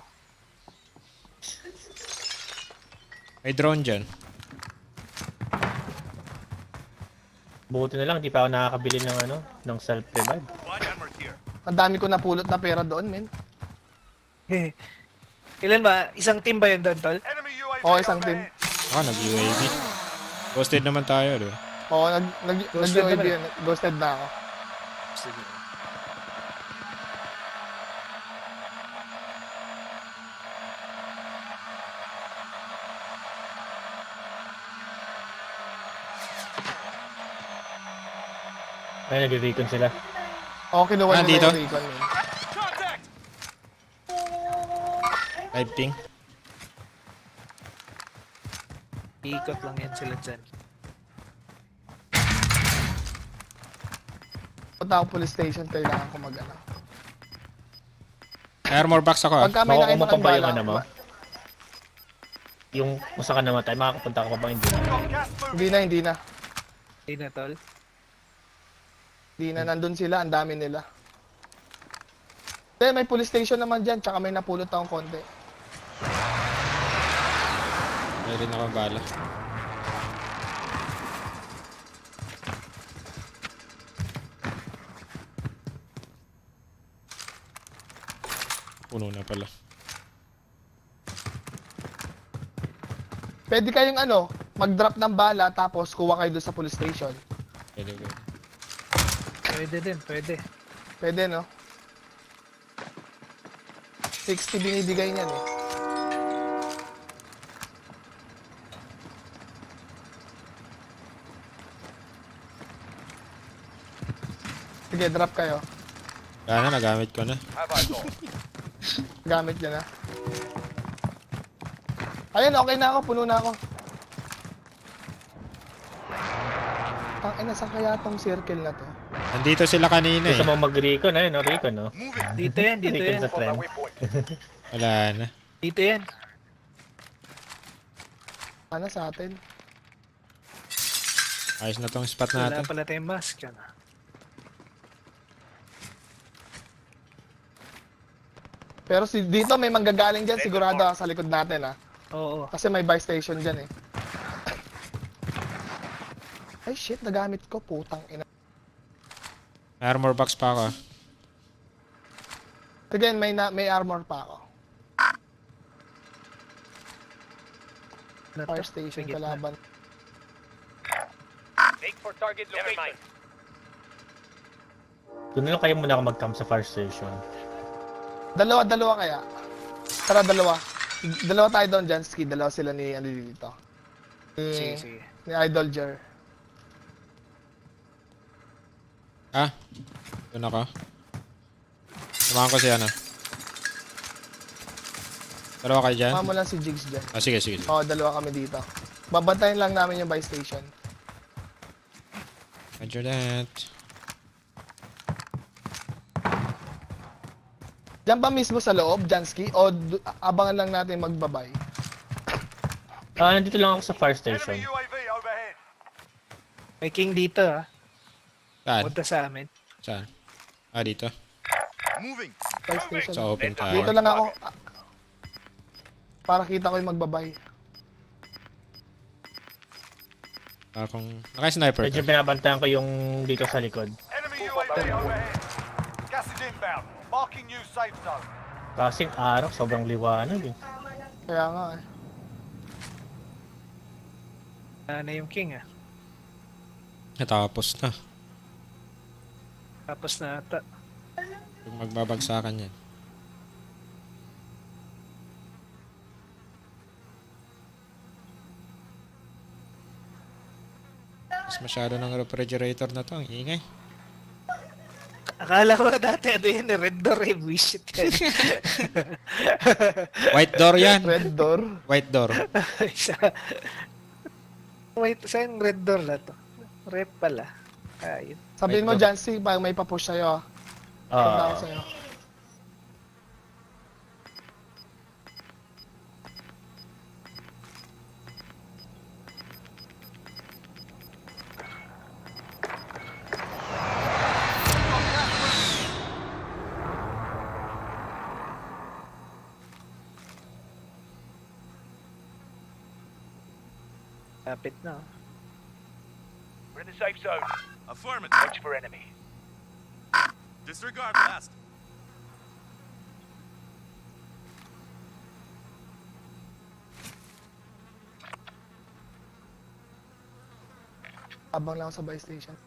May drone dyan. Buti na lang, di pa ako nakakabili ng ano, ng self-revive. Body armor here. Ang dami ko napulot na pera doon, men. Ilan ba? Isang team ba yun doon, tol? Enemy UAV Oo, isang team. overhead. Nag-UAV. Ghosted naman tayo, di ba? Oo, Ghosted nag-UAV naman. yun. Ghosted na ako. Sige. Ay, nag-recon sila. Oo, kinuha nila dito? yung recon, men. Contact. Live ping. Ikot lang yan sila dyan. Punta ako police station, kailangan ko mag-ano. Armor box ako ah. Pagka may Makukuha mo nakita pa kang ba yung bala, ano mo? Yung kung saan ka namatay, makakapunta ka pa ba hindi? Got gas hindi moving. na, hindi na. Hindi na, tol. Hindi na, nandun sila, ang dami nila. May police station naman dyan, tsaka may napulot akong konti. Meron ako bala. Puno na pala. Pwede kayong ano, mag-drop ng bala, tapos kuha kayo doon sa police station. Pwede, pwede. Pwede din, pwede. Pwede, no? 60 binibigay niyan eh. Sige, drop kayo. Wala na, nagamit ko na. Have I got? Gamit niya na. Ayun, okay na ako. Puno na ako. Saan kaya tong circle na to? Nandito sila kanina Gusto eh. mo mag-recon, ayun, no? Recon, no? Dito yan, dito Recon yan. sa trend. Wala na. Dito yan. Ano sa atin? Ayos na tong spot Wala natin. pala tayong mask. Yan. Pero dito may manggagaling dyan, sigurado sa likod natin ah. Oo. Kasi may buy station dyan eh. Ay shit, nagamit ko, putang ina. Armor box pa ako ah. Again, may armor pa ako. Ano to? Fire station Sa gitna. kalaban. Make for target location. Doon na lang kayo muna ako mag-camp sa fire station. Dalawa kaya. Tara, dalawa. Dalawa tayo doon, Jansky. Dalawa sila ni ano dito. Sige, sige. Ni Idol Jer. Ah? Doon ako. Samahan ko si ano. Dalawa kayo dyan? Mama mo lang si Jigs dyan. Ah, sige, sige. Oo, dalawa kami dito. Babantayin lang namin yung buy station. Roger that. Diyan ba mismo sa loob, Jansky? O abangan lang natin magbabay? Ah, nandito lang ako sa fire station. Enemy UAV overhead. May king dito ah. Saan? Punta sa amin. Saan? Ah, dito. Moving. Buy station. Sa open Dito tayo. lang ako. Para kita ko yung magbabay. Akong... Naka-sniper Medyo ka. binabantayan ko yung dito sa likod. Enemy UAV overhead. Gas is inbound. Marking new safe zone. Kasing araw, sobrang liwanag eh. Kaya nga eh. Ano yung king ah. Natapos na. Tapos na ata. Kung magbabagsakan yan. Mas masyado ng refrigerator na to. Ang ingay. Akala ko dati ano yun, red door eh. Wish it yan. White door yan. Red door. White door. Wait, saan red door na to? Rep pala. Ayun. Sabihin mo, Red door. Jansky, pag may papush sa'yo. Punta ako Ah, sa'yo. Kapit na. Oh. We're in the safe zone. Affirmative. Watch for enemy. Disregard blast. Abang lang ako sa buy station.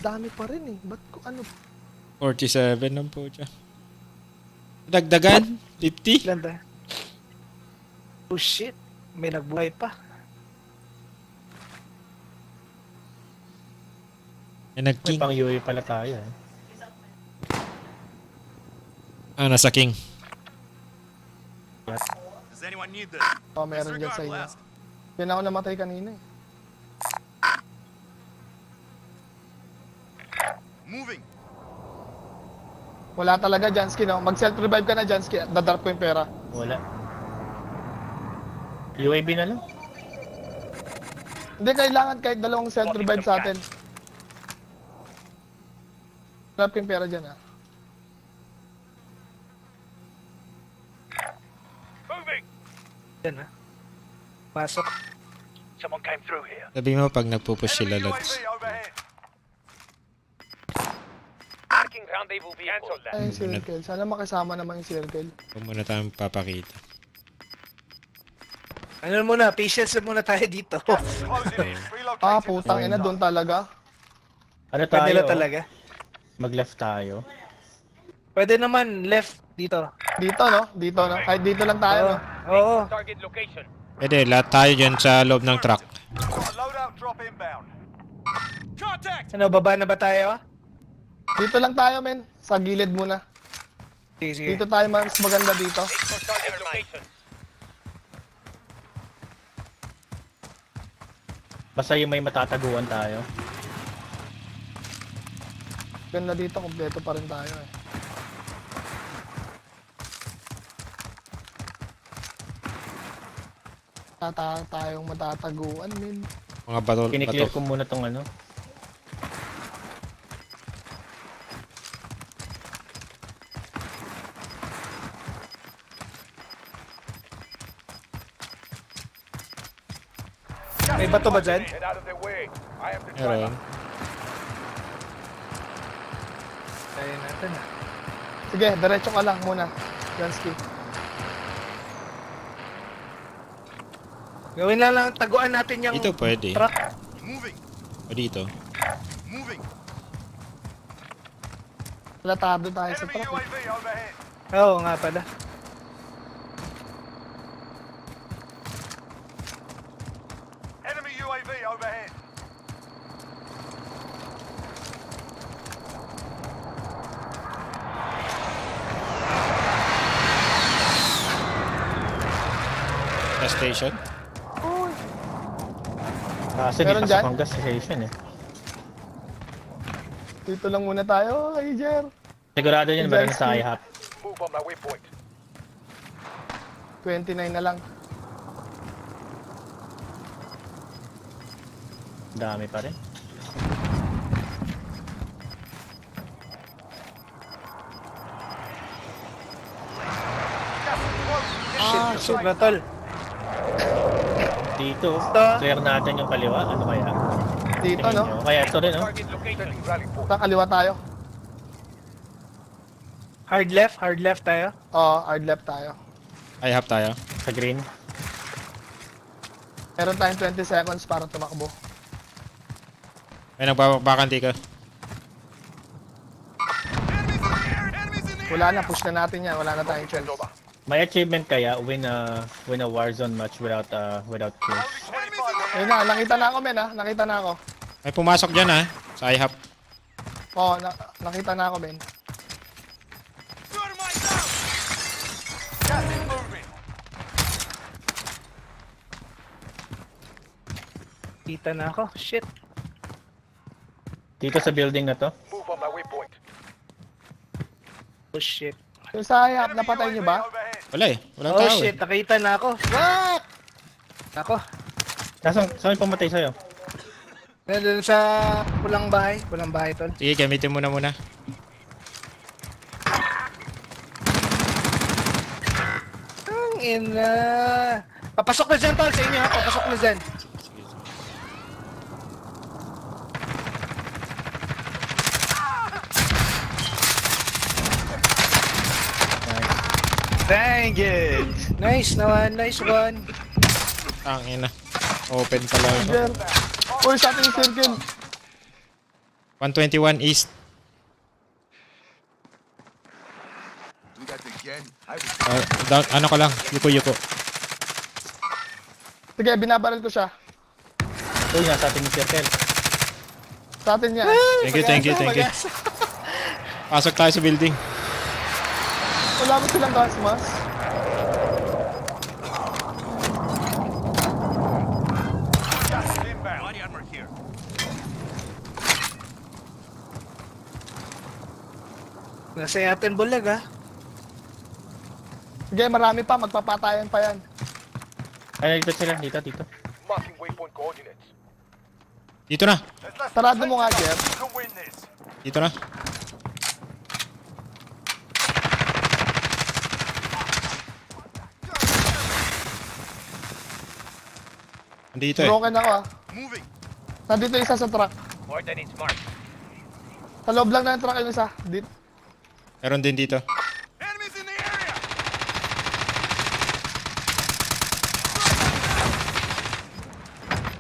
Dami pa rin eh. Ba't ko ano? 47 lang po siya. Dagdagan? 50? Ganda. Oh shit. May nagbuhay pa. May may nag-king. pang UE pala tayo eh. Ah, nasa king. Does anyone need this? Oh, meron dyan Disregard sa inyo. blast. Yan ako namatay kanina eh. Moving. Wala talaga, Jansky, no? Mag-self-revive ka na, Jansky. Dadarap ko yung pera. Wala. UAV na lang. Hindi kailangan kahit dalawang self-revive sa atin. Dadarap ko yung pera dyan, ah. Moving! Yan ha. Pasok. Someone came through here. Sabi mo pag nagpupush sila Enemy lods. UAV overhead. Marking rendezvous vehicle. Ay, yung circle. Sana makisama naman yung circle. Huwag muna tayong papakita. Ano muna, patience muna tayo dito. Closing in. Relocating. Ah, putang ina, doon talaga. Ano Pwede tayo? na talaga. Mag-left tayo. Pwede naman left dito. Dito, no? Dito, no? Kahit dito lang tayo, no? Oo. Target location. Pwede, lahat tayo dyan sa loob ng truck. Loadout drop inbound. Contact! Ano, baba na ba tayo? Dito lang tayo, men. Sa gilid muna. Sige, sige. Dito tayo mas maganda dito. Target location. Basta yung may matataguan tayo. Ganda dito, kompleto pa rin tayo, eh. Tayong matataguan, men. Mga bato. Kiniklear ko muna tong ano. May bato ba dyan? Get out of their way. I have the Meron. driver. Kaya natin ah. Sige, diretso ka lang muna. Jansky. Gawin lang taguan natin yung Dito pwede. truck. Moving. O dito. Moving. Latado tayo sa Enemy truck, eh. UAV overhead. Oo nga pala. Enemy UAV overhead. Gas station. Kasi di Meron pasok dyan? ang gas station eh. Dito lang muna tayo, ay, Jer. Sigurado yun, meron na sa IHOP. Move on my waypoint. 29 na lang. Dami pa rin. Ah, shoot na tol. Dito, Ito. clear natin yung kaliwa. Ano kaya? Dito, Tingin no? nyo. Kaya ito rin, no? Target location. Rally point. Sa kaliwa tayo. Hard left tayo. Oo, hard left tayo. Ay, hap tayo. Sa green. Meron tayong 20 seconds para tumakbo. Ay, nagbabakanti ka. Wala na, push na natin yan. Wala na tayong chance. May achievement kaya win a Warzone match without kills. 25 Ayun na, nakita na ako, men, ha? Nakita na ako. May pumasok dyan ha. Sa IHOP. Oo, nakita na ako, men. Gas is moving. Kita na ako. Shit. Dito sa building na to. Move on my waypoint. Oh shit. Yung sa hayap, napatay nyo ba? Overhead. Wala eh. Walang Oh tao shit, eh. nakita na ako. What? Ako. Saan pumatay sa'yo? Nandun sa pulang bahay tol. Sige, gamitin mo na muna. Ang ina. Papasok na dyan tol sa inyo ha. Papasok na dyan. Nice. Dang it. Nice naman. Nice one. Ang ina. Open pala ito. Jer. Uy, sa ating circle. 121 east. Do that again. I will Down, ano ko lang. Yuko. Sige, binabaril ko siya. Uy, nasa ating circle. Sa atin yan. Thank you. Pasok tayo sa building. Wala mo silang gas mask. armor here. Nasa atin bulag ha. Sige, marami pa. Magpapatayan pa yan. Ay, dito sila. Dito. Marking waypoint coordinates. Dito na. There's less than Sarado 10 mo nga, seconds. Jeff. You can win this. Dito na. Nandito eh. Broken ako ah. Moving. Nandito isa sa truck. Coordinates marked. Sa loob lang ng truck yung isa. Dito. Meron din dito. Enemies in the area.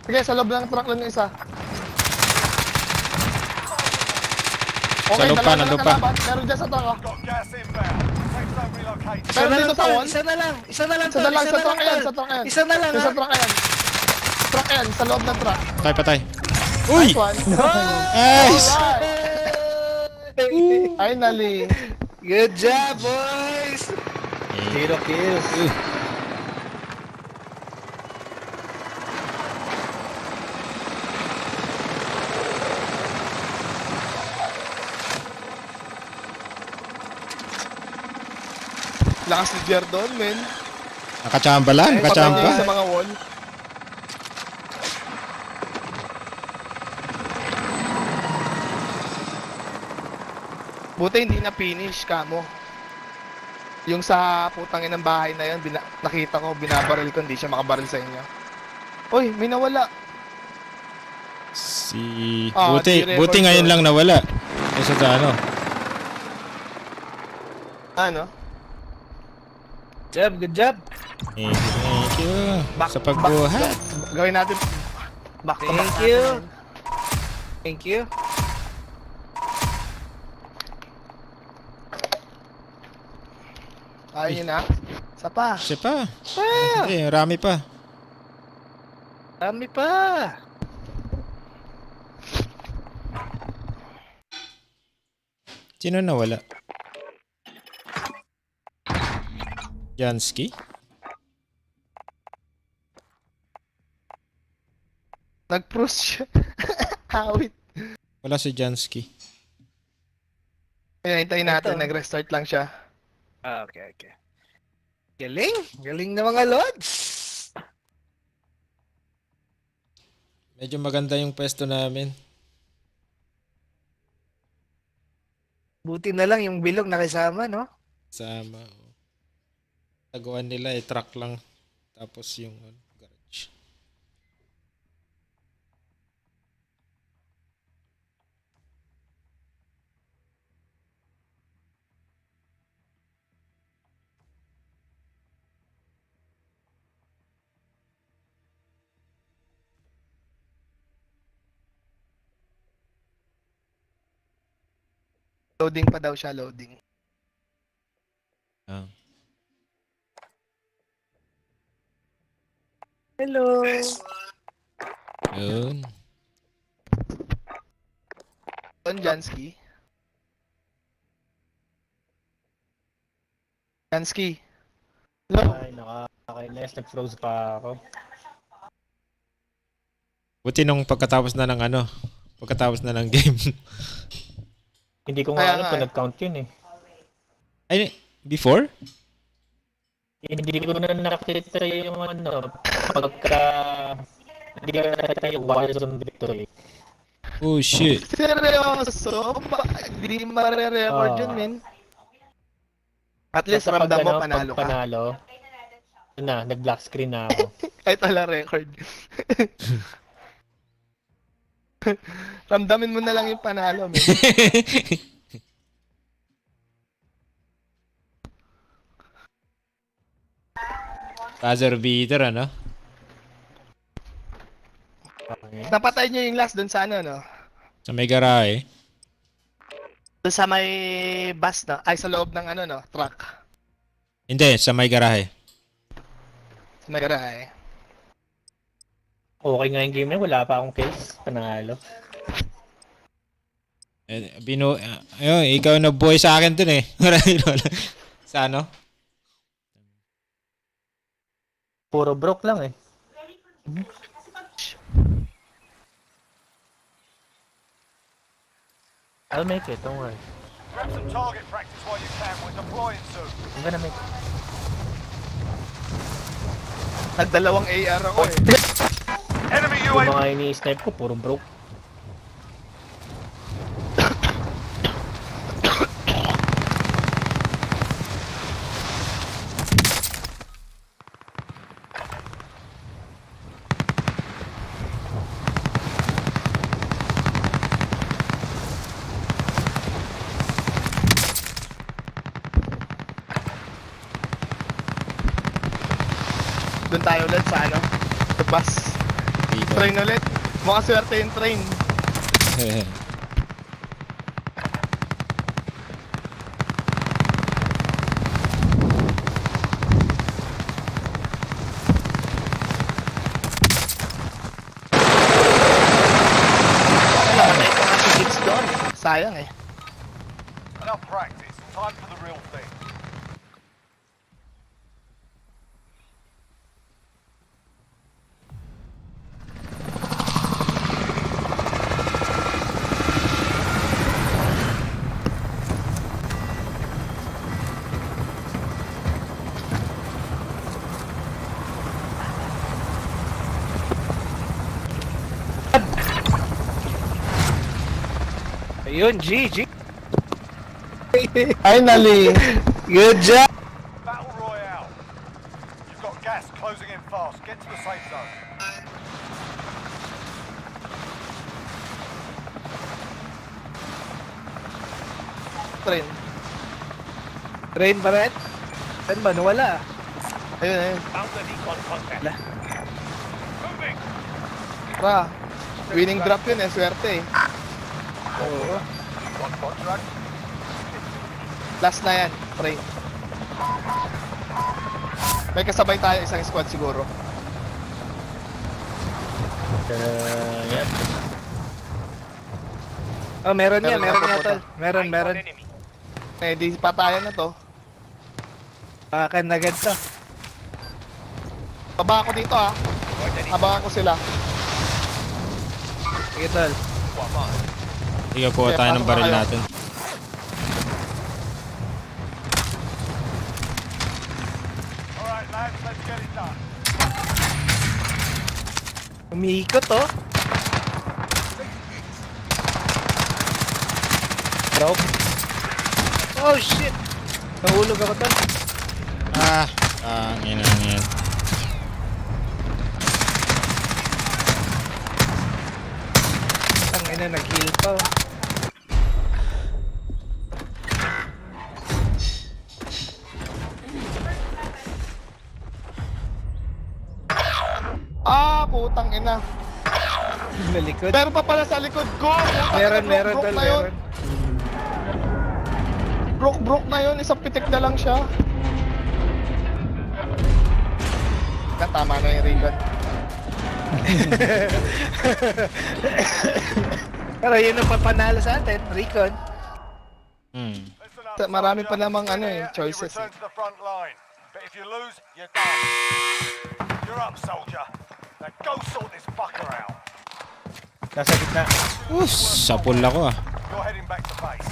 Sige, sa loob lang ng truck lang yung isa. Sa loob pa, nandun pa. Meron dyan sa truck ah. Got gas inbound. Safe zone relocated. Meron dito sa wall. Isa na lang. Isa na lang, sa truck yan, sa truck yan. Isa na lang Yung ha. sa truck yan. Truck yan, sa loob ng truck. Patay. Uy! Nice one. Nice! Finally. Good job, boys! Zero kills. Lakas ni Jer doon, men. Nakachamba lang, nakachamba. Pagdating sa mga wall. Buti hindi na finish, kamo. Yung sa putangin ng bahay na yun, nakita ko, binabaril ko, hindi siya makabaril sa inyo. Uy, may nawala. Buti ngayon lang nawala. Kasi sa ano. Ano? Good job! Thank you. Sa pagbuhat. Gawin natin. Back to back Thank natin you. yan. Thank you. Ayaw nyo na? Isa pa. Siya pa. Hindi, rami pa. Dami pa! Sino nawala? Jansky? Nag-proost siya. Awit. Wala si Jansky. Ayan, hintayin natin. Ito. Nag-restart lang siya. Okay. Galing! Galing na mga lods! Medyo maganda yung pwesto namin. Buti na lang yung bilog nakisama, no? Sama. Taguan nila truck lang. Tapos yung garage. Loading pa daw siya, loading. Ah. Hello! Yun. Don Jansky. Jansky. Hello? Ay, nakakainis. Nag-froze pa ako. Buti nung pagkatapos na ng game. Hindi ko Kaya nga alam nga kung eh. nag-count yun eh. Ay, before? Hindi ko na nakita yung pagka... Hindi ko na nakita yung Warzone victory. Oh shit. Seryoso? Hindi mare-record yun, men. At least Kapag ramdam mo, ano, panalo pag ka. panalo, yun na, nag-black screen na ako. Kahit wala record. Ramdamin mo na lang yung panalo, men. Buzzer beater, ano? Napatay niyo yung last dun sa ano, no? Sa may garahe. Dun sa may bus, no? Ay, sa loob ng ano, no? Truck. Hindi, sa may garahe. Sa may garahe. Okay nga yung game na, wala pa akong kills. Panalo. Ayun, ikaw na boy sa akin dun eh. Sa ano? Puro broke lang eh. I'll make it, don't worry. Grab some target practice while you can. We're deploying soon. I'm gonna make it. Nagdalawang AR ako eh. Enemy Yung UAV. mga ini-snipe ko, puro broke. Doon tayo ulit sa ano? Sa bus. Dito. Train ulit. Mukhang swerte yung train. Kasi hits doon. Sayang eh. Enough practice. Time for the real thing. Ayun, GG. Finally! Good job! Battle Royale. You've got gas closing in fast. Get to the safe zone. Train. Train pa rin? Saan ba? Nawala. Ayun, ayun. Wala. Tra. Winning drop yun eh. Swerte eh. Oo. Got contract. Last na yan. Train. May kasabay tayo isang squad siguro. Yep. Oh, meron yan. Meron Meron na yan, tol. Meron. Eh, di patayan na to. Akin na agad to. Baba ako dito ah. Abangan ko sila. Sige, tol. Sige, kuha tayo ng baril natin. Alright, lads, let's get it done. Umiikot, oh. Broke. Oh, shit. Nahulog ako, tol. Ang ina yan. Ang ina, nag-heal pa, oh. Ah, putang ina. Nalikod. Meron pa pala sa likod ko. Putang Meron, ina, meron, broke tol. na yun. Meron. Broke na yun. Isang pitik na lang siya. Tama na yung recon. Pero yun ang papanalo sa atin, Recon. Listen up, Marami pa soldier. namang ano eh, You choices. return to the front line. But if you lose, you're done. You're up, soldier. Now go sort this fucker out. Nasa gitna. Sapul ako ah. You're heading back to base.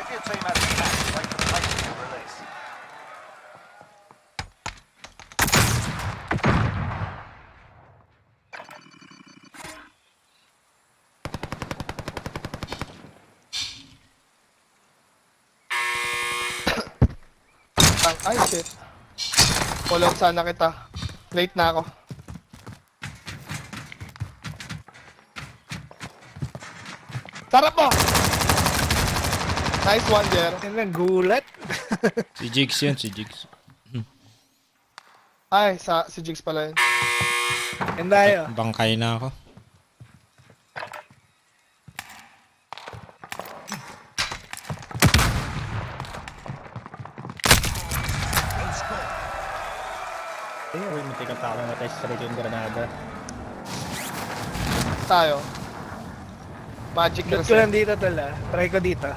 If your team has attacks, they can take your release. Ay, shit. Follow up sana kita. Late na ako. Sarap mo! Nice one, Jer. Yan lang, gulat. Si Jigs yun, si Jigs. Ay, si Jigs pala yun. Yan tayo. Bangkay na ako. Uy, muntik ka pa ako matay sa sarili yung granada. Tayo. Magic Loot ko reset. lang dito, tol, ah. Try ko dito.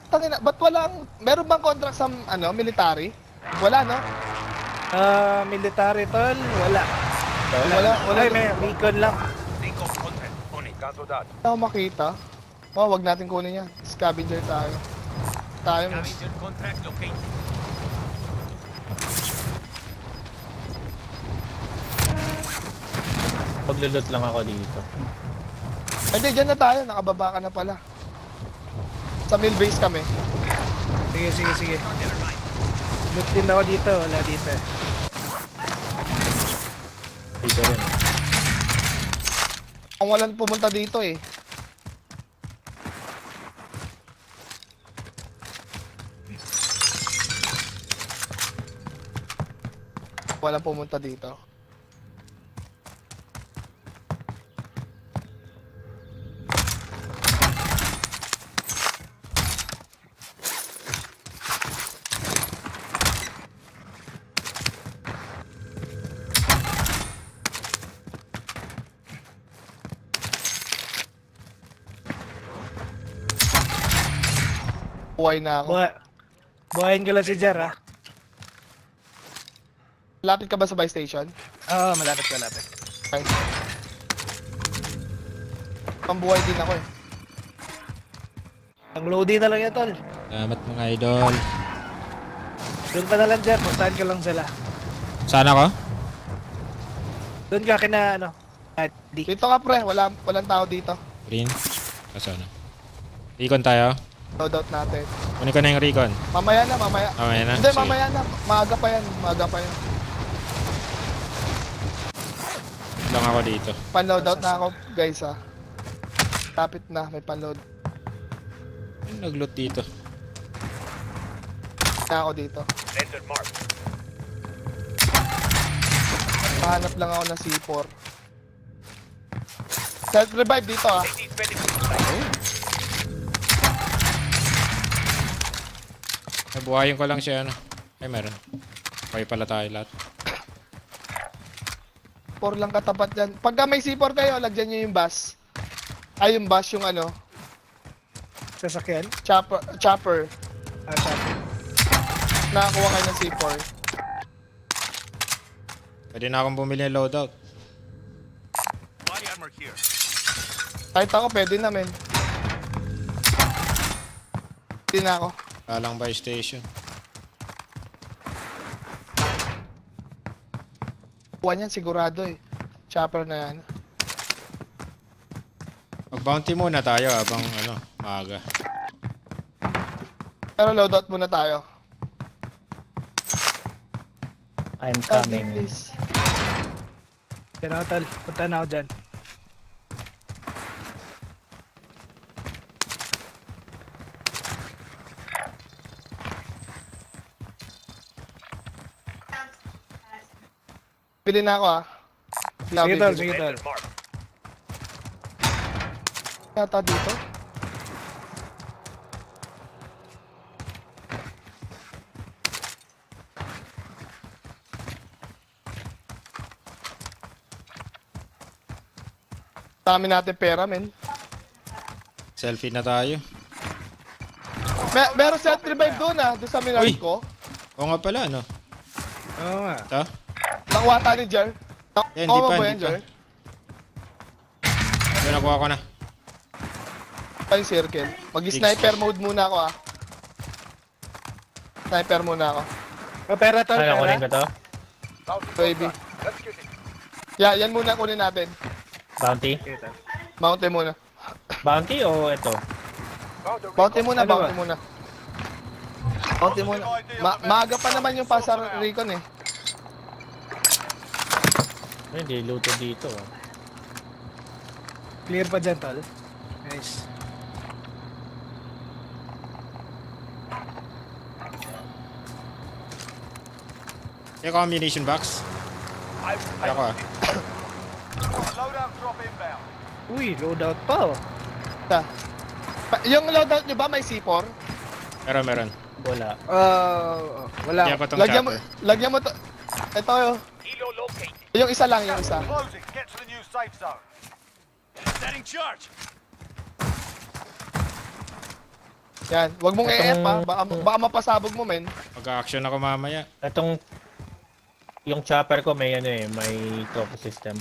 Tangina, ba't walang... Meron bang contract sa, military? Wala, no? Military, tol, wala. dito? Wala Ay, may beacon lang. Think of content on it. Cancel that. na ako makita. Oh, wag natin kunin yan. Scavenger tayo. Tayo mas. Scavenger contract located. Maglulot lang ako dito. Hindi, dyan na tayo. Nakababa ka na pala. Sa mill base kami. Sige. Loot din ako dito. Wala dito. Dito rin. Ang walang pumunta dito eh. Walang pumunta dito. Buhay na ako. Buhayin ko lang si Jar, ha? Lapit ka ba sa buy station? Oo, malapit. Okay. Pambuhay din ako eh. Ang loading na lang yan, tol. Salamat mga idol. Doon pa na lang, Jar. Puntahan ko lang sila. Saan ako? Doon ka kina, di. Dito ka pre, walang tao dito. Green. Saan? Recon tayo. Loadout natin. Kunin ko na yung recon. Mamaya na, mamaya. Mamaya na? Hindi, Sige. mamaya na. Maaga pa yan. Lang ako dito. Pan-loadout na ako, guys ha. Tapit na, may pan-load Ano nag-loot dito? na ako dito. Landed mark. Mahanap lang ako ng C4. Self-revive dito ha. Take these medics. Nabuhayin ko lang siya ano. Ay meron. Okay pala tayo lahat. 4 lang katapat yan. Pagka may C4 kayo, lagyan nyo yung bus. Ay, yung bus, yung ano, Sasakyan. chopper. Sabi. Nakakuha kayo ng C4. Pwede na akong bumili ng loadout. Body armor here. Kahit ako, pwede na men. Pwede na ako. Kalang buy station. Kuha niyan, sigurado eh. Chopper na yan. Mag-bounty muna tayo habang ano, maaga. Pero loadout muna tayo. I'm Oh, coming. please. Yan ako, tol. Punta na ako dyan. Bili na ako ah. Sige, tol. Sige, tol. Landed mark. Yata dito. Dami natin pera, men. Selfie na tayo. Meron self-revive doon ah, doon sa Uy! minark ko. Oo nga pala ano. Oo nga. Ito? Nakuha tayo ni Jer. Yan, Nakuha di mo pa, ba di yan, pa. Jer? Ito nakuha ko na. Ay, circle. Mag-sniper mode muna ako ah. Sniper muna ako. O, pera, tol. Kaya Pera. kunin ko to? Bounty Baby. contract. Let's get it. Yan muna kunin natin. Bounty? Sige, tol. Mountain muna. Bounty o ito? Found a Bounty muna, Ano ba? bounty muna. Bounty muna. Maaga pa naman yung pasar recon eh. Ay, hindi luto dito. Clear pa dyan, tol. Nice. Yung combination box. Kaya ko ah. Loadout drop inbound. Uy, loadout pa, oh. Yung loadout nyo ba may C4? Meron. Wala. Wala. Kaya pa tong chopper. Lagyan mo to. Ito yun. Helo located. Yung isa lang, yung isa. Closing. Get to the new safe zone. Setting charge. Yan. Huwag mong Itong- EF ha. Baka mapasabog mo men. Mag-action ako mamaya. Itong... Itong... Itong... Itong... Itong... Itong... Itong... Itong... Itong... Itong... Itong... Itong... Itong... Itong... Itong... Itong... Itong... Itong... Yung chopper ko may ano eh, may trophy system.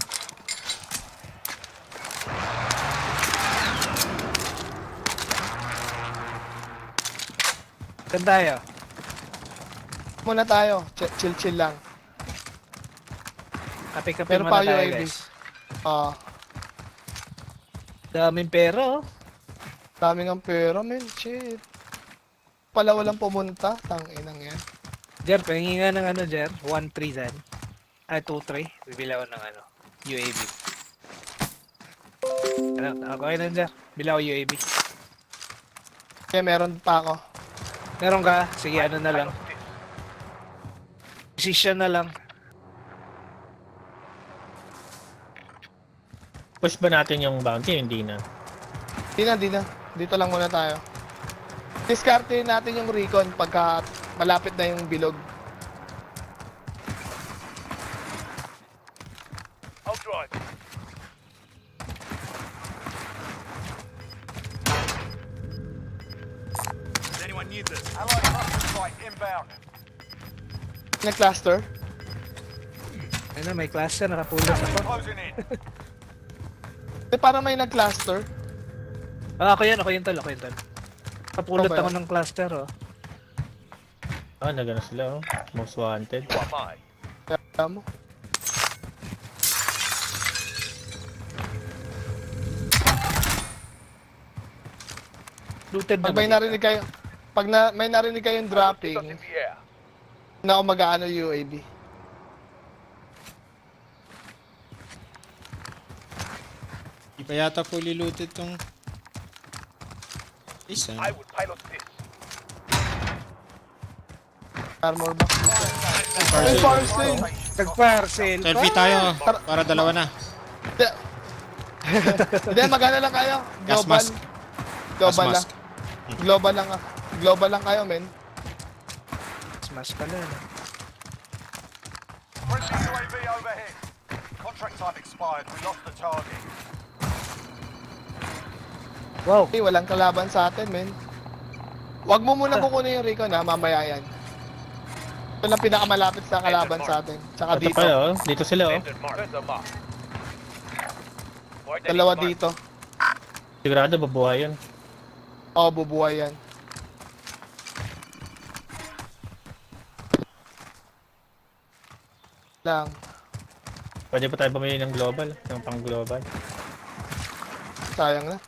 Saan tayo? Muna tayo. Chill lang. Kape-kape Pero muna pa tayo, UAV. guys. Daming pera, oh. Daming ang pera, men. Shit. Pala walang pumunta. Tanginang yan. Jer, pahingi nga ng ano, Jer. 1-3 dyan. 2-3. Bibili ako ng ano, UAV. Ano, okay na, Jer. Bili ako UAV. Kaya meron pa ako. Meron ka? Sige, ano na lang. Decision na lang. Push ba natin yung bounty? Hindi na. Di na. Dito lang muna tayo. Discarte natin yung recon pagka malapit na yung bilog. I'll drive. Does anyone need this? Allied cluster strike inbound. Nag-cluster. Ano, may cluster. Nakapulos ako. Closing in. Parang may nag-cluster. Ako yan, tol. Kapulot Okay. ako ng cluster, oh. Nagano sila oh. Most wanted. You are mine. Kaya mo. Looted Pag na may ba narinig kayo, may narinig kayong Get dropping, us in the air. na ako mag-aano UAV. Di pa yata fully looted tong... Isa. I would pilot this. Armor box. Parcel. Parcel! Nag-parcel. Selfie tayo. Para dalawa na. Hindi, magana lang kayo. Gas Global. mask. Global Gas lang. mask. Global lang kayo, men. Smash ka na, no? Friendly UAV overhead. Contract time expired. We lost the target. Wow. Okay, walang kalaban sa atin, men. Huwag mo muna kukunin yung recon, ha? Mamaya yan. Ito lang pinakamalapit sa kalaban sa atin. Tsaka Ito dito. pala oh. Dito sila oh. Standard mark. There's a mark. Dalawa dito. Sigurado babuhay yun. Oo, bubuhay yan. Lang. Pwede pa tayo bumili ng global. Ng pang global. Sayang na.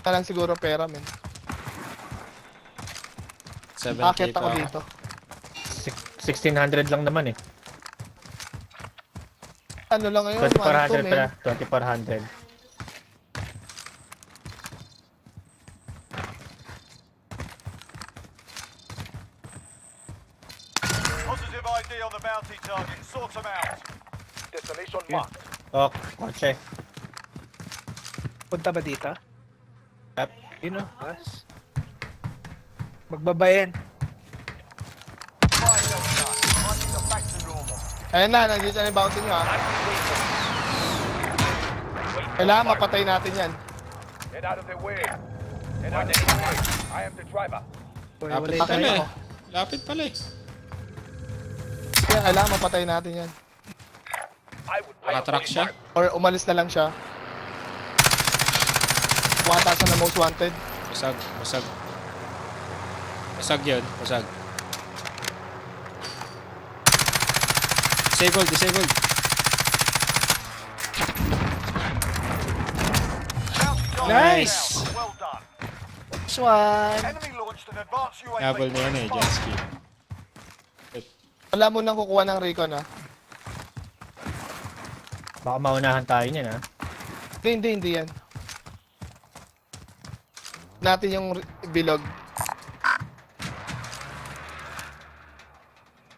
Talang siguro pera, men. 7K Akit pa ako ako. dito. 1600 lang naman eh. Ano lang ngayon? 2400 men. pala. 2400. Positive ID on the bounty target. Sort them out. Destination marked. Oh, kotse. Punta ba dito? Yep. Yun, oh. Mas. Magbabayan. Fire sales done. Marching them back to normal. Ayan na, nandito na yung bounty nyo, ha? Kailangan mapatay natin yan. Get out of the way. Get out of the way. I am the driver. Uy, Lapit wala pala tayo. eh. Lapit pala eh. Kaya kailangan mapatay natin yan. I would pilot Nakatrack this siya. mark. Or umalis na lang siya. Wata siya na most wanted. Basag. Basag yun. Basag. Disabled. Bounty target Nice. down. Well done. This one. Enemy launched an advanced UAV. Nabol na yan eh, Jansky. Wala mo nang kukuha ng recon, ha? Baka maunahan tayo niyan ha. Hindi yan. Natin yung bilog.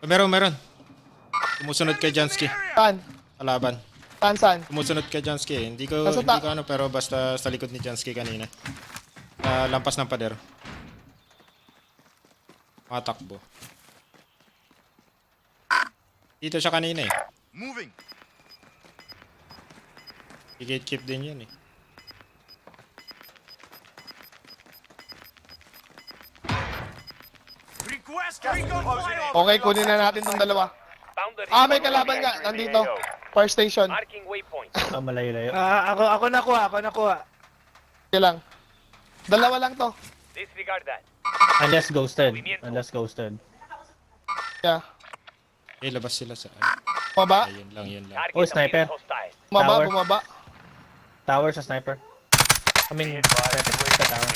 Meron. Tumusunod kay Jansky. Saan? Kalaban. Saan? Tumusunod kay Jansky. Hindi ko Nasa ano pero basta sa likod ni Jansky kanina. Lampas ng pader. Matakbo. Dito siya kanina eh. Moving. I-gatekeep din yun eh. Request recon flyover. Okay, kunin na natin tong dalawa. Found the May recon kalaban nga. location in the Nandito. AO. Fire station. Marking waypoint. Malayo-layo. Ako nakuha. Sige lang. Dalawa lang to. Disregard that. Unless ghosted. Yeah. Labas sila sa... Bumaba. Ayun lang, yun lang. Target Oh, sniper. appears hostile. Bumaba, Tower. bumaba. Tower sa sniper. I mean, sniper sa tower.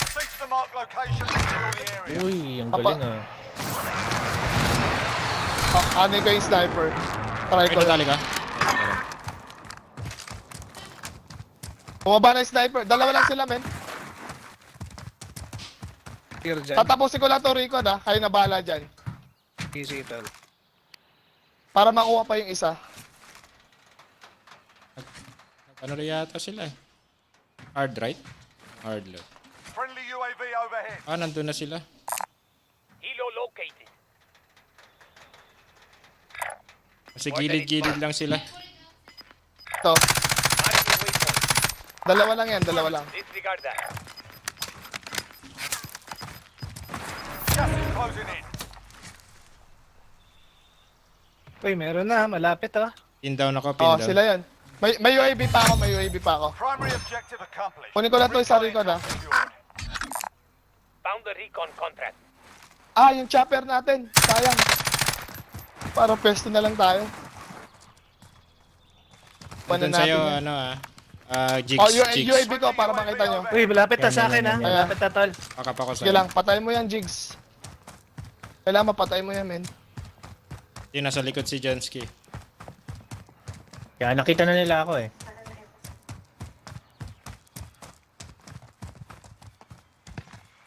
Proceed to the marked location and secure the area. Uy, ang galing ah. Ano ko yung sniper? Try Ay, ko. natali ka? Bumaba na yung sniper. Dalawa lang sila, men. Here dyan. Tatapusin ko lang to, Rico, ha. Kayo na bahala dyan. Easy tol. Para makuha pa yung isa. Ano rin yata sila eh. Hard right? Hard left. Friendly UAV overhead. Nandun na sila. Helo located. Kasi gilid-gilid lang sila. Ito. Marking waypoint. Dalawa lang yan, dalawa lang. Disregard that. Gas is closing in. Uy, meron na. Malapit oh. Pin down ako, pin down. Sila yan. May UAV pa ako, Primary objective accomplished. Kunin ko lang to yung sa Rico, ha. Secured. Found the recon contract. Yung chopper natin. Sayang. Para pwesto na lang tayo. Nandun sa'yo, yan. jigs, jigs. UAV ko para makita nyo. Uy, malapit na sa akin ha. Ayan. Malapit na tol. Pakap ako Sige sa'yo. lang, patay mo yan, Jigs. Kailangan mapatay mo yan, men. Yung nasa likod si Jansky. Kaya nakita na nila ako eh.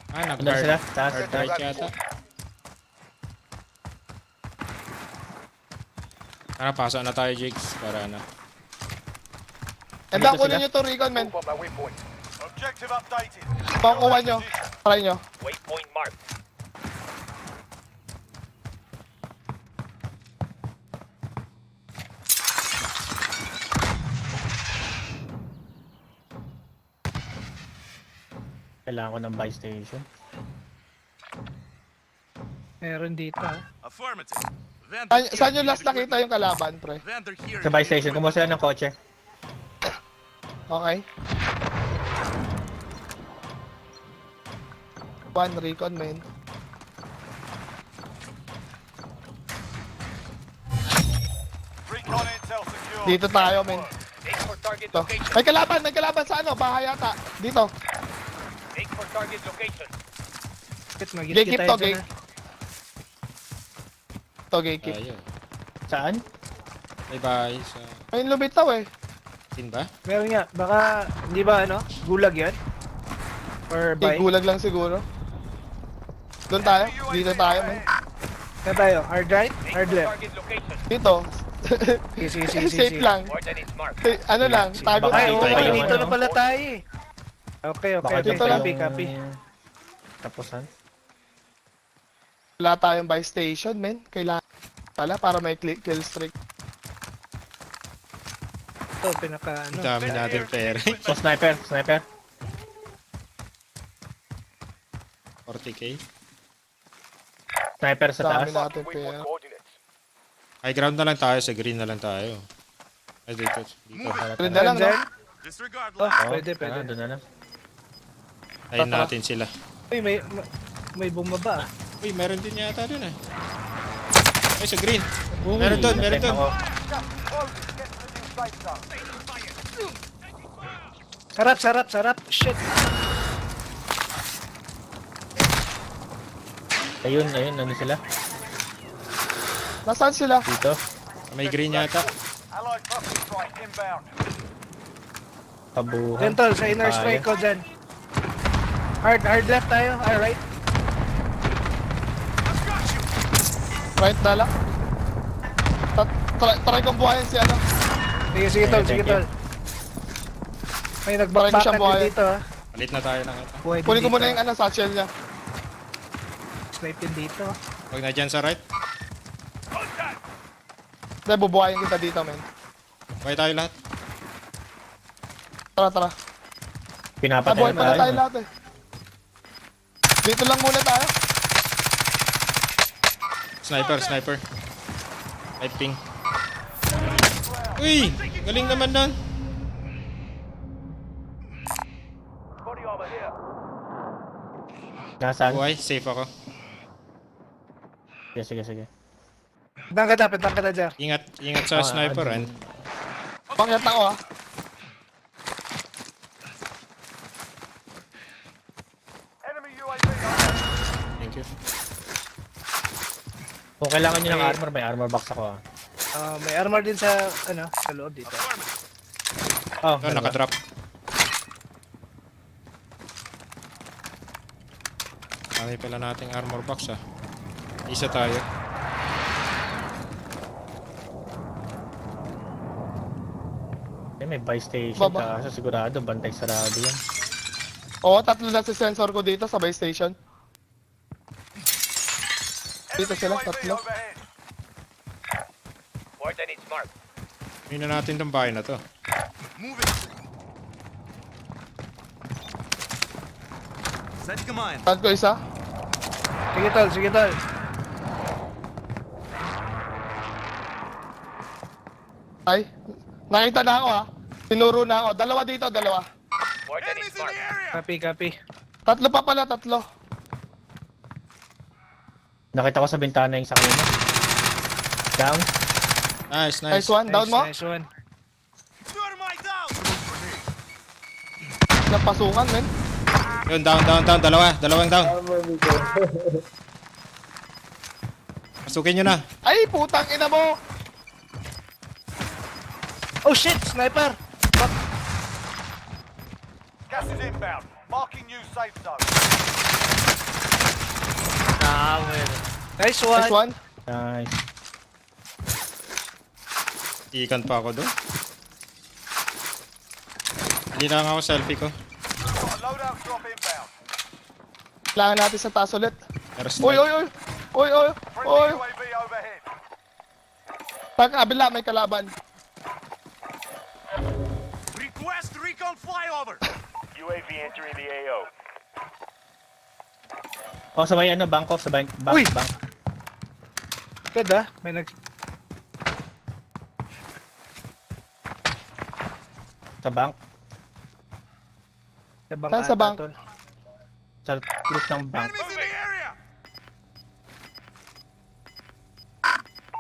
Nag-hard. Ano sila? Taas, Hard taas. right yata. Pasok na tayo, Jigs. Para ano. And Dito kunin sila? nyo to, Recon, men. Move on my waypoint. Objective updated. Pakuha nyo. Try nyo. Waypoint marked. Kailangan ko ng buy station. Meron dito ha. Affirmative. Vendor Saan here nyo last needed nakita yung kalaban, pre? Vendor here Sa buy needed station, kumuha sila ng kotse. Okay. One Recon, men. Recon intel secured. Dito tayo, men. Take for target Ito. location. May kalaban sa ano? Bahay yata. Dito. Take for target location. Bakit Gate tayo to, dyan, gate. Ito, gatekeep. Tayo. Saan? May bahay sa... May lumitaw eh. Tin ba? Meron nga. Baka, hindi ba ano? Gulag yan? Or buy? Gulag lang siguro. Doon tayo. Dito tayo, men. Saan tayo? Hard right? Take Hard for left? target location. Dito. Easy. Safe lang. Coordinates marked. Ano lang, tago Baka Ay, tayo. dito okay. yung Dito ano. na pala tayo eh. Okay. Baka dito lang. Copy. Tapusan. Wala tayong buy station, men. Kailangan pala para may kill streak. Ito, pinaka Ang ano. dami natin pera. So, sniper. 40k. Sniper sa taas. Dami natin Waypoint pera. coordinates. High ground na lang tayo. Sa green na lang tayo. Ay, dito. Rin na lang, no? Dyan? Disregard Oh, last. pwede. Doon na lang. Ayun natin sila. Uy, may bumaba. Uy, meron din yata dun eh. Ay, sa green. Meron dun. Ako. Gas is closing. Get to the new safe zone. Sarap. Shit. Ayun, ano sila? Nasaan sila? Dito. May green yata. Allied cluster strike inbound. Kabuhan. Dental, sa inner strike ko dyan. Hard left tayo. Alright. Right na lang. Try kong buhayin si ano. Sige, tol. Thank you. May Try ko nagbackpack siyang buhayin. dito ha. Palit na tayo ng ito. Buhay din Kunin ko dito. muna yung ano, satchel niya. Snipe din dito. Huwag na dyan sa right. Dahil bubuhayin kita dito, men. Buhay tayo lahat. Tara. Pinapatay Buhay na pala tayo tayo. lahat eh. Dito lang muna tayo. Sniper. Typing. Uy! Galing naman nun. Body armor here. Nasaan? Buhay, safe ako. Sige. Pitang kita dyan. Ingat sa sniper, and Pangyat ako ah. Enemy UAV overhead. thank you. Kung kailangan nyo ng armor, may armor box ako ah. May armor din sa loob dito. Oh, Oh, nakadrop. Dami pala nating armor box ah. Isa tayo. May buy station Baba. kaso sigurado, bantay sarado yan. Oo, 3 na si sensor ko dito sa base station. Dito Enemy sila, UAV 3. overhead. Coordinates marked. Hindi na natin tong bahay na to. Move it. Set command. Tag ko isa. Sige tol. Ay, nakita na ako ah. Tinuro na ako. Dalawa dito, dalawa. Coordinates Enemies in the marked. area. Copy. 3 pa pala, 3. Nakita ko sa bintana yung sa kanina. Down. Nice. Nice one, down mo. Nice one. Thermite out. Napasukan, men. Yun, down. Dalawang down. Pasukin nyo na. Ay, putang ina mo. Oh shit! Sniper! Gas is inbound. Marking new safe zone. Nice one! Nice one. Nice. Ikan pa ako doon. Hindi na ako selfie ko. Got a loadout drop inbound. Kailangan natin sa taas ulit. Airstrike. Oy. Friendly UAV overhead. Pagkabila, may kalaban. Request recon flyover. UAV entering the AO. Oh, sa may bangko, sa bank. Uy! Bank. Good may Sa bank. Saan sa bank? tol. Sa roof ng bank. Enemies in the area.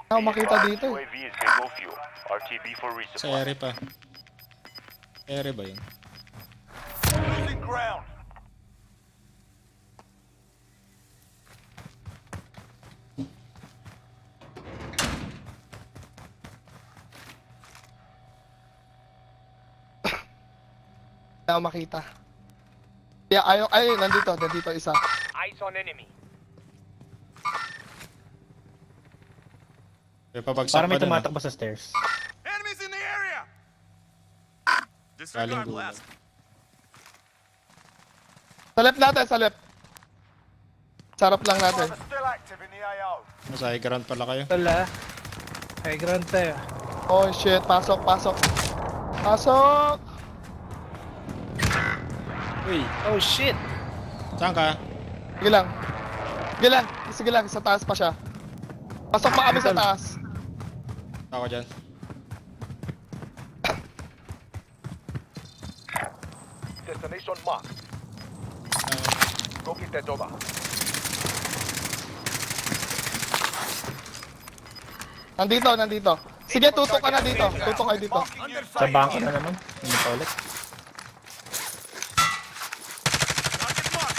Ako makita dito eh. UAV is bingo fuel. RTB for Sa resupply. ere pa. Ere ba yun? Losing ground. Ako makita. Yeah, ay, nandito isa. Eyes on enemy. May pabagsak Para may pa dun, ah. tumatakbo sa stairs. Enemies in the area. Galing Disregard gulag. blast. Sa left natin, sa left. Sarap lang natin. Driver still active in the AO. Nasa high ground pala kayo. Tol high ground tayo. Oh shit, pasok. Uy, Oh shit! saan ka? Sige lang, sa taas pa siya. Pasok pa kami sa taas. Ako dyan. Destination marked. Go get that over. Nandito. Sige, tutok ka na dito. Tutok kayo dito. Marking new Sa safe bangko zone. na naman. Hindi pa ulit. Target marked.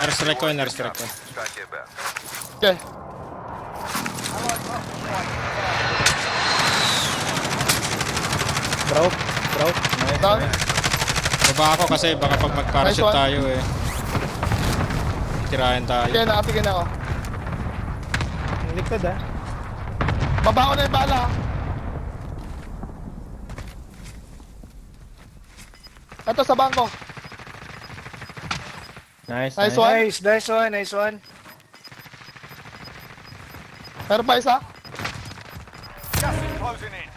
Airstrike ko. Okay. Broke. Nice. Down. Baba ako kasi baka pag mag-parachute Nice one. tayo eh. Tirahin tayo. Sige na ako. Ang likod Baba ko na yung bala. Ito sa bangko. Nice. Nice one. Nice one. Meron pa isa? Gas is closing in.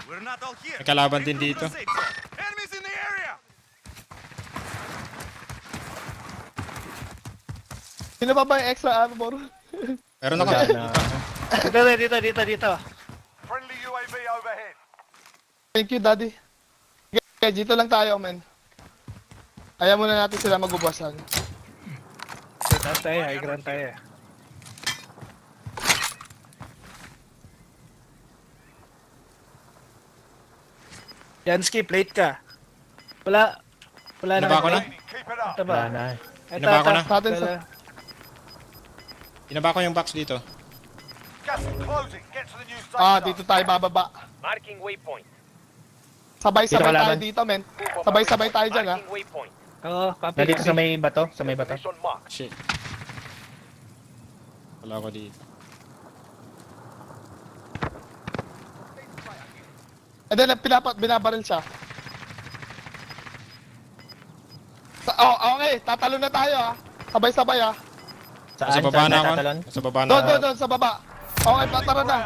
We're not all here. May kalaban din Regroup dito. the safe zone. Enemies in the area. Sino pa ba yung extra armor? Meron ako. Dito. Friendly UAV overhead. Thank you, Daddy. Okay, dito lang tayo, men. Ayaw muna natin sila magubasan. Taas tayo, high ground tayo. Jansky, plate ka. Wala na. Inaba ko na? Keep it up. Ito ba? Wala na. Inaba ko na? Natin sa... Inaba ko yung box dito. Gas is closing. Get to the new safe Ah, zone. dito tayo bababa. Marking waypoint. Sabay-sabay Dito tayo kalaban. dito, men. Sabay-sabay tayo dyan, ha. Marking waypoint. Oo, copy. Nandito sa may bato? Sa may bato? Position mark. Shit. Wala ko dito. And then, binabaril siya. Okay. Tatalo na tayo, ha. Sabay-sabay, ha. Saan? Sa baba Saan na ako. tatalon? Sa baba na ako. Doon, sa baba. Okay, tara na.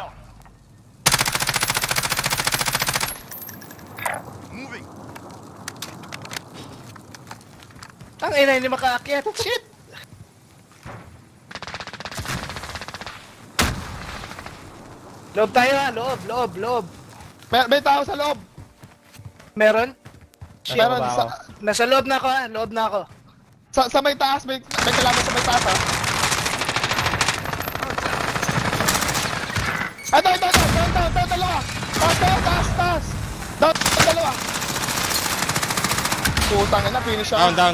Moving. Ang ina, hindi makaakyat. Shit! Loob tayo ha, loob. May tao sa loob. Meron? Meron baba sa, Nasa loob na ako ha, loob na ako. sa may taas, may kalaban sa may taas, ha. Down, dalawa. Taas. Down, dalawa. Putang ina, finish siya. Down.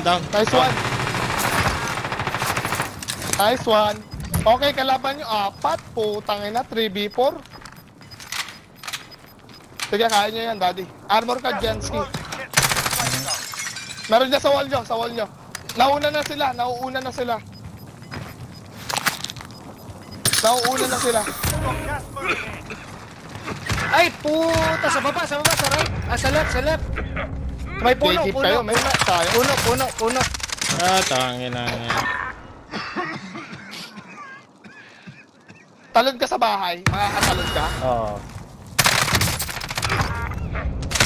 Nice one. Okay, kalaban nyo 4. Putang ina, 3v4. Sige, kaya nyo yan, Daddy. Armor ka, Jansky. Meron dyan sa wall nyo. Nauuna na sila. Gas moving in. Ay, puta, sa baba, sa right. Sa left. May puno. Keep kayo, may tayo. Puno. Tangin na nga. Talon ka sa bahay. Makakatalon ka. Oo.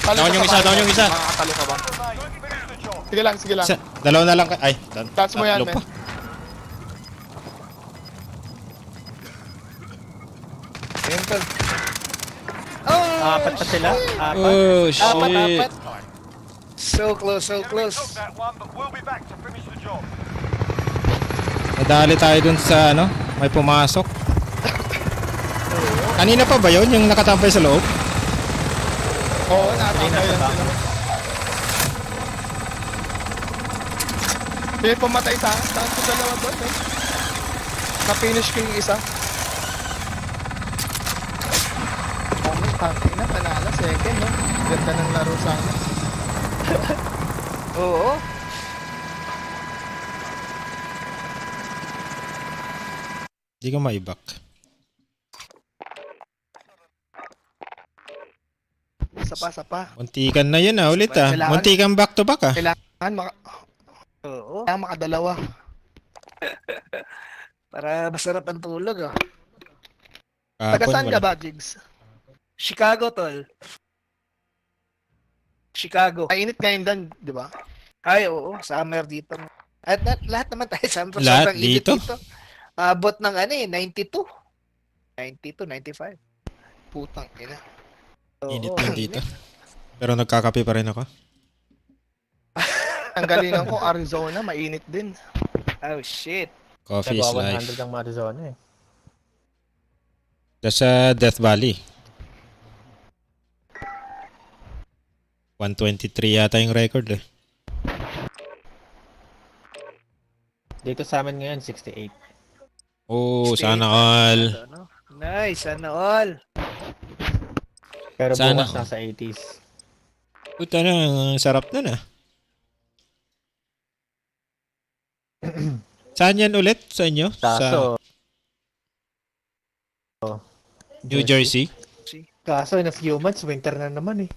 Down yung isa. Makakatalon ka ba? Finish the job. Sige lang. Dalawa na lang. Ay, That's mo yan, tatlo men. pa. Apat pa sila? Apat? Oh, shit. Apat. So close. Enemy took that one, but we'll be back to finish the job. Nadali tayo dun sa may pumasok. Kanina pa ba yun, yung nakatampay sa loob? Oo, nakatambay yan sila. Hindi pumatay sa akin. Saan ko dalawa doon, eh. Na-finish ko yung isa. Tangina, panala, second, no? Ganda ng laro sana. Oo. Hindi ko maibak. Sapa. Muntikan na yun ulit Kailangan- Muntikan back to back Kailangan Oo. makadalawa. Para masarap ang tulog Taga saan ka wala. ba, Jigs? Chicago, tol. Chicago. Mainit ngayon dan, di ba? Ay, oo. Summer dito. At lahat naman tayo summer. Lahat Sobrang init dito? Abot ng 92. 92, 95. Putang ina. Init Oo. lang dito. Pero nagkakape pa rin ako. Ang galingan ko, Arizona, mainit din. Oh, shit. Coffee is Nagawa life. 100 ang Arizona eh. That's Death Valley. 123 yata yung record eh. Dito sa amin ngayon, 68. Oh, sana all. Nice, sana all. Pero Sana. bukas nasa 80s. Puta na, sarap na Saan yan ulit? Sa inyo? Kaso, Sa New Jersey? kaso in a few months, winter na naman eh.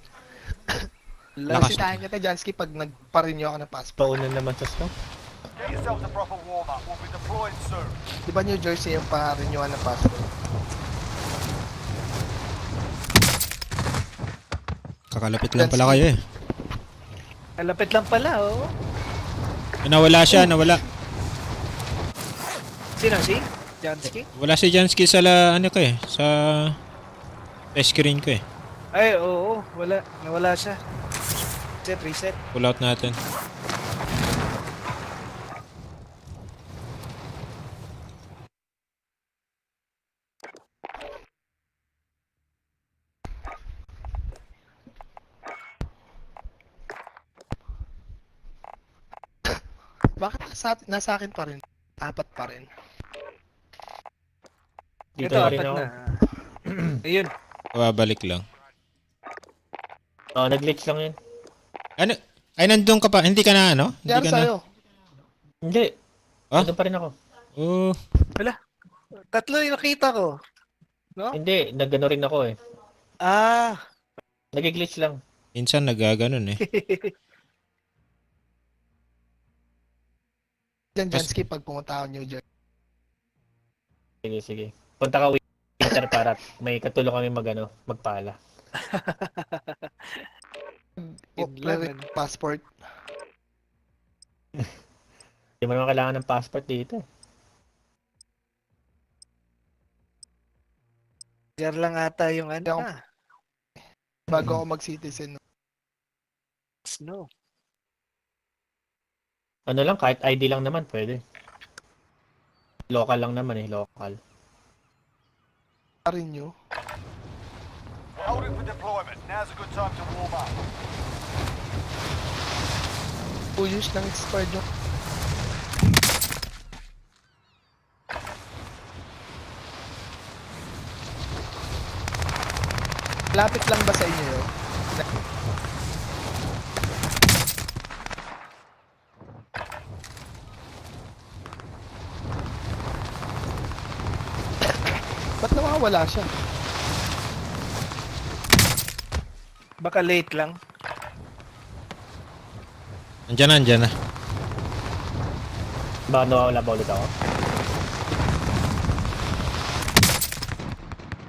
Lakas. Lasitahin kita, Jansky, pag nagpa-renew ako ng passport. Paunan naman sa snow. Get yourselves a proper warm-up. We'll be deployed soon. Di ba New Jersey yung pa-renewan ng passport? Kakalapit lang pala kayo eh. Malapit lang pala, oh. Nawala siya, nawala. Sino si? Jansky? Wala si Jansky sa ano ko eh. Sa test screen ko eh. Ay, oo. Wala. Nawala siya. Reset. Pull out natin. Bakit nasa akin pa rin? Apat pa rin. Dito Ito, na rin apat ako. na. Ayun. Babalik lang. Oh, nag-glitch lang yun. Ano? Ay, nandun ka pa. Hindi ka na ano? Hindi Diyan ka na. sa'yo. Hindi. Ah? Doon pa rin ako. Oh. Tatlo yung nakita ko. No? Hindi, nagano rin ako eh. Ah. Nag-glitch lang. Minsan nagaganon eh. Diyan, Jansky, pag pumunta ako New Jersey. Sige. Punta ka winter para may katulong kami magpala. Cleric passport. Hindi mo naman kailangan ng passport dito. Diyan lang ata yung ano. Bago ako mag-citizen. Snow. Ano lang, kahit ID lang naman, pwede. Local lang naman eh, local. Renew. We're holding for deployment. Now's a good time to warm up. 2 years lang expired yung... Lapit lang ba sa inyo yun? Ba't nawawala siya? Baka late lang. Andyan na. Baka nawawala ba ulit ako?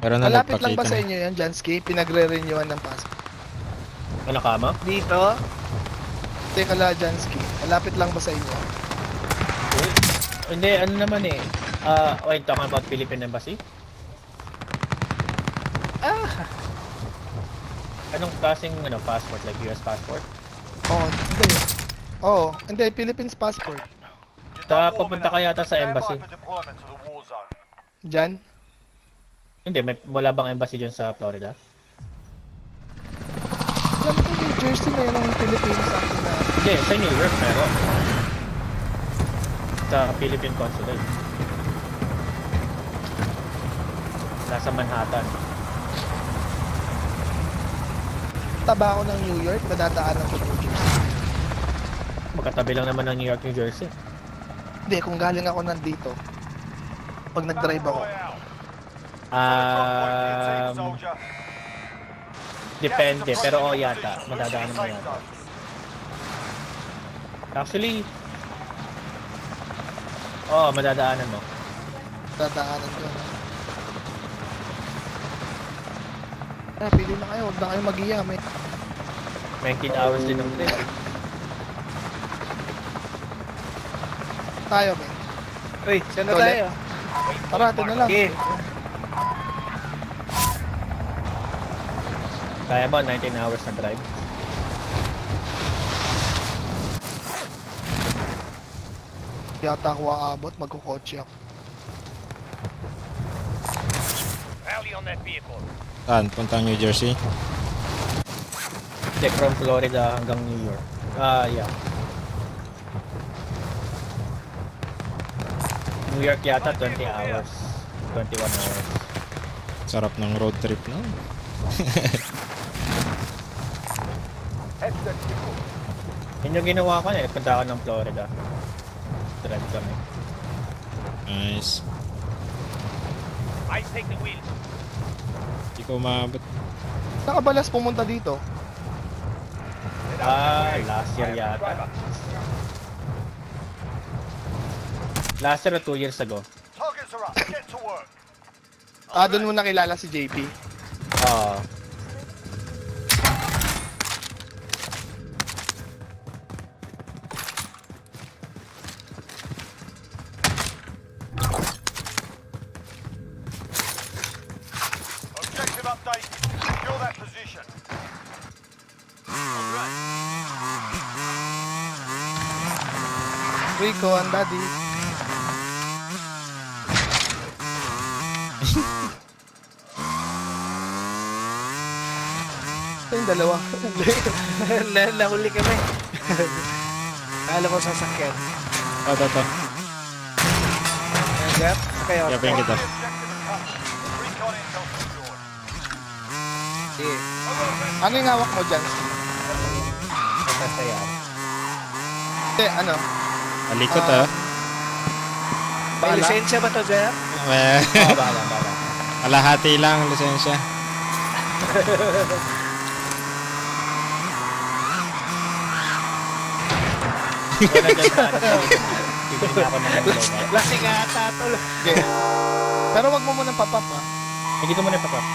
Pero na Malapit lang ba nagpakita sa na. inyo yan, Jansky? Pinagre-renewan ng passport. Ano kama? Dito. Teka la, Jansky. Malapit lang ba sa inyo? Hindi, ano naman eh. Wait, talking about Philippine Embassy? Anong klaseng passport? Like US passport? Hindi, Philippines passport. Pupunta ka yata sa Stand by embassy. for deployment to the war zone. Diyan? Hindi, wala bang embassy dyan sa Florida? Alam ko, New Jersey na yun ang Philippines sa akin na. Hindi, sa New York meron. Sa Philippine Consulate. Nasa Manhattan. Taba ako ng New York, nadadaanan ko New Jersey. Magkatabi lang naman ng New York, New Jersey. Hindi, kung galing ako nandito, pag nag-drive ako, Soldier. Depende, pero yata. Madadaanan mo yata. Actually, madadaanan mo. dadaanan ko. Pili na kayo, huwag na kayo mag-iyam eh. 19 hours din ang trip. Tayo, men. Uy, saan na Ulit? tayo? Tara, ito na lang. Okay. Kaya ba 19 hours na drive? Yata ako aabot, magkukotse ako. Rally on that vehicle. Saan? Puntang New Jersey? Hindi, from Florida hanggang New York. Yeah. New York yata 20 hours. 21 hours. Sarap ng road trip na. Yun yung ginawa ko eh. Punta ako ng Florida. Drive kami. Nice. I take the wheel. Hindi ko umabot. Nakabalas pumunta dito. Last year yata. Last year or 2 years ago. Targets are up. Get to work. Doon mo nakilala si JP. Oo. Rico, ang daddy. Ito yung dalawa. Nahuli kami. Kala ko sasakyan. To. Ayan, kayo. Yapin kita. Recon intel secured. Sige. Ano yung hawak mo dyan? Masaya. Hindi, ano? Alikot ah. May Bala? lisensya ba to, Jer? Bala. Kalahati lang ang lisensya. Wala dyan sa ano. Bibili na ako ng loadout. Lasing ata, tol. Okay. Pero wag mo munang papap ha. Dito mo na papap.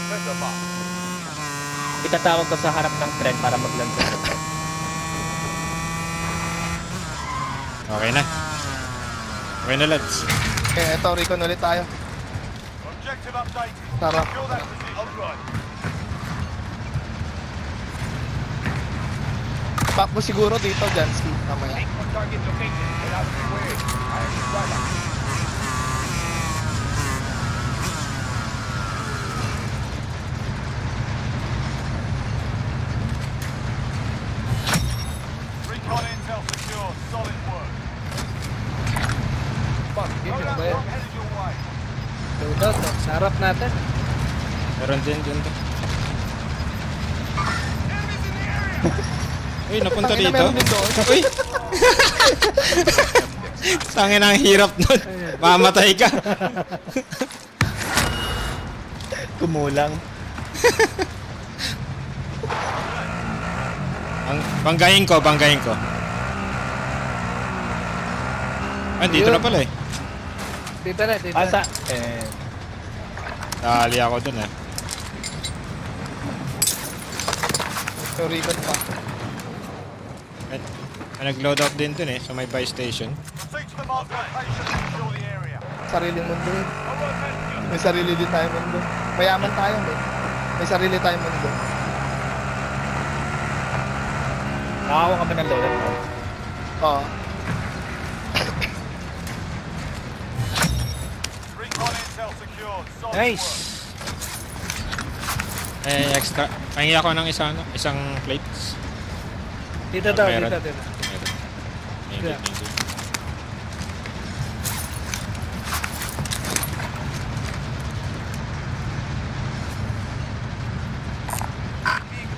Set them up. Itatawag ko sa harap ng tren para mag-land sa tren. Okay na. Okay na, lads. Okay, eto, recon ulit tayo. Objective updated. Tara. Secure that position. Alright. Pop mo siguro dito, Jansky. Mamaya. On target location. Get out of the way. I am the driver. Recon intel secured. Solid work. Fuck, yun yung ba Loadout yun? drop headed your way. Loadout, oh. Sa harap natin. Meron din dyan to. Uy, napunta Tangina, dito. meron din doon. Uy! Tangin ang hirap nun. Mamatay ka. Kumulang. Banggayin ko. Ah, dito na pala eh. Dito na. Asa? Dali ako dun eh. So, recon pa. May nag-load out din dun eh, sa may buy station. Proceed to the marked location and secure the area. Sariling mundo yun. May sarili din tayo mundo. Mayaman tayo, eh. May sarili tayong mundo. Nakakuha ka ba ng loadout mo? Oo. Recon intel secured. Solid Nice. Eh, extra. Pahingi ako ng isang plates. Dito daw, Meron. dito. Meron. Yeah. Thank you.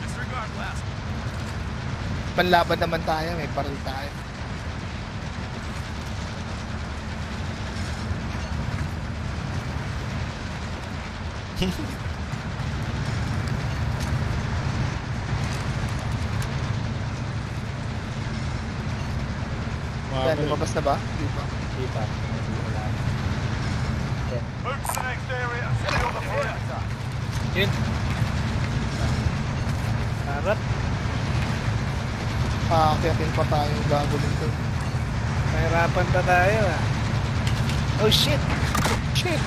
Disregard last. Panlaban naman tayo, may paril tayo. Yan, lumabas na ba? Di pa. Di pa. Move to the next area and secure the perimeter. Yun. Harap. Paakyatin pa tayo yung gago dito. Mahirapan pa tayo, ah. Oh, shit. Shit.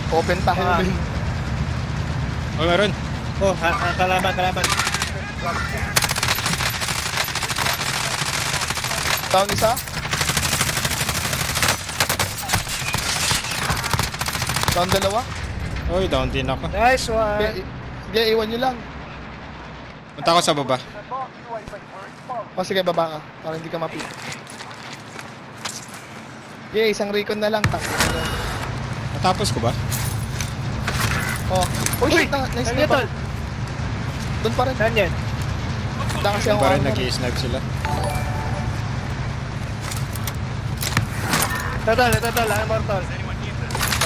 Open tayo, Ah. Ben. Oh, meron. Oh, kalaban. Down isa. Down dalawa. Oy, down din ako. Nice one. Sige, iwan nyo lang. Punta ako sa baba. Advanced UAV, we're exposed. O sige, baba ka. Para hindi ka mapit. Sige, isang recon na lang. Natapos ko ba? Oh. Uy, shit na. Nice Ano tol? Doon pa rin. Saan yan? Doon kasi ako. Ba rin nag-i-snipe sila? Ito tol. Ano more tol?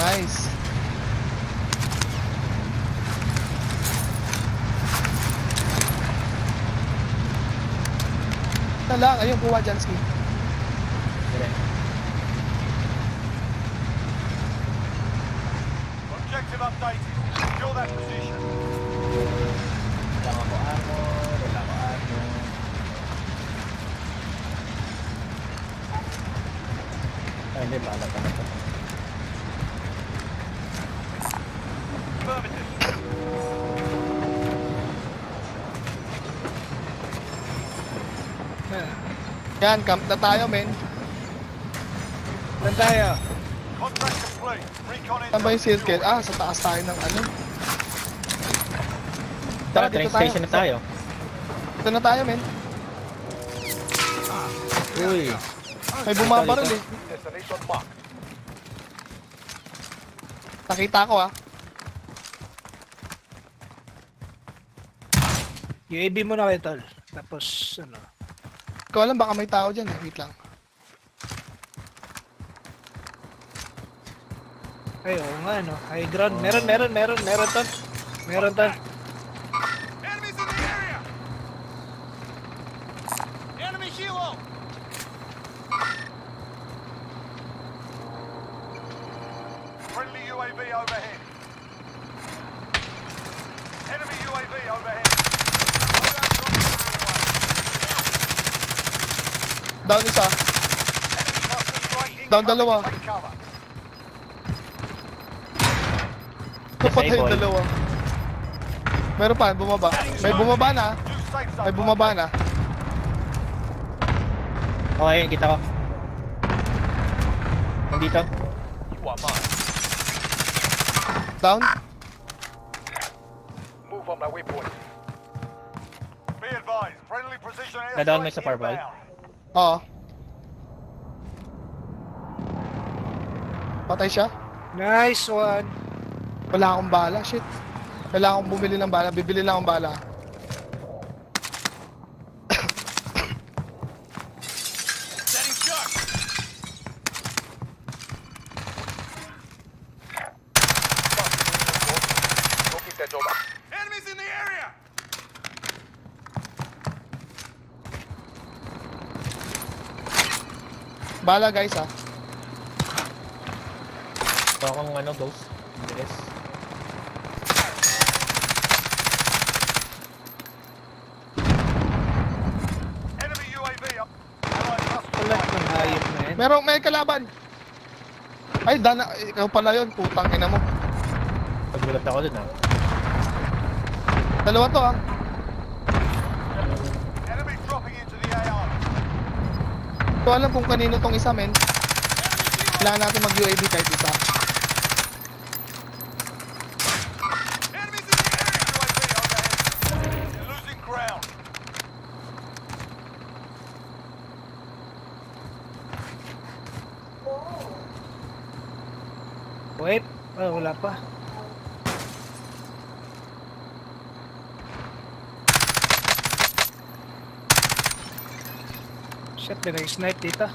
Nice. Ito lang. Ayun, kuha Jansky. Objective updated. Secure that position. Wala ko armor. Ay, hindi. Bala pa na to. Affirmative. Yan, camp na tayo, men. Saan tayo? Contract complete. Recon Saan ba yung circle? Ah, sa taas tayo ng ano. Tara, Tara, train dito tayo. station na tayo. Ito na tayo, men. Uy. May bumabaril eh. Destination marked. Nakita ko ah. UAV muna kayo, tol. Tapos, ano. Ikaw alam, baka may tao dyan eh. Wait lang. Ay, oo nga, no. High ground. Meron, tol. Meron, tol. Enemies in the area! Enemy helo! Friendly UAV overhead. Enemy UAV overhead. Down isa. Enemy cluster strike incoming. Down dalawa. Take cover. Kapatay Disable. dalawa. Meron pa, bumaba. May bumaba na. New safe zone. May bumaba na. Okay, kita ko. Nandito. You are mine. Down. Move on my waypoint. Be advised. Friendly precision air Nadaan mo strike sa purple? inbound. Oo. Patay siya. Nice one. Wala akong bala. Shit. Kailangan kong bumili ng bala. Bibili lang akong bala. Setting shot! Don't keep that door back. Enemies in the area! Bala guys ah. Ito akong ano, ghost. Bilis. Enemy UAV up. Allied cluster Wala strike. ng hayop na yan. May kalaban. Ay, Dana. Ikaw pala yun. Putang ina mo. Paggulat ako dun ah. Dalawa to ah. Enemy dropping into the AR. Ito alam kung kanino tong isa men. Kailangan natin mag-UAV kahit isa. Enemies in the area! UAV overhead. You're losing ground. Wait. Oh, wala pa. Shit, pinag-snipe dito.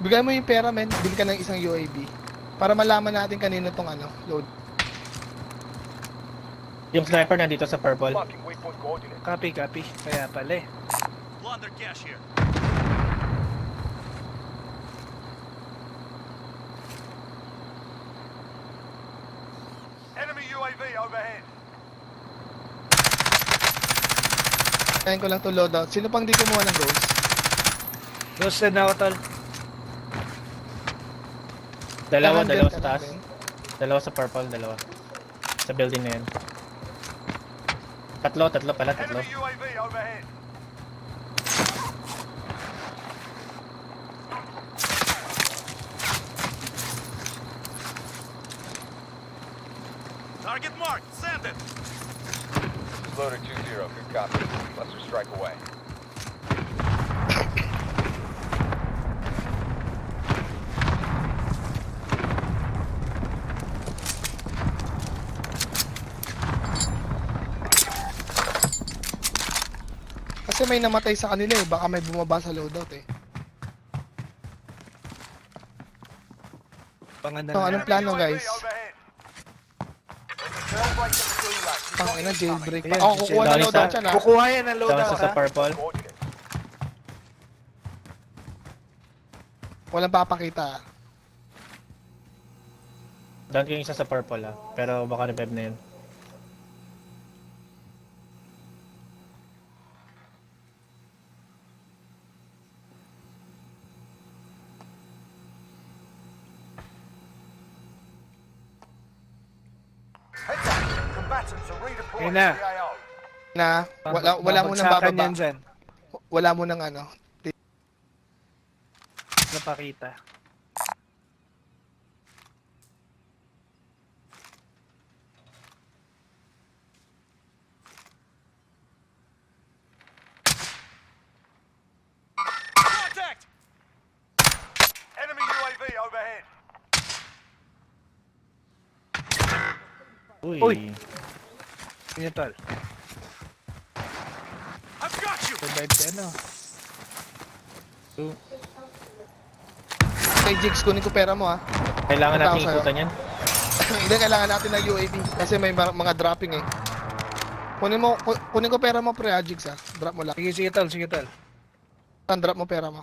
Bigay mo yung pera men. Bili ka ng isang UAV. Para malaman natin kanino tong ano, load. Yung sniper nandito sa purple. Marking waypoint coordinate. Copy. Kaya pala eh. Plunder cash here. Enemy UAV overhead. Kaya ko lang to loadout. Sino pang di kumuha ng ghost? Ghosted na ako, tol. Dalawa Kailangan sa dyan taas. ka natin. Dalawa sa purple, dalawa. Sa building na yan. Tatlo pala. Enemy UAV overhead. Target marked. Send it. Loader 2-0. Good copy. Cluster strike away. Kasi may namatay sa kanila eh. Baka may bumaba sa loadout eh. Pangan So, na anong lang. plano guys? Overhead. Jailbreak the gulag. You Pang got ina, it jailbreak pa. Ayan, Oh, si kukuha Jay. na loadout siya na. Kukuha yan ng Dalawa loadout, sa ha? purple. Coordinate. Walang papakita ah. Down ko yung isa sa purple ah. Pero baka na-web na yun. Heads up. Combatants are redeploying Ayun to na. the AO. Na, wala mo nang Babagsakan bababa. yan dyan. Wala mo ng ano. Napakita. Contact! Enemy UAV overhead. Uy. Yun tol. I've got you! Survive ka ano. Kay Jigs, kunin ko pera mo ha. Kailangan Punta natin ako sa'yo. ikutan yan. Hindi, kailangan natin ng UAV. Kasi may mga dropping eh. Kunin ko pera mo pre ha, Jigs ha. Drop mo lang. Sige, sige tol, sige tol. Drop mo pera mo.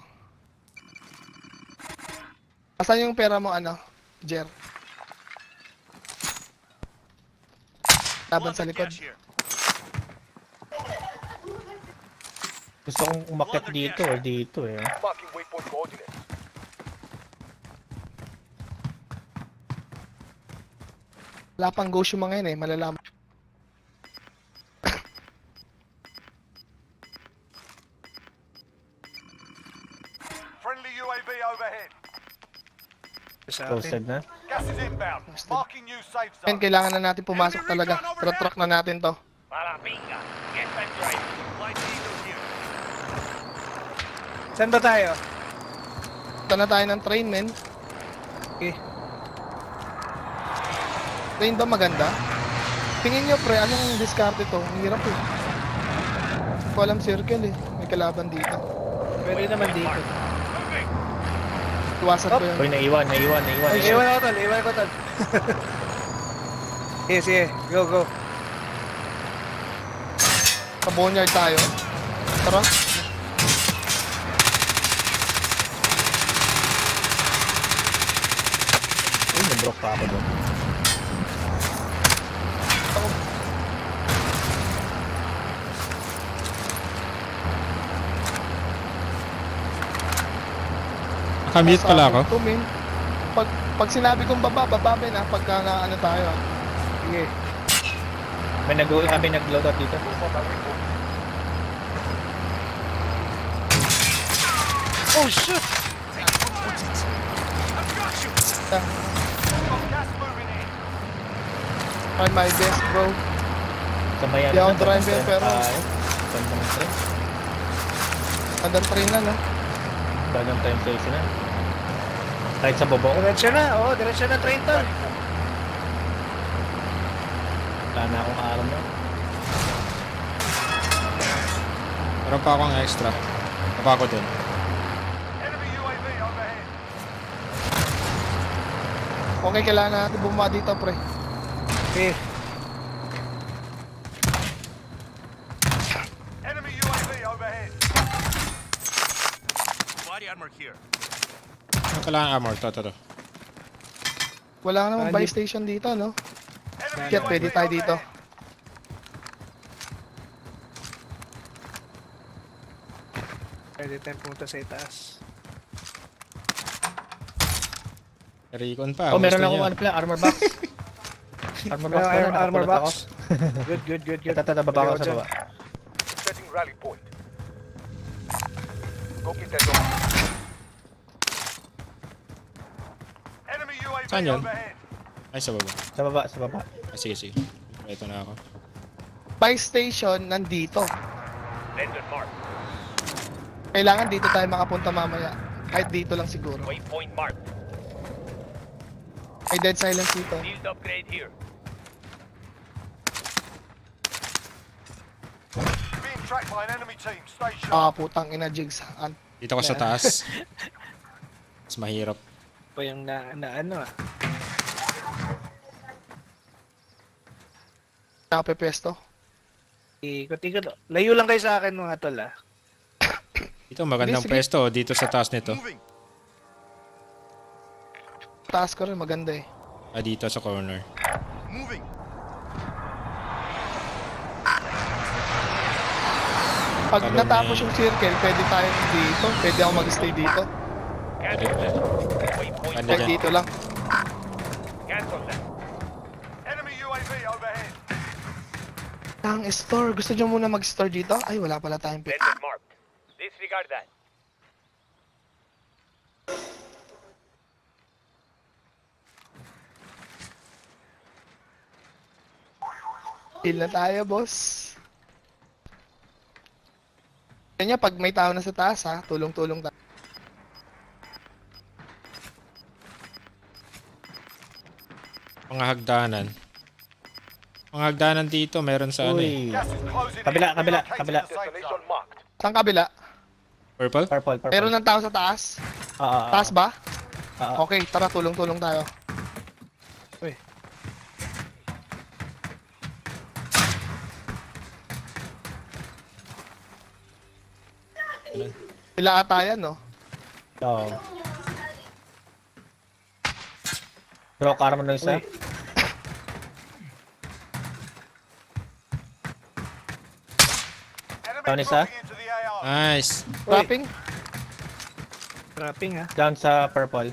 Asan yung pera mo ano, Jer? Laban sa likod. Cash here. Gusto kong umakyat dito or dito eh. Marking waypoint coordinates. Wala pang ghost yung mga yun eh, malalaman. Friendly UAV overhead. Sa Posted atin. na. Gas is inbound. Marking new safe Ngayon, zone. kailangan na natin pumasok talaga. Truck na natin to. Para pinga. Get them driving. Light eagle here. Saan ba tayo? Punta na tayo ng train, men. Okay. Train ba maganda? Tingin nyo, pre, anong diskarte to? Ang hirap eh. Hindi ko alam circle eh. May kalaban dito. Pwede naman dito. Iwasan ko yun. Uy, naiwan. Ay, iwan ko tol, iwan ko tol. Sige, sige. Go, go. Sa boneyard tayo. Tara. Uy, nabrock pa ako doon. Nakamute pala ako. Ito, men. Pag sinabi kong baba, men ha. Pagka na ano tayo ha. Sige. May nag-load out dito. Oh, shoot! Gas moving in. Try my best, bro. Sa may Di ako driver, pero- Bandang train. Andang train na, no? Bandang train station na. Kahit sa baba. Diretso na, oo, diretso na train tol. Wala na akong arm na. Meron pa akong extra. Napa ako dun. Enemy UAV overhead. Okay, kailangan natin bumaba dito, pre. Okay. Enemy UAV overhead. Body armor here. Ano kailangan armor? To. Wala namang Ah, buy di- station dito, no? Enemy Kaya pwede tayo dito. Pwede tayong pumunta sa itaas. Recon pa. Oh, meron gusto akong niya. ano pala, armor box. Armor box pala, Armor nakapulot box. ako. Good. Tatababa ako sa baba. Setting rally point. Go get that door. Enemy UAV Saan yun? overhead. Ay, sa baba. Sa baba. Ah, sige. Ito na ako. Buy station nandito. Vendor mark. Kailangan dito tayo makapunta mamaya. Kahit dito lang siguro. Waypoint mark. May dead silence dito. Field upgrade here. Being tracked by an enemy team. Stay sharp. Ah, putang ina, Jigs. Dito ko sa taas. Mas mahirap. Pa yung na ano ah. Nakapepesto. Ikot. Layo lang kayo sa akin mga tol ah. Dito magandang Sige. pwesto. Dito sa taas nito. Moving. Taas ko rin, maganda eh. Ah, dito sa corner. Moving. Pag Talon natapos na- yung circle, pwede tayong dito. Pwede ako mag-stay dito. Pwede. Waypoint Ano Kahit dyan? dito lang. cancel that. Enemy UAV overhead. Ang store. Gusto nyo muna mag-store dito? Ay, wala pala tayong pwede. Vendor marked. Disregard that. Heal na tayo, boss. Kanya, pag may tao na sa taas, ha, tulong-tulong tayo. Mga hagdanan. Mga hagdanan dito, meron sa ano eh. Uy. Gas is closing Kabila, in. kabila, Relocating kabila. to the safe Destination zone. marked. Saan kabila? Purple? Purple, purple. Meron ng tao sa taas? Taas ba? Okay, tara, tulong-tulong tayo. Sila ata yan, no? Oo. Bro, karma na isa. Enemy Down isa. dropping into the AO. Nice. Trapping? Trapping ha. Down sa purple.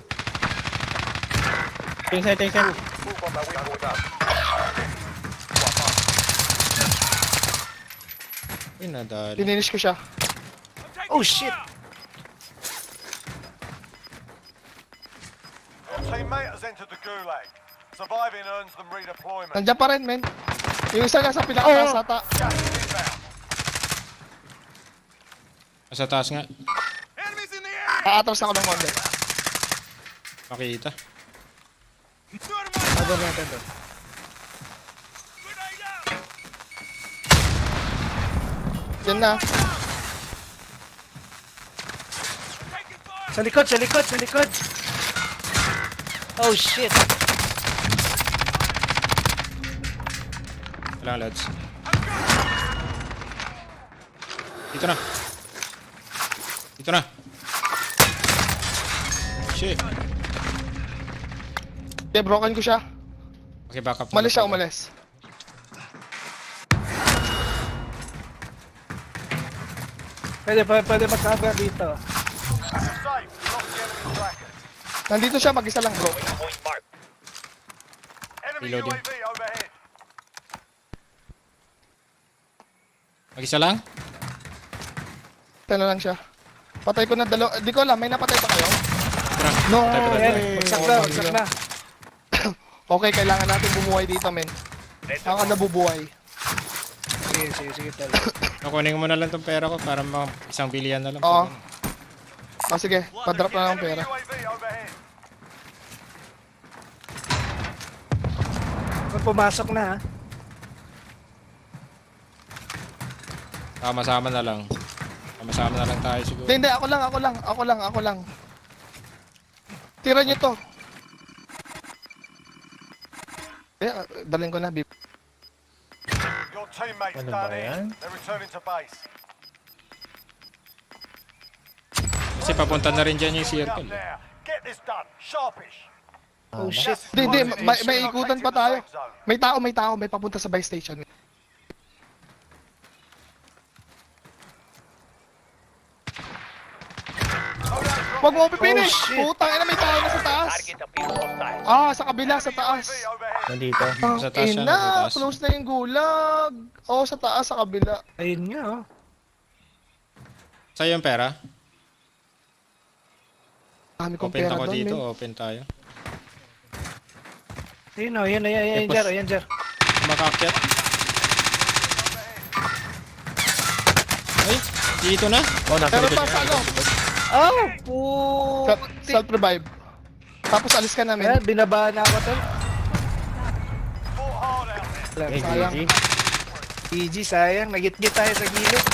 Tingnan, tingnan. Move on my way going up. Ay, nadali. Finish ko siya. Oh shit! Your teammate has entered the gulag. Surviving earns them redeployment. Nandiyan pa rin, men. Yung isa nasa pinakataas ata. Gas is inbound. Nasa taas nga. Enemies in the air! Aatras ako ng konti. Makita. Ano natin to? Diyan na. Sa likod, sa likod, sa likod! Oh shit! Walang lads. Dito na. Dito na. Shit. Okay, broken ko siya. Okay, back up. Umalis siya, umalis. Pwede mag-cover dito. Safe. Lost the enemy tracker. Nandito siya, mag-isa lang, bro. Point marked. Enemy Reloading. UAV overhead. Mag-isa lang? Ito na lang siya. Patay ko na di ko alam, may napatay pa kayo? Tara. No! Patay, patay, patay. Bagsak na, bagsak na. Okay, kailangan natin bumuhay dito, men. Ako nabubuhay. Sige, tol. Nakunin mo na lang tong pera ko para isang bilihan na lang. Oo. Sige, padrop na lang ang pera. Enemy UAV overhead. Kung pumasok na ha. Sama-sama na lang. Sama-sama na lang tayo siguro. Hindi, ako lang. Tira nyo to. Dalhin ko na, bib. Your teammates Ano done ba yan? in. They're returning to base. Kasi papunta na rin dyan yung Up circle. now. Get this done. Sharpish. Oh shit. Hindi, may ikutan pa tayo. May tao, may papunta sa buy station. Wag mo pipinish! Oh, shit. Putang ina, may tao na sa taas! Target appears hostile. Sa kabila, sa taas. UAV overhead. Nandito. Sa taas siya, Ina, sa taas. close na yung gulag. Sa taas, sa kabila. Ayun nga oh. Sa'yo yung pera? Dami kong Open pera ako doon, dito, men. open tayo. Ayun oh, yan, Jar, yan, Jar. Makakyat. Ay, dito na. Oh, nasa Meron likod pa sa niya. Oh, puti. Self-revive. Tapos alis ka namin. Ayan, binabahan na ako tol. Fought hard out there. Hey, Sayang. GG. GG, sayang. Nagit-git tayo sa gilid.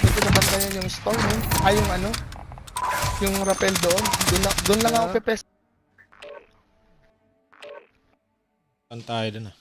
Dito naman ganyan yung store, men. Yung ano? Yung rappel doon. Doon lang ako pepes. Saan tayo dun ah?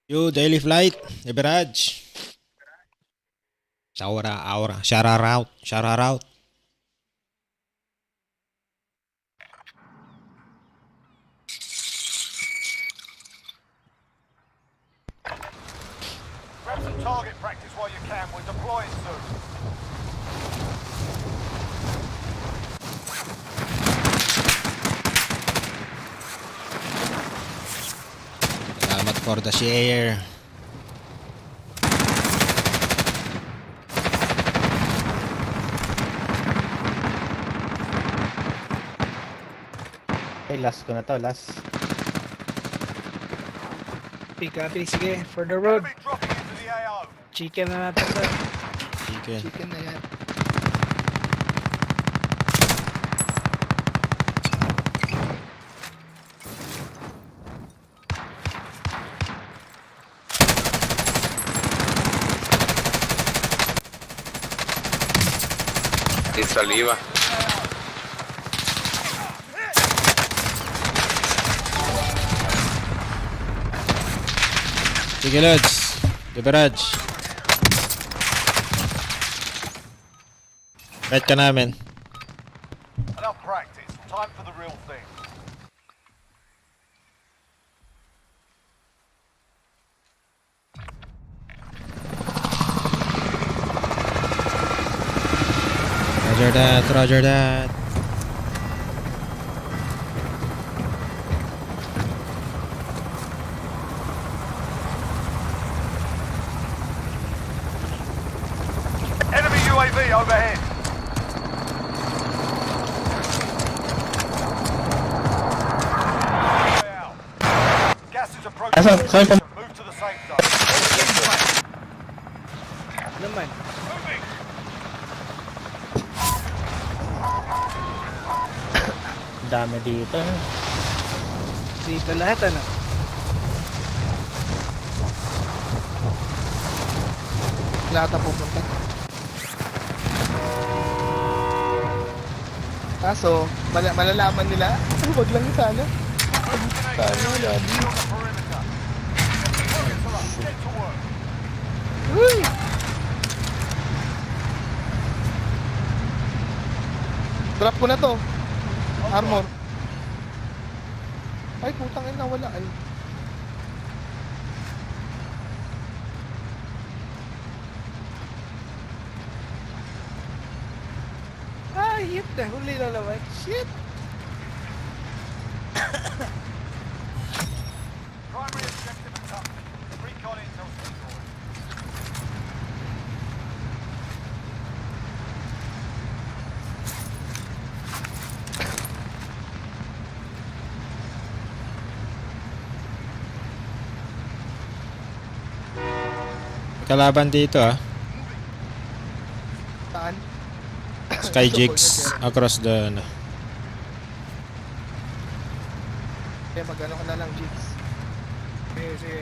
Yo, daily flight. Leverage. Aura. Shout out. Grab some target practice while you can. We're deploying soon. Salamat for the share. Ay, last ko na to, last. Copy. Sige, for the road. Enemy dropping into the AO. Chicken na natin to. Chicken. Chicken na yan. Sin saliva. Sige, Lods. Leverage. Bet ka namin. Enough practice. Time for the real thing. Roger that. Enemy UAV overhead. Gas is approaching. Move to the safe zone. Naman. Moving. Dami dito. Dito lahat, ano? Lahat na pupunta. Kaso, malalaman nila. Huwag lang sana. Sana, gabi. On the perimeter. Get to work. Uy! Drop ko na to. Armor. Ay, putang ina, wala. Ay. Hit na. Huli na naman. Shit. Primary objective accomplished. Recon intel secured. Kalaban dito Saan? Sky jigs across the ano. Kaya mag-ano ka na lang, Jigs. Sige.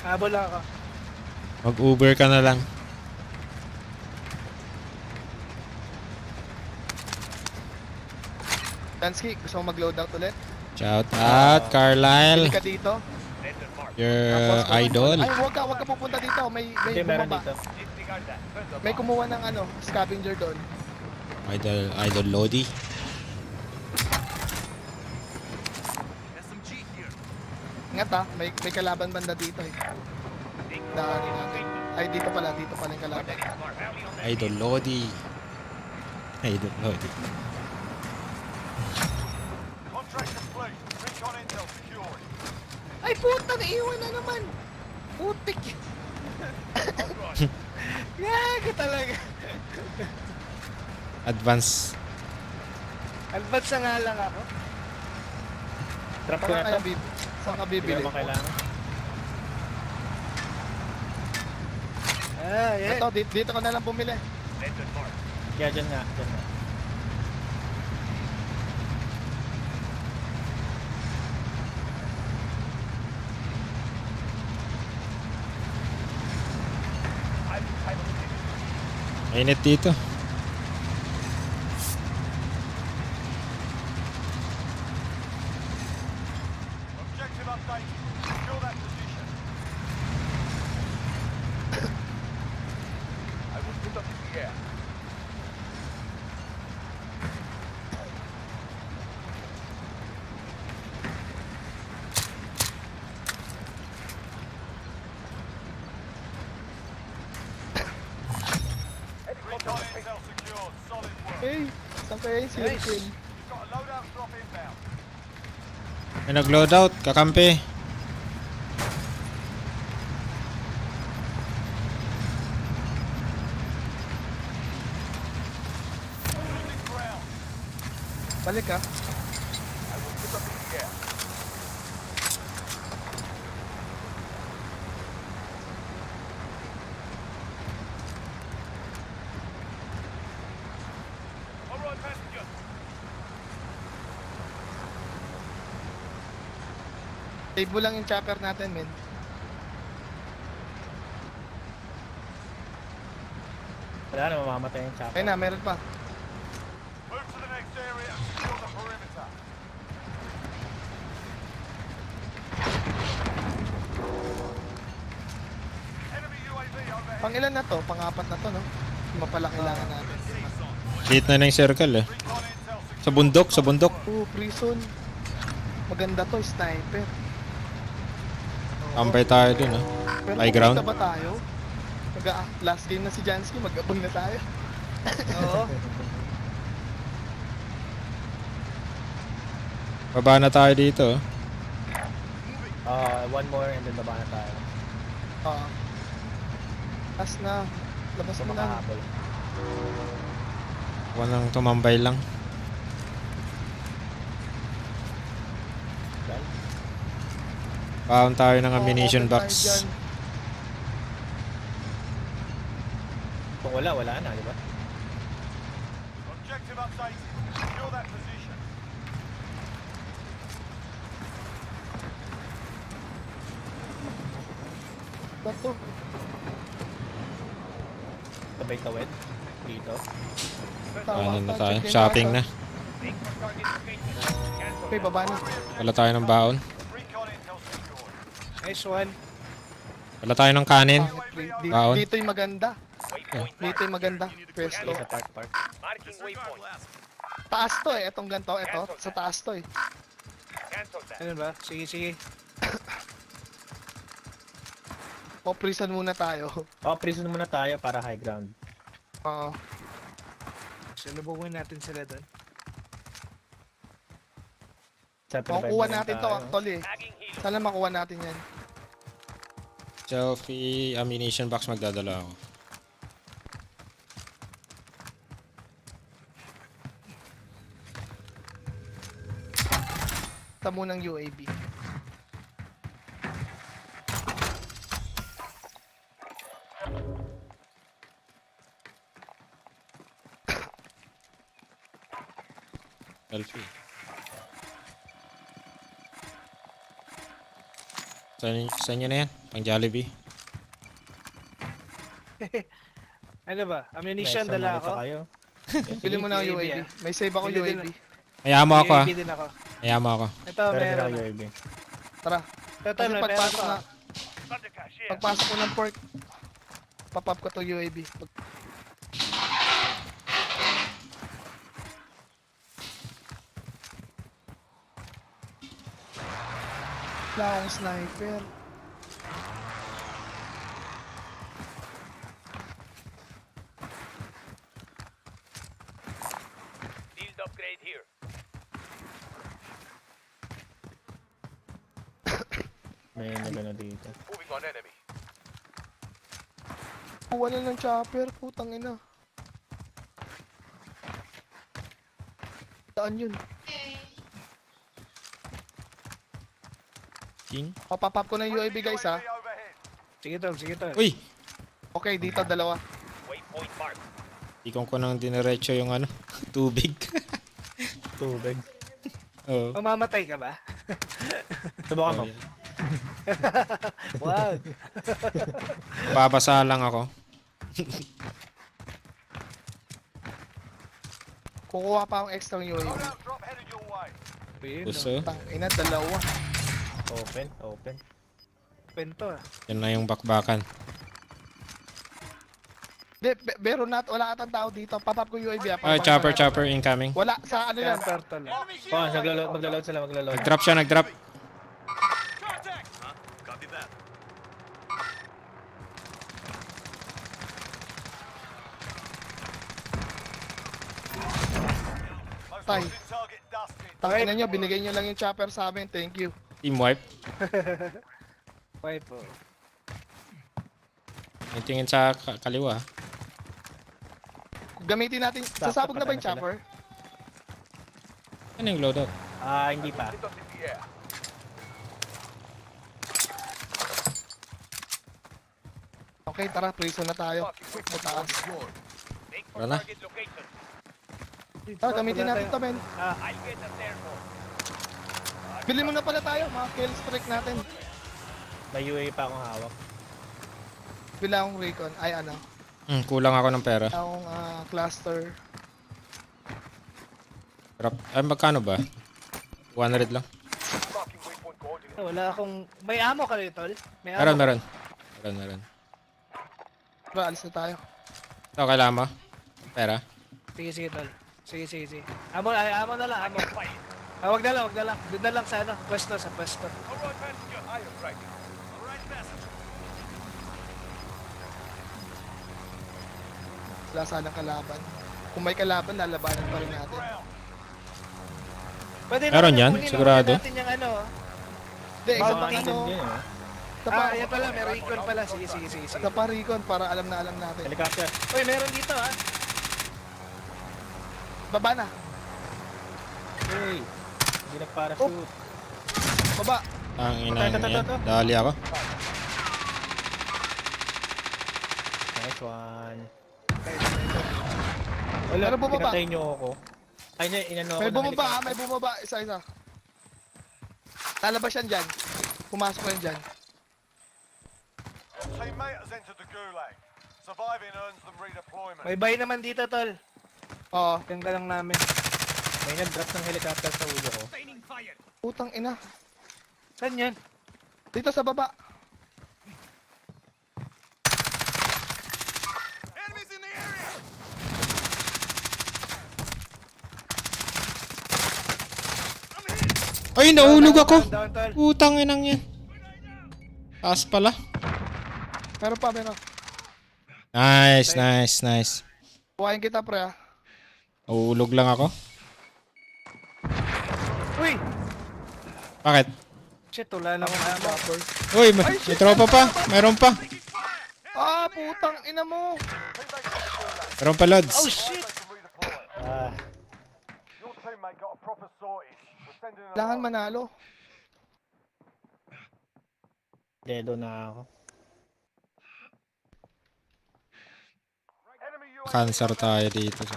Habol lang ako. Mag-Uber ka na lang. Tansky, gusto mo mag-loadout ulit? Shout out Carlisle. Pili ka dito. Your idol. Ay, huwag ka pupunta dito. May Hindi, meron bumaba. dito. May kumuha ng ano, scavenger doon. Idol Lodi. SMG here. Ingat may kalaban banda dito eh. Daanin natin. Ay, dito pala yung kalaban. Idol Lodi. Contract complete. Recon intel secured. Ay, puta, naiwan na naman. Putik. Gago talaga. Advance. Advance na nga lang ako. Trap ko na to. Saan ka Hindi bibili? naman kailangan. Yan. Ito, dito ka na lang bumili. Kaya dyan nga. Mainit dito. Objective update. Secure that position. Hey, saan kaya yung circle? You've got a loadout drop inbound. May nag-loadout, kakampi. Losing ground. Balik ka. I will give up in the air. All right, passenger. Save mo lang yung chopper natin, men. Wala na, mamamatay yung chopper. Ayun na, meron pa. Move to the next area and secure the perimeter. Enemy UAV overhead. Pang ilan na to? Pang-apat na to, no? Lima pala kailangan natin. Hit na yung circle eh. Recon intel secured. Sa bundok, sa bundok. Prison. Maganda to, sniper. Kampay tayo dun ah. Pero High ground. pupunta ba tayo? Last game na si Jansky, mag-abang na tayo. Oo. Baba na tayo dito. One more and then baba na tayo. Oo. Last na. Labas So mo na. makahabol. Walang tumambay lang. Dahil, Paon tayo ng ammunition open tayo box. dyan. kung wala, wala na, di ba? Objective updated. Secure that position. Bato. Sabay tawid. Dito. Kanan na tayo. Shopping na. Okay, baba na. Wala tayo ng baon. Recon intel secured. Nice one. Wala tayo ng kanin. Baon. Dito yung maganda. Dito yung maganda. Pwesto. Sa park. Marking waypoint. Taas to eh. Itong ganito. Ito. Sa taas to eh. Cancel that. Ano ba? Sige, sige. O, prison muna tayo. Oh, prison muna tayo para high ground. Oo. Salubungin natin sila doon. Siyempre, Makukuha bye-bye natin to tayo. actually. Tagging helo. Sana makuha natin yan. Selfie ammunition box magdadala ako. Tamo ng UAV. Selfie. Saan nyo na yan? Pang Jollibee. Ano ba? Ammunition, May dala summary pa ako. kayo. Bili mo na ang UAV, UAV. ah. May save ako Bili din UAV. Mayamo ako ah. UAV din ako. Mayamo ako. Ito, Pero meron. sila UAV. Tara. Ito, Kasi may pera pagpasok pa. na, Thunder cash here. pagpasok ko ng port, papap ko to UAV. Wala akong sniper. Field upgrade here. May nagano dito. Moving on enemy. Wala ng chopper, putang ina. Saan yun? King? Papapap ko ng UAV guys ha. UAV overhead. Sige, Tom. Sige, Tom. Uy! Okay, dito dalawa. Waypoint mark. Ikon ko nang diniretso yung ano, tubig. Tubig. Oo. Mamamatay ka ba? Subukan mo. Wow. Babasa lang ako. Kukuha pa akong extra UAV. Loadout drop headed your way. Yun, Gusto? Tang ina, dalawa. Open. Pento ah. Yan na yung bakbakan. Pero wala atang tao dito. Papap ko UAV ha. Ah, chopper incoming. Wala, sa ano yan? Camper to lang. Oh, maglo-load sila, maglo-load. Nag-drop siya, nag-drop. Contact! Huh? Copy that. Tay. Losing target dusted. Tangina nyo, binigay nyo lang yung chopper sa amin. Thank you. Team wipe. Wipe po. May tingin sa kaliwa. Gamitin natin. Sasabog na ba yung chopper? Ano yung loadout? Hindi pa. Hit us in the air. Okay, tara. Prison na tayo. Sa taas. Make for Wala na. target location. Tara, gamitin natin ito, men. I'll get us there for. Bili mo na pala tayo. Mga kill streak natin. May UAV pa akong hawak. Bila akong recon. Ay, ano. Kulang ako ng pera. Akong cluster. Drop. Ay, magkano ba? 100 lang. Marking waypoint coordinates. Wala akong... May ammo ka rin, tol? May Meron, ammo. meron. Tara, alis na tayo. Ito, kailangan mo? Pera? Sige, tol. Sige. Ammo na lang, ammo. Wag na lang. Doon na lang sa ano, pwesto, sa pwesto. Alright, passenger. I am ready. Alright, passenger. Wala sanang kalaban. Kung may kalaban, lalabanan pa rin natin. Pwede Meron yan, kunin sigurado. natin yung ano. Hindi, Bawal isa pa makita ano. Yan, Yan pala, may recon pala. Sige. Isa pa recon para alam natin. Helicopter. Uy, meron dito ha. Baba na. Uy. Hindi nag-parachute. Baba. Ang ina yan. Dali ako. Nice one. Meron bumaba. Pinatay nyo ako. Ay, inano ako May ng bumaba, helicopter. may bumaba. Isa. Lalabas yan dyan. Pumasok yan dyan. Your teammate has entered the gulag. Surviving earns them redeployment. May buy naman dito, tol. Oo. Yan ka lang namin. May nag-drop ng helicopter sa ulo ko. Putang ina. Saan yan? Dito sa baba. Enemies in the area! Ay, nahulog ako. Down, tol. Putang inang yan. Taas pala. Meron pa. Nice. Buhayin kita, pre, ah. Nahulog lang ako. Uy! Bakit? Shit, wala na akong ammo. Uy, may tropa pa. Meron pa. Ah, putang ina mo. Meron pa, Lods. Oh, shit! Your teammate got a proper sorted. We're sending an Kailangan alarm. manalo. Dedo na ako. Enemy UAV Cancer tayo dito. Your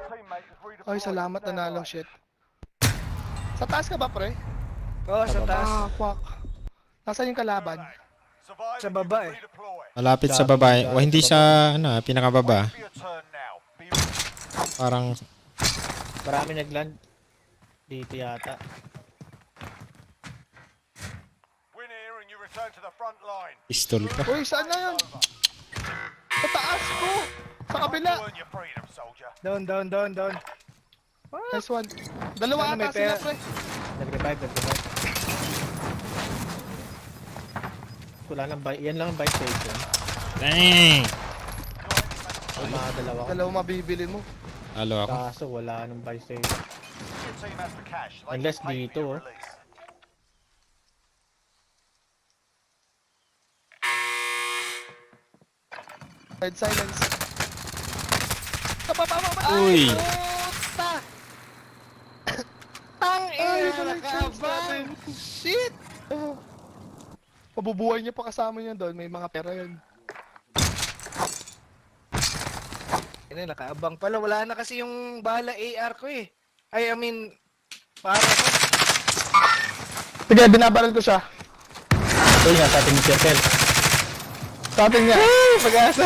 teammate is redeployed. Ay, salamat Stand nanalo, by. shit. Sa taas ka ba, pre? Oo, sa taas. Ah, fuck. Nasaan yung kalaban? Survive Sa and you baba, can eh. redeploy. Malapit sa babae. O, hindi sa, pinakababa. For your turn now. Be ready. Parang, Marami nag-land. Dito yata. Win here and you return to the front line. pistol pa. Uy, saan na yun? Sa taas ko! Sa kabila! Earn your freedom, soldier. Down. Nice one. Dalawa Ano, may ata sila, pera? pre. Nag-revive. Wala nang bike. Yan lang ang bike station. Dang! Yung mga dalawa. Dalawa mabibili mo. Halo ako. Kaso wala nang bike station. Your team has the cash. They Unless can pay dito, for your oh. release. Red silence. Uy! Puta! Ay, nakakabang! Shit! Mabubuhay niya pa kasama niya doon. May mga pera yun. Ayun, nakaabang pala. Wala na kasi yung bala AR ko eh. I mean, para ko. Sige, binabaril ko siya. Ito nga sa ating circle. Sa atin niya. Pag-asa.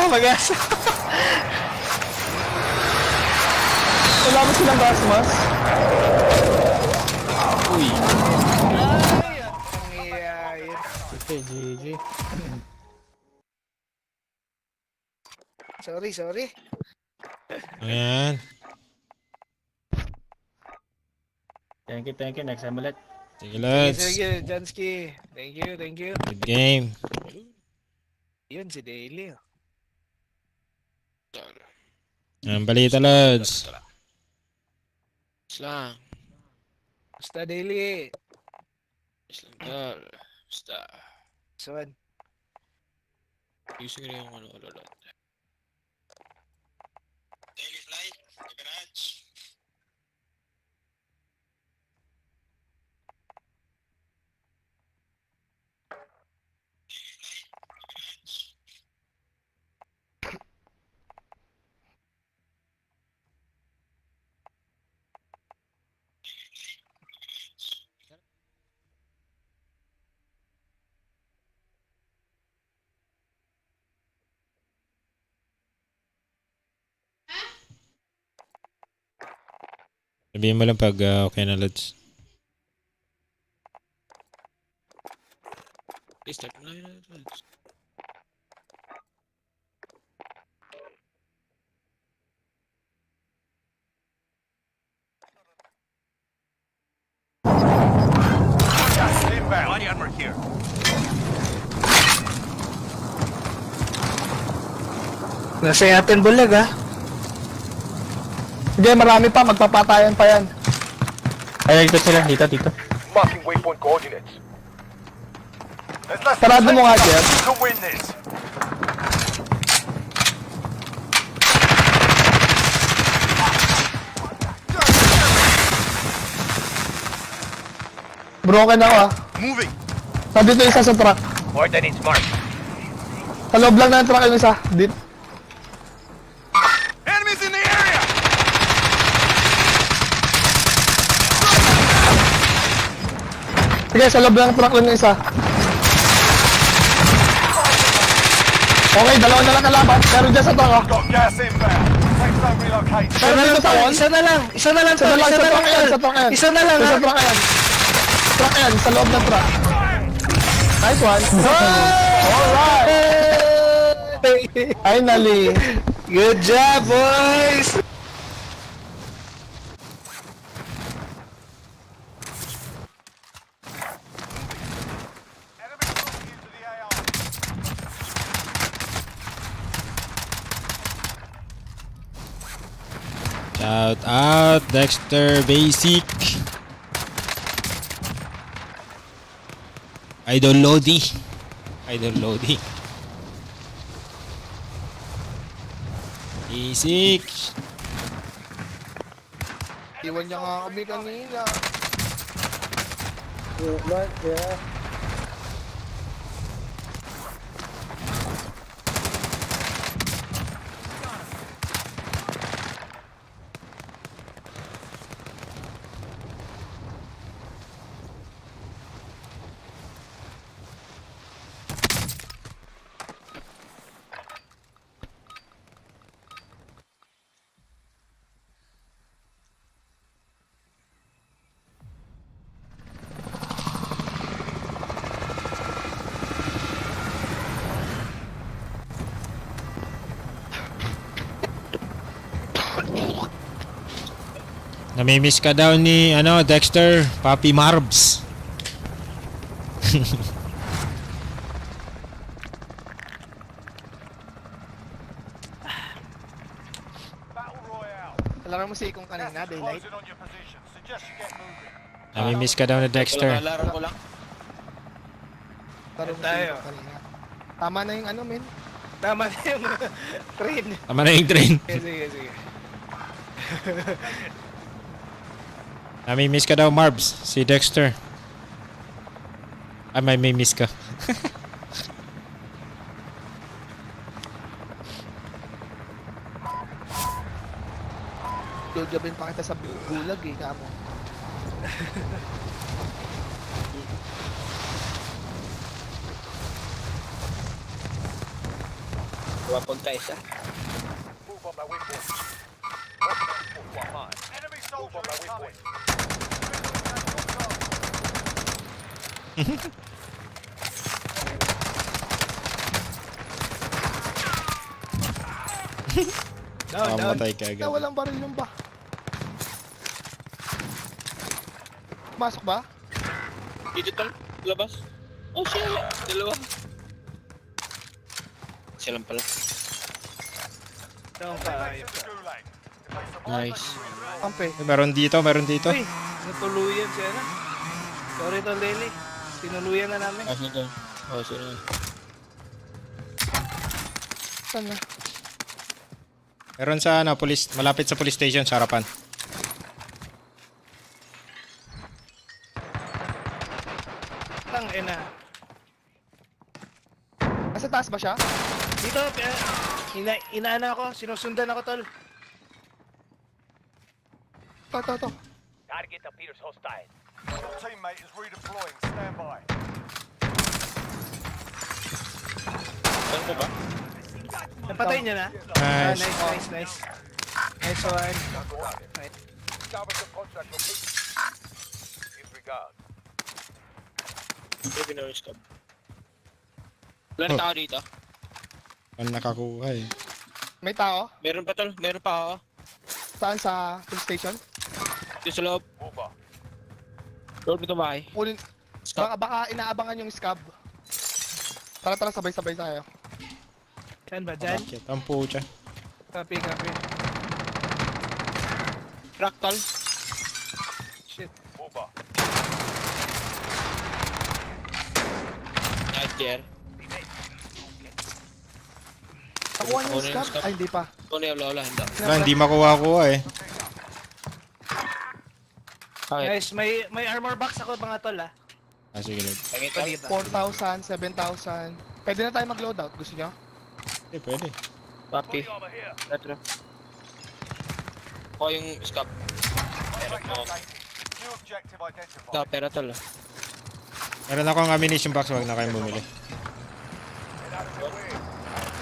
Wala mo silang gasmas. Uy! Ay, ang iyayin. Ito, GG. Sorry. Ayan. Thank you. Next time ulit. Sige, Lods. Sige, Jansky. Thank you. Good game. Yun, si Daily. Ang balita, Lods. Islang. Basta daily. Islang tol. Basta. Saan? Using rin yung ano, lolot. Daily flight. Garage. Sabihin mo lang pag okay na, Lods. Start mo lang yun, Lods. Inbound. Body armor here. Nasa atin bulag ah. Sige, marami pa. Magpapatayan pa yan. Ay, dito sila. Dito. Marking waypoint coordinates. There's less Sarado than mo nga, 10 Jeff. seconds to win this. Broken ako ah. Moving. Nandito isa sa truck. Coordinates marked. Sa loob lang ng truck yung isa. Dito. Enemies in the area. Sige, sa loob lang ng truck lang yung isa. Okay, dalawa na lang kalaban. Pero dyan sa truck ah. Got gas inbound. Safe zone relocated. Pero dito sa wall. Isa na lang. Isa na lang. Isa na lang sa truck yan. Sa truck yan. Isa na lang. Sa truck yan. Truck yan. Sa loob ng truck. Nice one. Alright. Finally. Good job, boys! Enemy moving into the AR. Shout out, Dexter Basic. Idol Lodi. Idol Lodi. Basic. Iwan niya nga kami kanina. Namimiss ka daw ni Dexter, Papi Marbs. Battle Royale. Alam mo si Ikong kanina, daylight. Closing on your position. Suggest you get moving. Namimiss ka daw ni Dexter. Laro ko lang. Taro mo si Tayo. Ikong kanina. Tama na yung ano, men. Tama na yung train. Tama na yung train. Sige. Namimiss ka daw, Marbs, si Dexter. May miss ka. Gagawin pa kita sa bulag eh, kamo. Wapag ka isa. Move on my waypoint. One mine. Enemy Move soldier on my incoming. waypoint. Down. Mamatay ka Na agad. walang baril yung ba? Masok ba? Digital. Labas. Oh, siya. Dalawa. Siya lang pala. Down Teammates tayo. in the gulag. Nice. Kampe. Meron dito, meron dito. Uy, natuluyan siya na. Sorry to Lily. Tinuluyan na namin. Kasi doon. Oh, sino? Saan na? Meron sa ano, police, malapit sa police station sa harapan. Tang ina. Nasa taas ba siya? Dito, inaana ako. Sinusundan ako, tol. To. Target appears hostile. Your teammate is redeploying. Stand by. Saan ka ba? Napatay niya na? Ah, Nice. nice. Nice one. Cover the contract location. Disregard. Hindi pinawis ka. Wala na tao dito. Ang nakakuha eh. May tao? Meron pa tol. Meron pa ako. Saan sa police station? Dito sa loob. Over. Loob nito bahay. Kulin. Stop. Baka inaabangan yung scab. Tara, sabay-sabay tayo. Saan ba? Dyan? Bakit? Ang pucha. Copy. Fractal. Shit. Over. Nightmare. Nakuha niyo yung Kunin yung scab? scab. Ay, hindi pa. Wala. Hindi. Wala, hindi makuha-kuha eh. Okay. Guys, may armor box ako mga tol ah. Ah, sige lang. Pangit tol. 4,000, 7,000. Pwede na tayo mag-loadout. Gusto niyo? Eh, pwede. Papi. Over here. Retro. Kuha yung scab. Meron Contract ako. updated. New objective identified. Scab, pero tol. Meron akong ammunition box, wag na kayong bumili.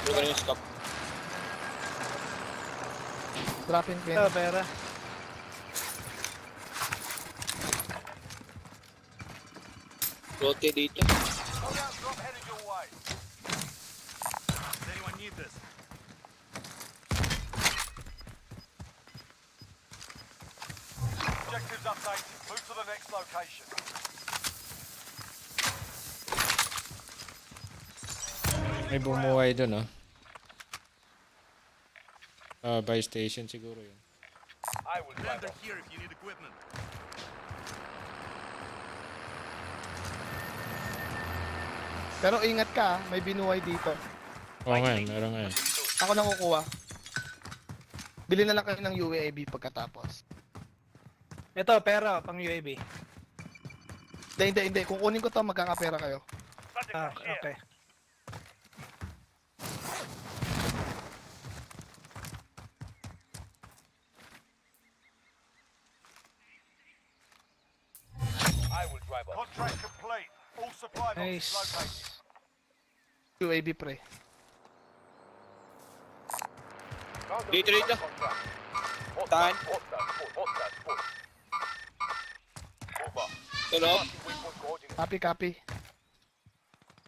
Huwag ka yung scab. Dropping pin. Ito, pera. Rote dito. Loadout drop headed your way. Does anyone need this? Objectives updated. Move to the next location. May bumuhay dun, oh. Buy station siguro yun. I will drive Plunder off. here if you need equipment. Pero ingat ka, may binuhay dito. Oo nga, meron nga. Ako nang kukuha. Bili na lang kayo ng UAV pagkatapos. Ito, pera, pang UAV. Hindi. Kukunin ko to, magkakapera kayo. Ah, okay. I will drive off. Contract complete. All supply boxes Nice. located. UAV pre. Dito. Tahan. Tahan. Over. Tulog. Waypoint coordinates. Copy.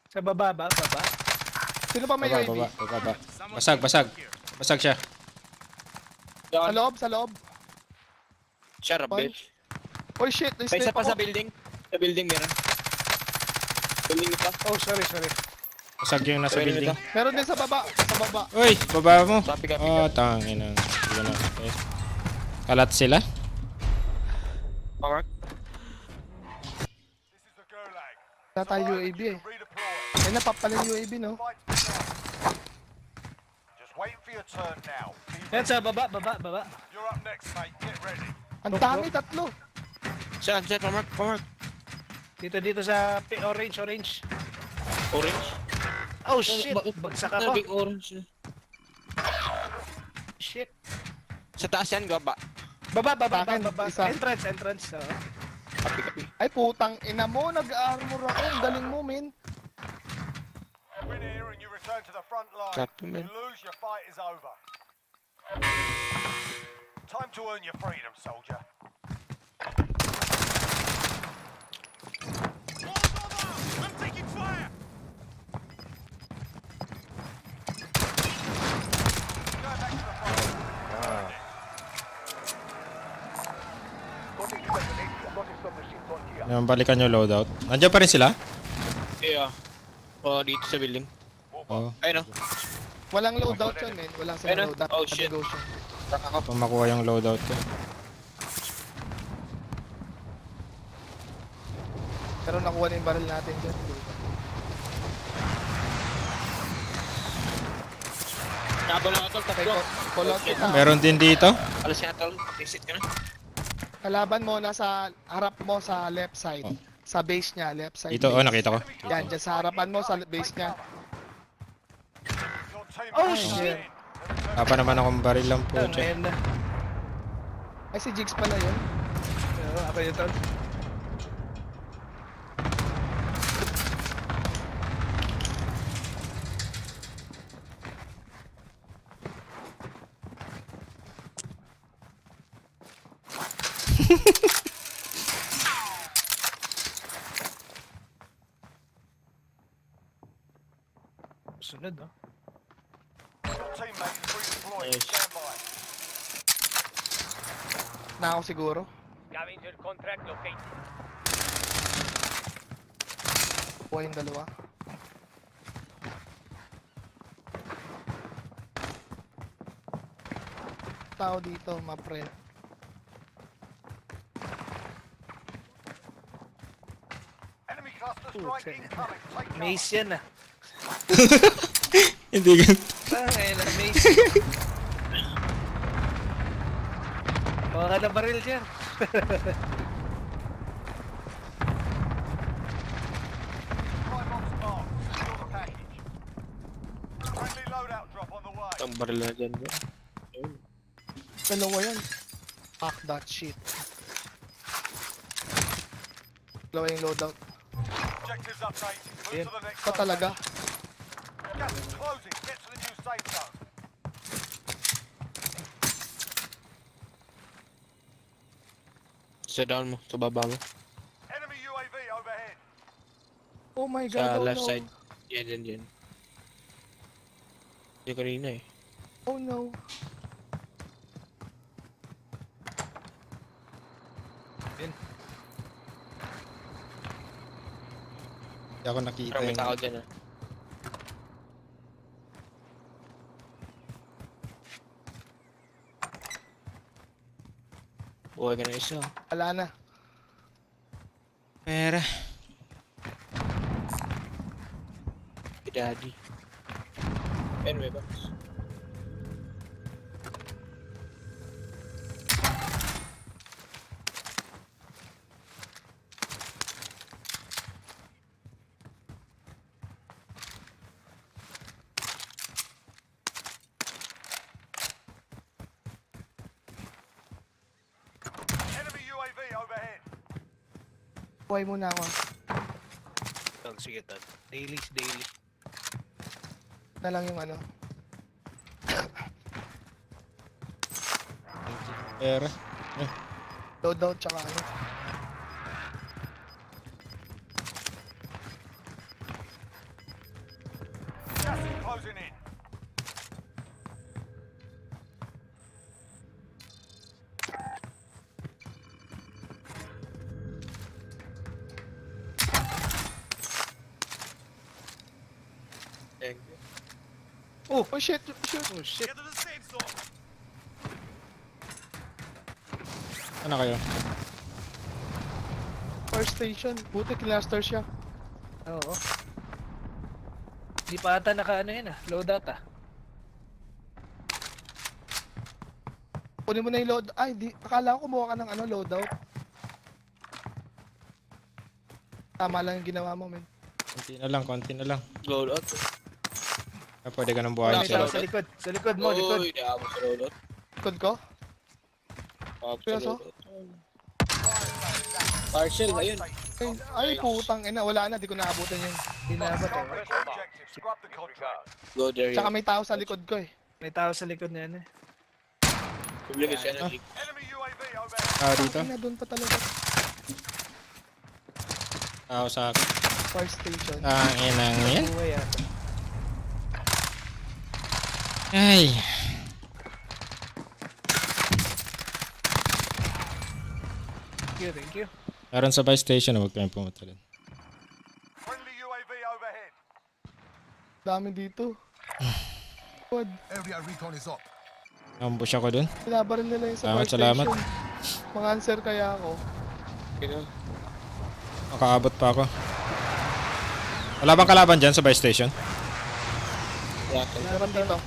Sa baba ba? Sino pa may UAV? Baba. Basag siya. Sa Down. loob. Shut up, Punch. bitch. Oh shit, May isa na-snipe pa sa ako. building. Sa building meron. Building ito. Oh, sorry. Basag yung nasa Meron building. ito. Meron din sa baba. Uy, baba mo. Copy. Oh, tangin na. Sige na. Okay. Kalat sila? Power. This is the Gulag. Wala tayo UAV eh. Redeploy. Ay, napapalang UAV no? Fight to the death. Just waiting for your turn now. Yan sa baba. You're up next, mate. Get ready. Ang dami, tatlo. Saan? Power. Dito sa orange. Orange. Oh shit, bagsak ako. Big orange. Shit. Sa taas yan, baba. Baba. Akin, isa. Entrance. Oh. Copy. Ay, putang ina mo. Nag-armor ako. Ang galing mo, min. Win here and you return to the front line. Copy, man. You lose, your fight is over. Time to earn your freedom, soldier. I'm taking fire! Go back to the front. Balikan nyo loadout. Nandiyan pa rin sila? Yeah. Oh, dito sa building. Oo. Ayun o. Walang loadout yan, men. Wala silang Ayun, loadout. oh, shit. Nag-negotiate. Kung makuha yung loadout ko. Pero nakuha na yung barrel natin dyan. Nabala ka tol, Okay, tatlo. call out kita. Meron din dito. Alas yan tol, visit ka na. Kalaban mo nasa harap mo sa left side. Oh. Sa base niya, left side. Dito, oh, nakita ko. Yan, dyan sa harapan mo sa base niya. Your team Oh, is shit. in. Papa naman akong baril lang po. Ayun, ayun na. Ay, si Jigs pala yun. Ako yun, tol. Sunod, oh. Your teammate is redeploying. Nice. Stand by. Na ako siguro. Scavenger contract located. Kuha yung dalawa. Tao dito, mapre. Enemy cluster strike incoming. Take cover. Maze yan, ah. Hindi gan. Ayun na, maze. Baka ka na baril dyan. Supply box marked. Secure the package. Friendly loadout drop on the way. Ang baril na dyan. Bro. Dalawa yan. Fuck that shit. Dalawa yung loadout. Objectives updated. Move Yan. to the next Ito talaga. location. Gas is closing. Get to the new safe zone. Sa down mo, sa baba mo. Enemy UAV overhead. Oh my god, Sa oh left no. side. Yan. Hindi kanina eh. Oh no. Hindi ako nakita Parang may yung... tao dyan ah. Buhay ka na isa. Wala na. Pera. Si Daddy. Anyway, box. Enemy UAV overhead. Buhay muna ako. Tol, sige, tol. Daily is daily. Na lang yung ano. Pera. Loadout tsaka ano. Gas is closing in. Thank you. Oh shit, shit. Oh, shit. Get to the safe zone. Ano kayo? First station. Buti cluster siya. Oo. Di pa ata naka ano yun, ah. Loadout, ah. Kunin mo na yung load. Ay, di. Akala ko kumuha ka ng ano, loadout. Tama lang yung ginawa mo, men. Konti na lang. Go out. Pwede ka nang Wala, buhayin may sila. tao sa likod. Sa likod mo, likod. Uy, naabot sa loadout. Likod ko? Naabot sa Seryoso? loadout. Parcel, ayun. Ay, putang ina. Wala na. Di ko naabutan yung... Dinabot, eh. Complete the objective. Scrub the contract. Go there. Tsaka may tao sa likod ko eh. May tao sa likod na yan, eh. Public is energy. Enemy UAV overhead. Dito. Ay na, doon pa talaga. Tao sa akin. First station. Inang yan. Buhay, ah. Ay. Thank you. Meron sa buy station, huwag kayong pumunta rin. Friendly UAV overhead. Dami dito. God. Area recon is up. Ambush ako dun. Binabaril nila yung sa Salamat, fire salamat. station. Mang-answer kaya ako. Makaabot pa ako. Wala bang kalaban dyan sa buy station? Laban dito.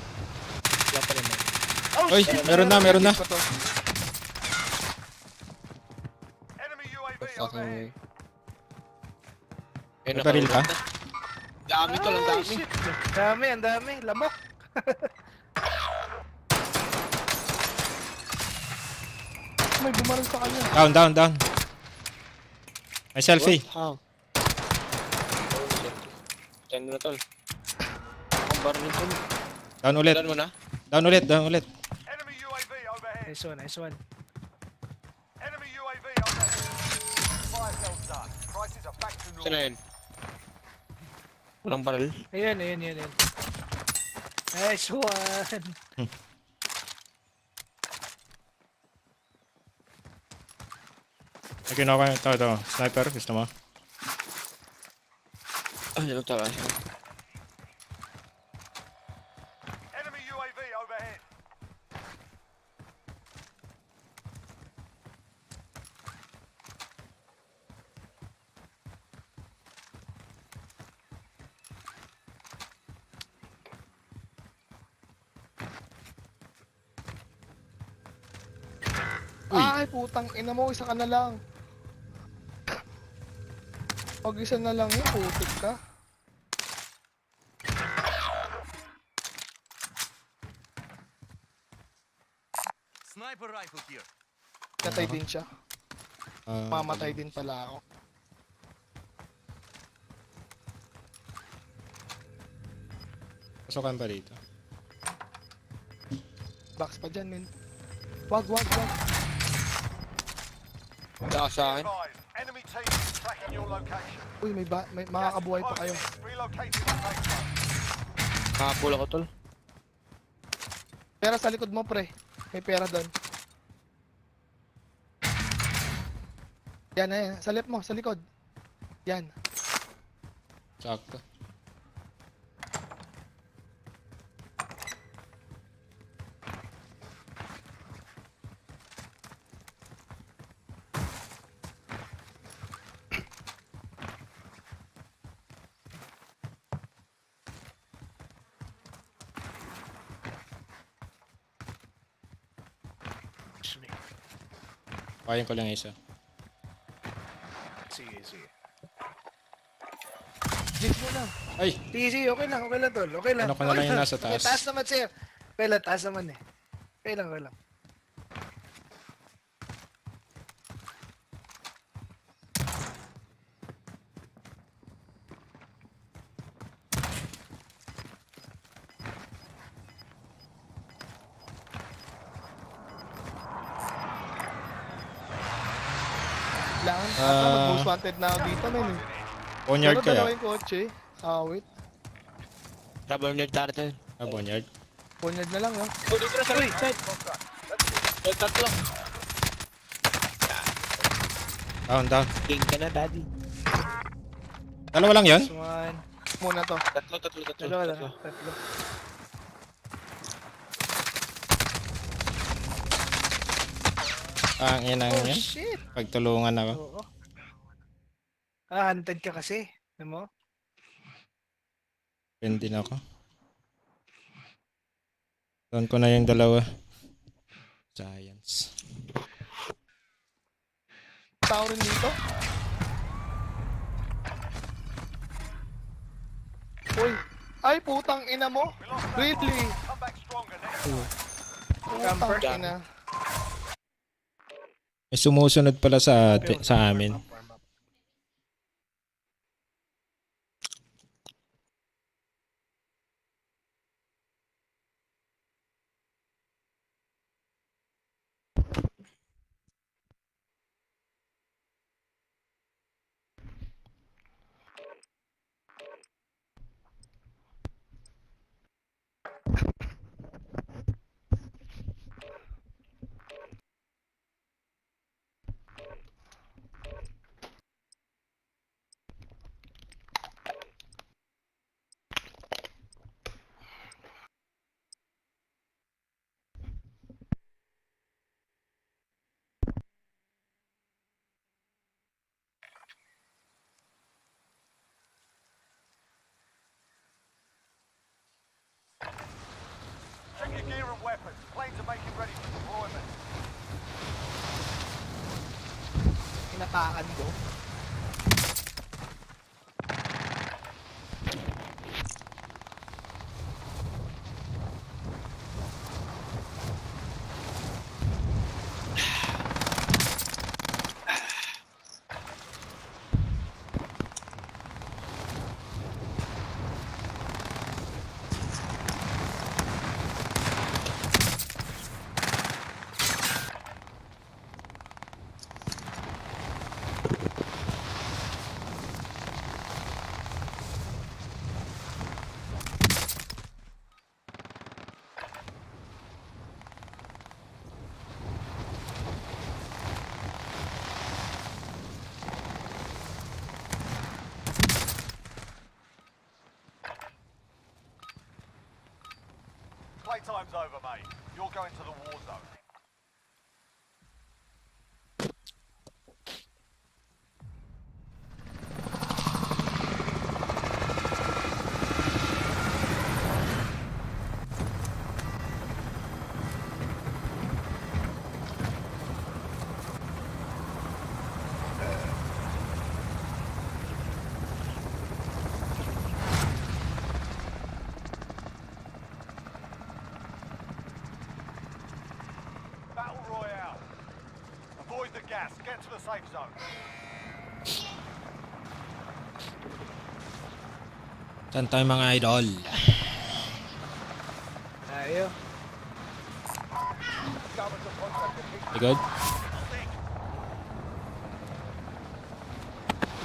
Oy, meron na, meron na. Ko to. Enemy UAV overhead. May baril ka? Dami to lang, Ay, dami. shit. Dami, ang dami. Lamok. May bumaril sa kanya. Down, down, down. May selfie. How? Diyan na tol. Ang baril tol. Down ulit. Down mo na? Down ulit, down ulit. Enemy UAV overhead. Nice one, nice one. Enemy UAV overhead. Fire sales done. Prices are back to Saan na normal. yun? Walang baril? Ayun, ayun, ayun, ayun. Nice one. Okay, na ako. Ito. Sniper, gusto mo? Ay, ano tala? Enemy UAV overhead. Ay, putang ina mo, isa ka na lang. Pag isa na lang yun, putik ka. Sniper rifle here. Natay din siya. Ah, Mamatay din pala ako. Pasukan pa dito. Box pa dyan, men. Wag, wag, wag. Wala ka sa akin. Advised. Enemy team is tracking your location. Uy, may makakabuhay pa kayo. Relocating the safe zone. Nakapula ko tol. Pera sa likod mo, pre. May pera doon. Yan, yan. Sa left mo, sa likod. Yan. Sakto. Kayan ko lang isa. Sige, sige. Jig mo na. Ay! Easy, okay lang tol. Okay lang. Ano ko na lang yung nasa taas. Okay, taas naman sa'yo. Okay lang, taas naman eh. Okay lang, okay lang. Kailangan. Ah. Mag-most wanted na ako dito, men. Boneyard Pero kaya? dalawa yung kotse. Wait. Double nerd tartan. Ah, boneyard. Punyad na lang, no? Oh, dito na sa right side. Eh, tatlo. Down, down. King ka na, daddy. Dalawa lang yun? This one. Muna to. Tatlo. Dalawa lang. Tatlo. Tatlo. Ang inang Oh, yan. shit. Pagtulungan ako. Oo. Hunted ka kasi. Alam mo? Pwede na ako. Doon ko na yung dalawa. Science. Tao rin dito. Uy. Ay, putang ina mo. Really? Come back stronger next time. Putang ina. May sumusunod pala sa amin. your gear and weapons. Planes are making ready for deployment. Inapakan ko. Playtime's over, mate. You're going to the war zone. Battle Royale. Avoid the gas. Get to the safe zone. Saan tayo mga idol? Tayo. You good?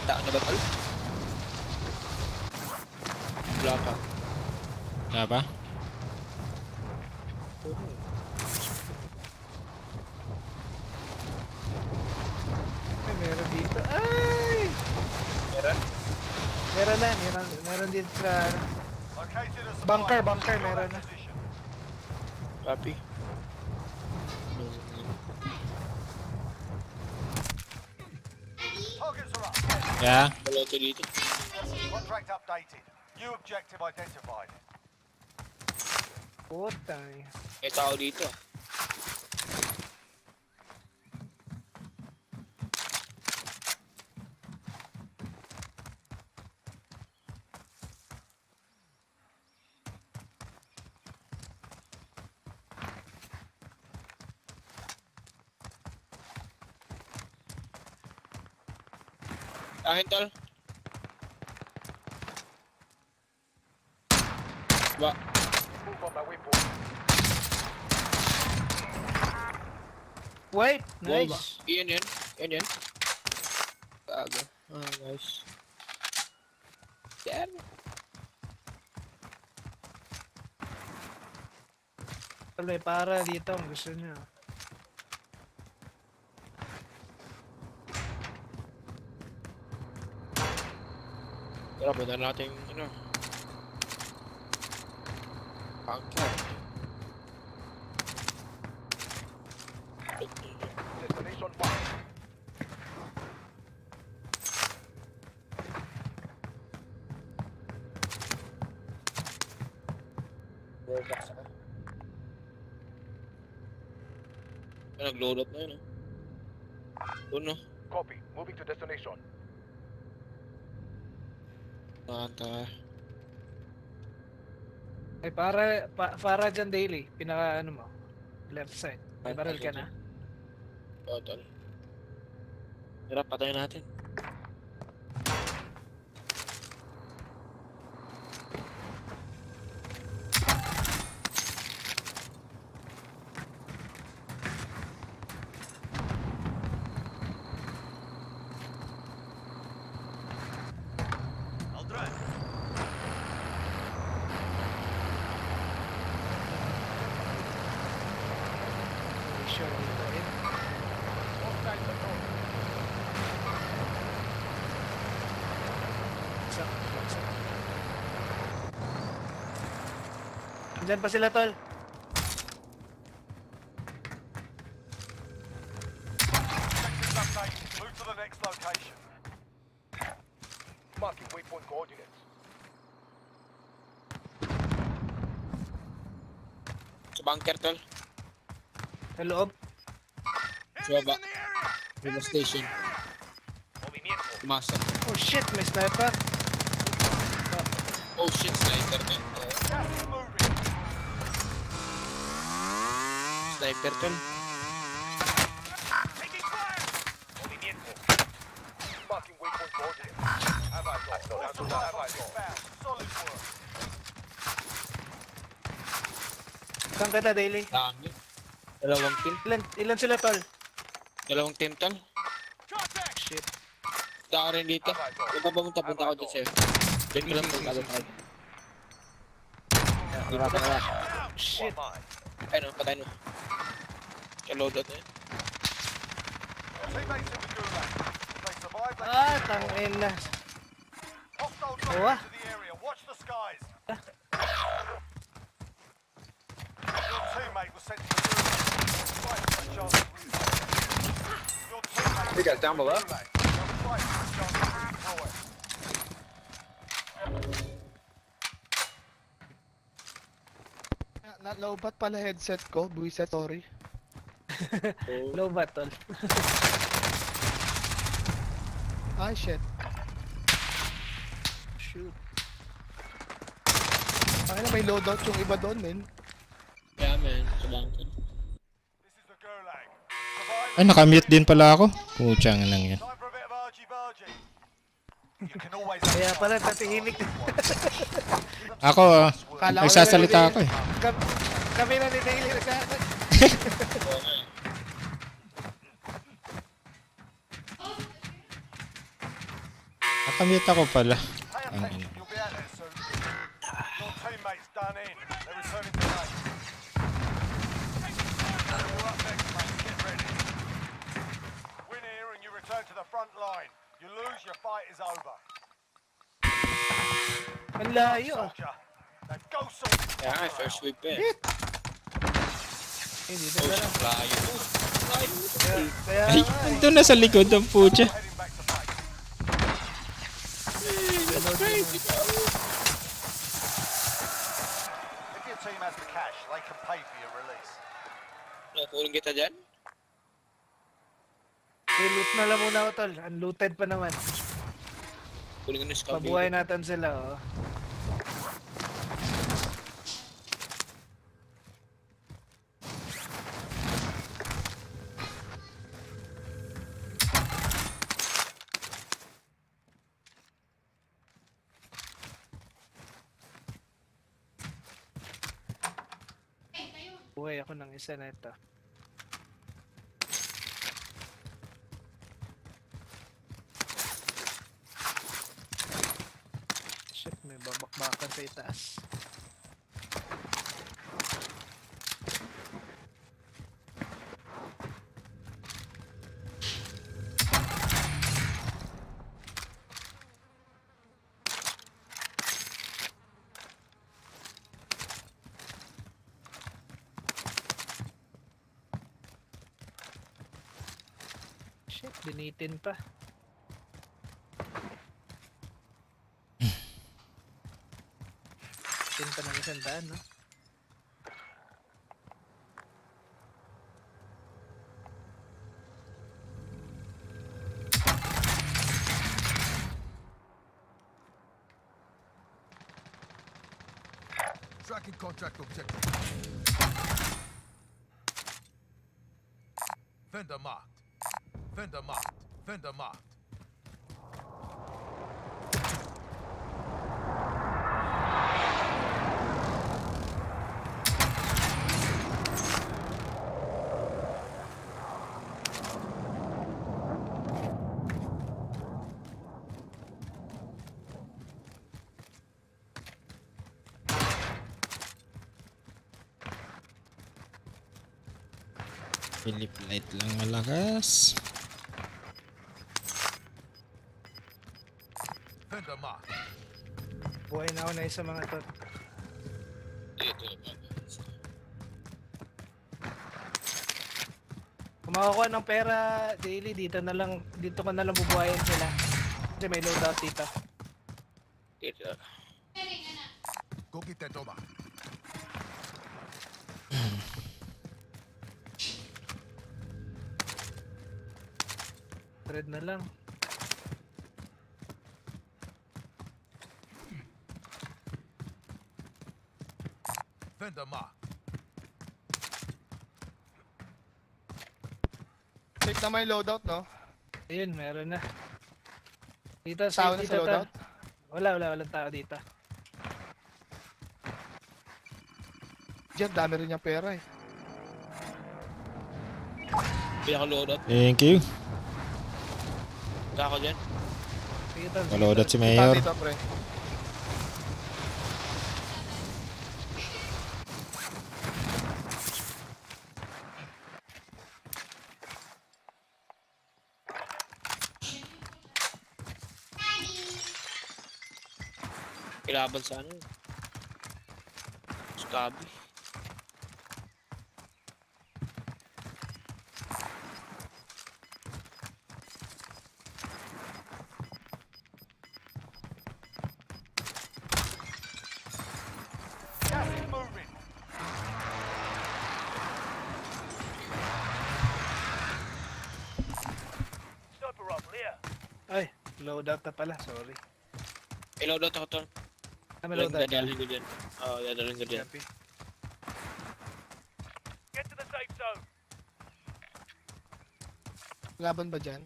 Tao na ba tol? Wala pa. Wala pa? Ay, meron dito. Ay! Meron? Meron dito sa ano. Located a Bunker, supply bunker, box in your meron na. position. Copy. Targets are up. Yeah? Wala ito dito. Contract updated. New objective identified. Putay. May tao dito. Akin tol. Ba? Move on my waypoint. Wait, Wall ba? nice. Yan yan. Yan yan. Kaga. Ah, nice. Yan. Tuloy, para dito ang gusto niya. Tara, punta natin ano. Bunker. Destination marked. Relax ako. Nag-load up na yun, Doon, no? Copy. Moving to destination. Nanta. Ay, para dyan daily. Pinaka ano mo. Left side. May barrel ka na. Total. Tara, patayin natin. I'll drive. Sure dito rin. Hostile patrol. Sakto. Diyan pa sila, tol. Objectives updated. Move to the next location. Marking waypoint coordinates. Sa bunker, tol. Sa loob. Sa baba. Remote station. Pumasok. Oh shit, may sniper. Oh shit, sniper, tol. Gas is moving. Sniper, tol. Taking fire! Movimiento. Marking waypoint coordinates. Have I got? Have I got? Found. Solid work. Saan ka na, Daily? Dami. Dalawang team. Ilan sila, tol? Dalawang team, tol. Shit. Punta ka rin dito. Kung pa pumunta, punta ako dito sa'yo. Diyan ko lang punta ako tayo. Dito ka na. Shit. Ayun, patay mo. Kalodot na yun. Teammates in the gulag. If they survive, they Ah, tangin na. hostile Oh, dropping into the area. Watch the skies. Your teammate was sent to the gulag. Fight for a chance to redeploy. Your teammate Hey, guys, down below. Fight for a chance to redeploy. Nalobat pala headset ko. Buiset, sorry. Low ba, tol? Ay, shit. Shoot. Bakit na may loadout yung iba doon, men? Kaya, man. Sa bunker. This is the gulag. Survive. Ay, nakamute din pala ako. Puchang lang yan. Time for a bit of argy-bargy. You can always Kaya pala, tatihimik. Ako, Kala ko nagsasalita ako eh. Kami na ni Daily nagsasalita. Nakamute ako pala. pay Ang attention. ina. You'll be out there soon. Your teammate's done in. They're returning to base. You're up next, mate. Get ready. Win here and you return to the front line. You lose, your fight is over. Ang layo ah. Soldier. Now go soldier. Kaya nga, first wave pa eh. Hindi Oh, na shit, layo mo. Layo mo. Kaya Ay, nga eh. nandun na sa likod ng pucha. Heading back to base. If your team has the cash, they can pay for your release. Nakuling kita dyan? I-loot na lang muna ako, tol. Unlooted pa naman. Kuling ko na scout Pabuhay natin sila, oh. Buhay ako ng isa na ito. Shit, may babakbakan sa itaas. Shit, binitin pa. Tinta ng 100, no? Tracking contract objective. Vendor marked. Vendor marked. Vendor marked. Philip Light lang malakas. Vendor marked. Buhay na ako na isa mga tot. Dito. Kung makakuha ng pera daily, dito ko na lang bubuhayin sila. Kasi may loadout dito. Dito. Go get that Doma. Thread na lang. Vendor marked. Safe naman yung loadout, no? Ayun, meron na. Dito, Tao safe na dito sa to. loadout? Walang tao dito. Diyan, dami rin niyang pera eh. Pinaka-loadout. Thank you. Kako dyan. Dito, Malodat si Tao Mayor. dito, pre. Kilaban sa ano. Scabi. Gas is moving. Sniper rifle here. Ay, loadout na pala. Sorry. May loadout ako to. May loadout. Dadalhin ko dyan. Oo, dadalhin ko dyan. Copy. Get to the safe zone. Laban ba dyan?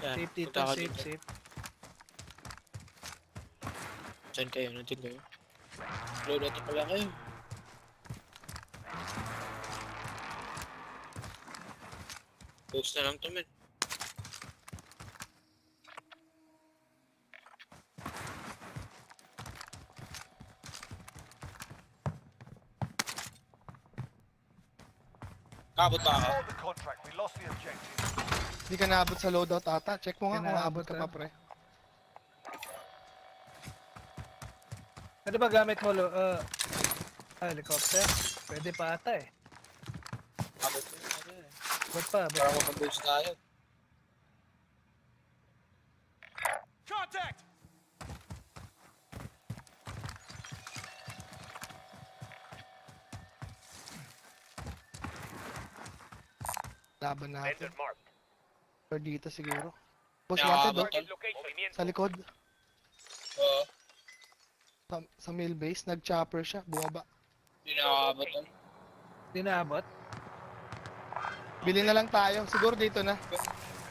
Saan? Safe dito, Punta ako safe, dito. safe. Saan kayo? Nandiyan kayo? Loadout na pala kayo. Post na lang to, men. Kabot ba ako? Hold the contract. We lost the objective. Hindi ka naabot sa loadout ata. Check mo nga Hindi kung na naabot naabot ka ka. pa, pre. Ano ba gamit mo, helicopter? Pwede pa ata eh. Kabot na yun. Ba't pa? Para makapag-post tayo. Contact! Laban natin. Vendor marked. Or dito siguro. Boss Nakakabot wanted, oh. Target location. Movimiento. Sa likod. Oo. Sa mill base. Nag-chopper siya. Bumaba. Hindi nakakabot to. Di naabot? Bili na lang tayo. Siguro dito na.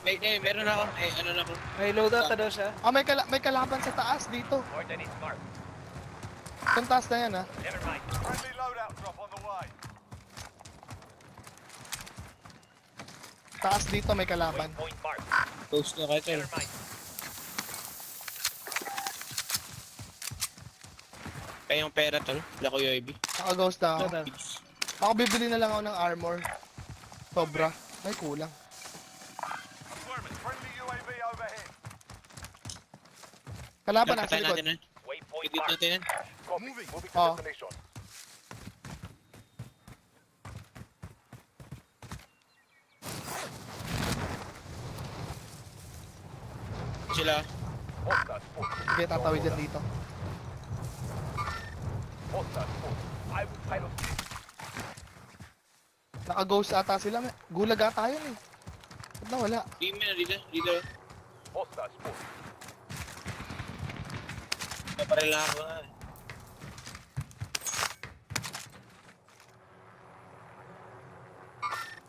Meron ako. Ano na ako. May loadout na daw siya. Ah, may kalaban sa taas dito. Coordinates marked. Sa taas na yan, ha. Never mind. Friendly loadout drop on the way. Taas dito may kalaban. Point marked. Post na kayo, tol. Never mind. Kaya yung pera, tol. Wala ko UAV. Naka-ghost na ako. Loadout. Ako bibili na lang ako ng armor. Sobra. Ay, kulang. Friendly UAV overhead. Kalaban nasa Patay likod. natin, eh. Waypoint Edit marked. natin, eh. Copy. Moving. Moving Oh. to destination. Sila. Hostile spotted. Sige, tatawid yan dito. Hostile spotted. I will pilot this. Naka-ghost ata sila. Gulag ata yun eh. Ba't nawala? Di mo na dito. Dito. Hostile spotted. Naparela ako nga, eh.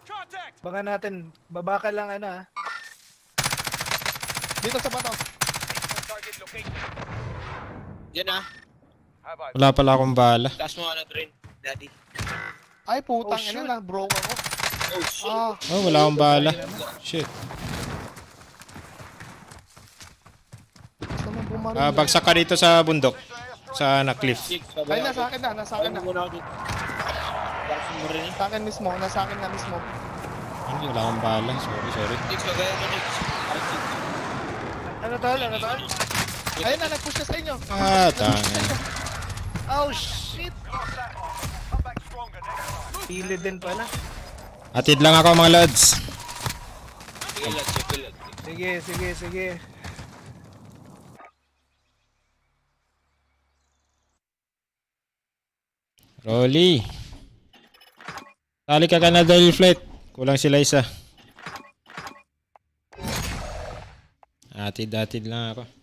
Contact! Baka natin, baba ka lang ano ah. Dito sa bato. Target location. Diyan, ah. Have I? Wala pala akong bala. Taas mo ano, train. Daddy. Ay, putang Oh, ina shoot. na. Broke ako. Oh, shit. Ah, Oh, wala akong bala. Shit. gusto mo bumaril. Bagsak ka dito sa bundok. Sa cliff. Six, Ay, nasa akin na. Nasa akin na. Muna ako dito. Para sumurin, eh. Sa akin mismo. Nasa akin na mismo. Hindi, wala akong bala. Sorry. Six, kagaya ko, Nix. Parang six. Ano tol? Ano tol? Ayun na, nag-push na sa inyo. Tangin. Oh shit! Lost that one. Come back stronger next time. Pili din pala. Atid lang ako mga lads. Sige lang, sige lang. Sige. Rolly. Tali ka na dahil flight. Kulang sila isa. Atid lang ako.